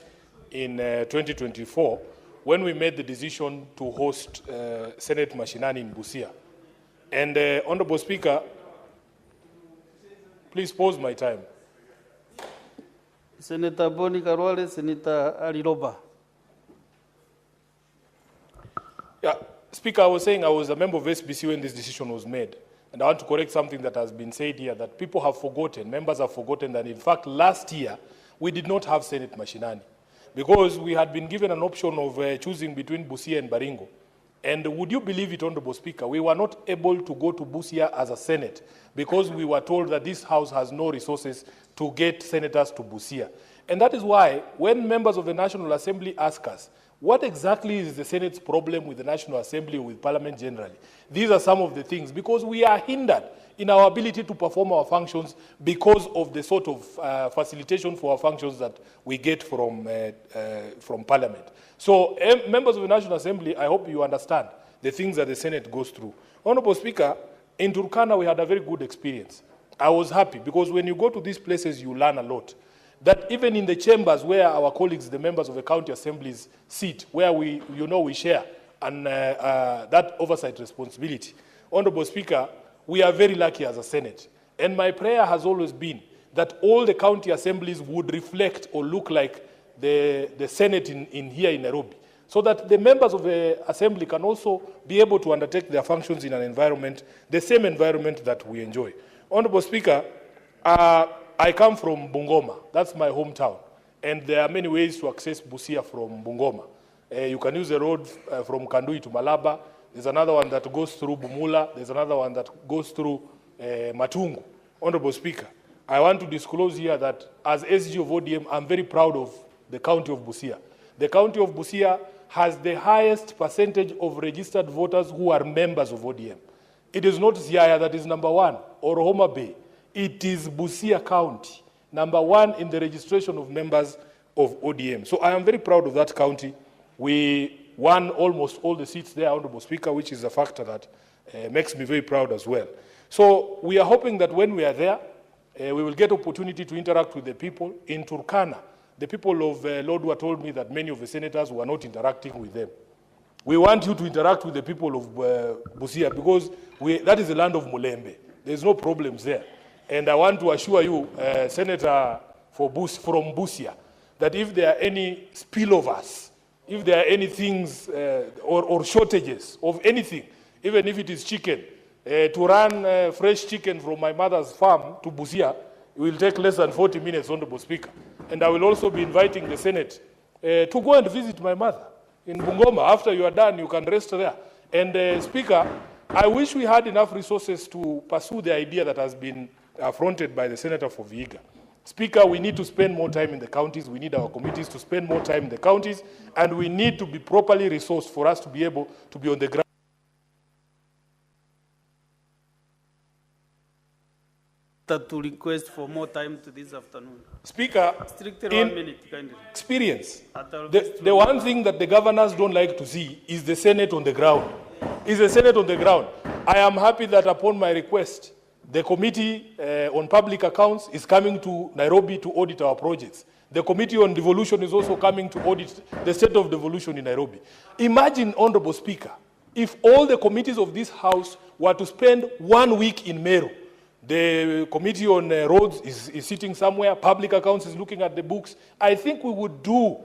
Speaker 5: in 2024 when we made the decision to host Senate Mashinani in Busia. And Honorable Speaker, please pause my time.
Speaker 13: Senator Boni Karwale, Senator Aliroba.
Speaker 5: Yeah, Speaker, I was saying I was a member of SBC when this decision was made. And I want to correct something that has been said here, that people have forgotten, members have forgotten that in fact last year we did not have Senate Mashinani because we had been given an option of choosing between Busia and Baringo. And would you believe it, Honorable Speaker, we were not able to go to Busia as a Senate because we were told that this House has no resources to get senators to Busia. And that is why when members of the National Assembly ask us, what exactly is the Senate's problem with the National Assembly or with Parliament generally? These are some of the things, because we are hindered in our ability to perform our functions because of the sort of facilitation for our functions that we get from Parliament. So, members of the National Assembly, I hope you understand the things that the Senate goes through. Honorable Speaker, in Turkana we had a very good experience. I was happy because when you go to these places you learn a lot. That even in the chambers where our colleagues, the members of the county assemblies sit, where we share and that oversight responsibility. Honorable Speaker, we are very lucky as a Senate. And my prayer has always been that all the county assemblies would reflect or look like the Senate in here in Nairobi, so that the members of the assembly can also be able to undertake their functions in an environment, the same environment that we enjoy. Honorable Speaker, I come from Bungoma. That's my hometown. And there are many ways to access Busia from Bungoma. You can use the road from Kandui to Malaba. There's another one that goes through Bumula. There's another one that goes through Matungu. Honorable Speaker, I want to disclose here that as SG of ODM, I'm very proud of the county of Busia. The county of Busia has the highest percentage of registered voters who are members of ODM. It is not Siaya that is number one, or Homa Bay. It is Busia County, number one in the registration of members of ODM. So I am very proud of that county. We won almost all the seats there, Honorable Speaker, which is a factor that makes me very proud as well. So we are hoping that when we are there, we will get opportunity to interact with the people. In Turkana, the people of Lodwar told me that many of the senators were not interacting with them. We want you to interact with the people of Busia because that is the land of Mulembe. There's no problems there. And I want to assure you, Senator from Busia, that if there are any spillovers, if there are any things or shortages of anything, even if it is chicken, to run fresh chicken from my mother's farm to Busia, it will take less than 40 minutes, Honorable Speaker. And I will also be inviting the Senate to go and visit my mother in Bungoma. After you are done, you can rest there. And Speaker, I wish we had enough resources to pursue the idea that has been affronted by the Senator for Vihiga. Speaker, we need to spend more time in the counties. We need our committees to spend more time in the counties, and we need to be properly resourced for us to be able to be on the ground.
Speaker 13: To request for more time to this afternoon.
Speaker 5: Speaker,
Speaker 13: strictly 1 minute, kindly.
Speaker 5: Experience. The one thing that the governors don't like to see is the Senate on the ground. Is the Senate on the ground. I am happy that upon my request, the Committee on Public Accounts is coming to Nairobi to audit our projects. The Committee on Devolution is also coming to audit the state of devolution in Nairobi. Imagine, Honorable Speaker, if all the committees of this House were to spend 1 week in Meru The committee on roads is sitting somewhere. Public accounts is looking at the books. I think we would do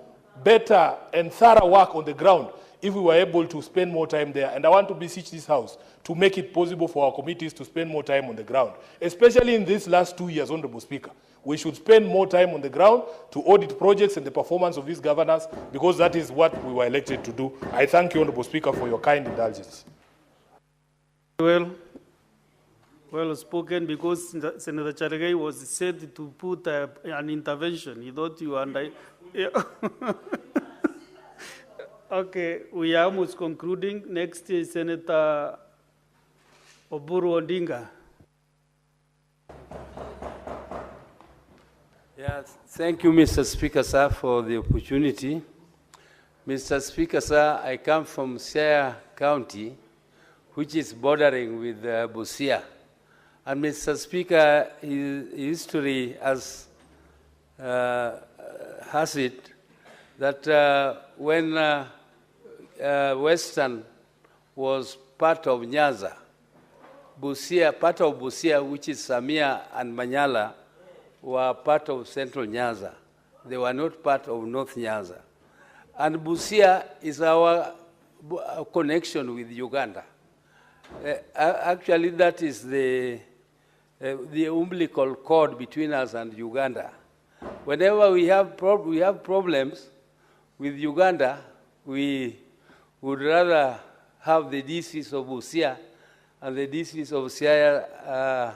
Speaker 5: better and thorough work on the ground if we were able to spend more time there. And I want to beseech this House to make it possible for our committees to spend more time on the ground, especially in these last 2 years, Honorable Speaker. We should spend more time on the ground to audit projects and the performance of these governors, because that is what we were elected to do. I thank you, Honorable Speaker, for your kind indulgence.
Speaker 13: Well spoken, because Senator Charagai was said to put an intervention. He thought you and I. Yeah. Okay, we are almost concluding. Next is Senator Oburu Odinga.
Speaker 12: Yes, thank you, Mr. Speaker, sir, for the opportunity. Mr. Speaker, sir, I come from Siaya County, which is bordering with Busia. And Mr. Speaker, history has it that when Western was part of Nyanza, Busia, part of Busia, which is Samia and Manyala, were part of Central Nyanza. They were not part of North Nyanza. And Busia is our connection with Uganda. Actually, that is the umbilical cord between us and Uganda. Whenever we have problems with Uganda, we would rather have the DCs of Busia and the DCs of Siaya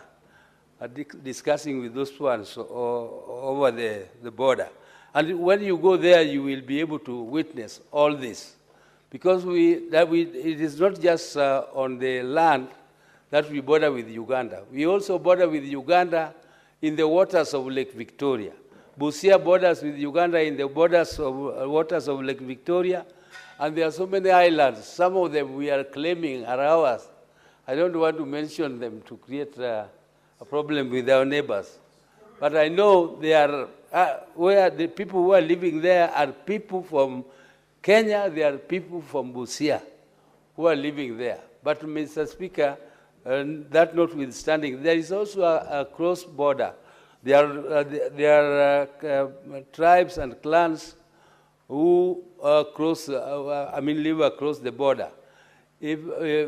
Speaker 12: discussing with those ones over the border. And when you go there, you will be able to witness all this. Because it is not just on the land that we border with Uganda. We also border with Uganda in the waters of Lake Victoria. Busia borders with Uganda in the waters of Lake Victoria. And there are so many islands. Some of them we are claiming are ours. I don't want to mention them to create a problem with our neighbors. But I know they are, where the people who are living there are people from Kenya, they are people from Busia who are living there. But Mr. Speaker, that notwithstanding, there is also a cross border. There are tribes and clans who live across the border. If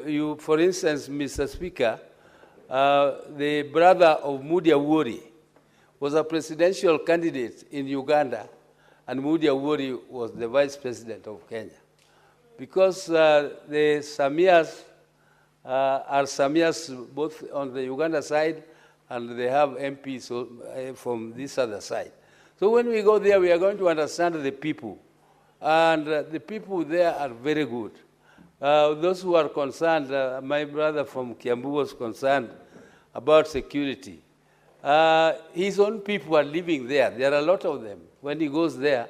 Speaker 12: you, for instance, Mr. Speaker, the brother of Mudia Wori was a presidential candidate in Uganda, and Mudia Wori was the vice president of Kenya. Because the Samias are Samias both on the Uganda side, and they have MPs from this other side. So when we go there, we are going to understand the people. And the people there are very good. Those who are concerned, my brother from Kiambu was concerned about security. His own people are living there. There are a lot of them. When he goes there,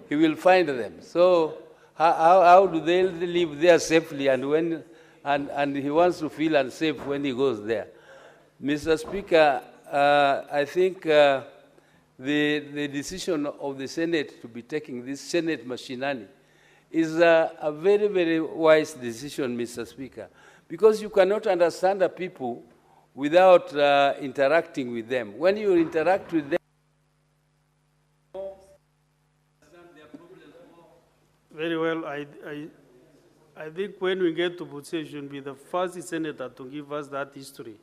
Speaker 12: he will find them. So how do they live there safely, and he wants to feel unsafe when he goes there? Mr. Speaker, I think the decision of the Senate to be taking this Senate machinani is a very, very wise decision, Mr. Speaker, because you cannot understand the people without interacting with them. When you interact with them,
Speaker 13: very well. I think when we get to Busia, you should be the first senator to give us that history,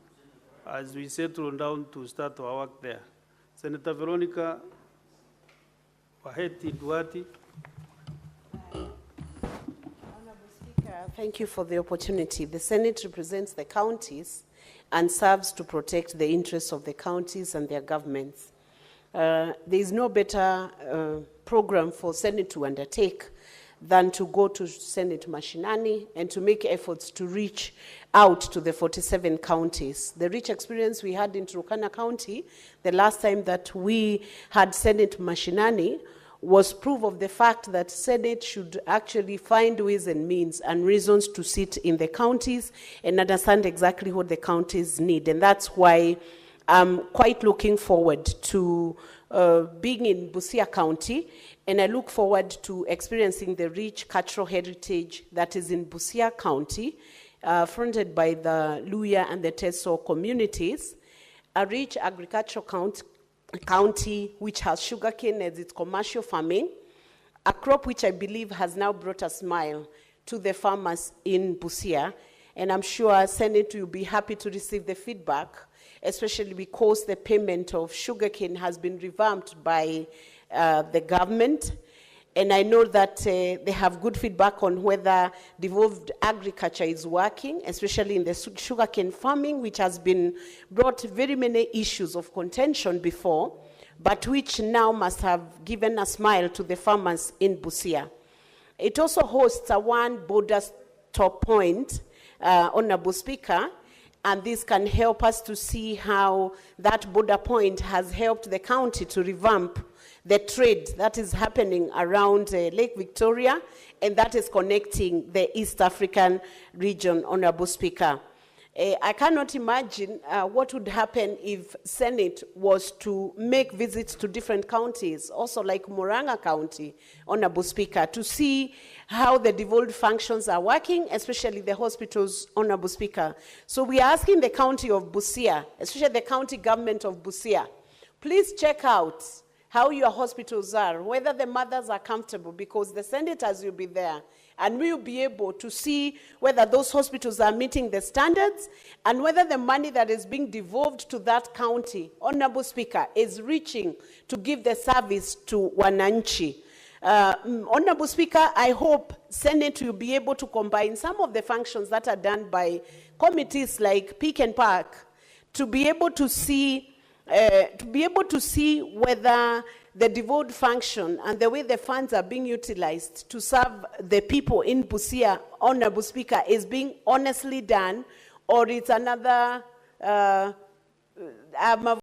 Speaker 13: as we settle down to start our work there. Senator Veronica Waheti Duarte.
Speaker 14: Thank you for the opportunity. The Senate represents the counties and serves to protect the interests of the counties and their governments. There is no better program for Senate to undertake than to go to Senate Mashinani and to make efforts to reach out to the 47 counties. The rich experience we had in Turkana County the last time that we had Senate Mashinani was proof of the fact that Senate should actually find ways and means and reasons to sit in the counties and understand exactly what the counties need. And that's why I'm quite looking forward to being in Busia County, and I look forward to experiencing the rich cultural heritage that is in Busia County, fronted by the Luya and the Teso communities. a rich agricultural county which has sugarcane as its commercial farming, a crop which I believe has now brought a smile to the farmers in Busia. And I'm sure Senate will be happy to receive the feedback, especially because the payment of sugarcane has been revamped by the government. And I know that they have good feedback on whether devolved agriculture is working, especially in the sugarcane farming, which has been brought very many issues of contention before, but which now must have given a smile to the farmers in Busia. It also hosts a one border stop point, Honorable Speaker, and this can help us to see how that border point has helped the county to revamp the trade that is happening around Lake Victoria, and that is connecting the East African region, Honorable Speaker. I cannot imagine what would happen if Senate was to make visits to different counties, also like Murang'a County, Honorable Speaker, to see how the devolved functions are working, especially the hospitals, Honorable Speaker. So we are asking the county of Busia, especially the county government of Busia, please check out how your hospitals are, whether the mothers are comfortable, because the senators will be there, and we will be able to see whether those hospitals are meeting the standards and whether the money that is being devolved to that county, Honorable Speaker, is reaching to give the service to wananchi. Honorable Speaker, I hope Senate will be able to combine some of the functions that are done by committees like Pick and Park to be able to see whether the devolved function and the way the funds are being utilized to serve the people in Busia, Honorable Speaker, is being honestly done, or it's another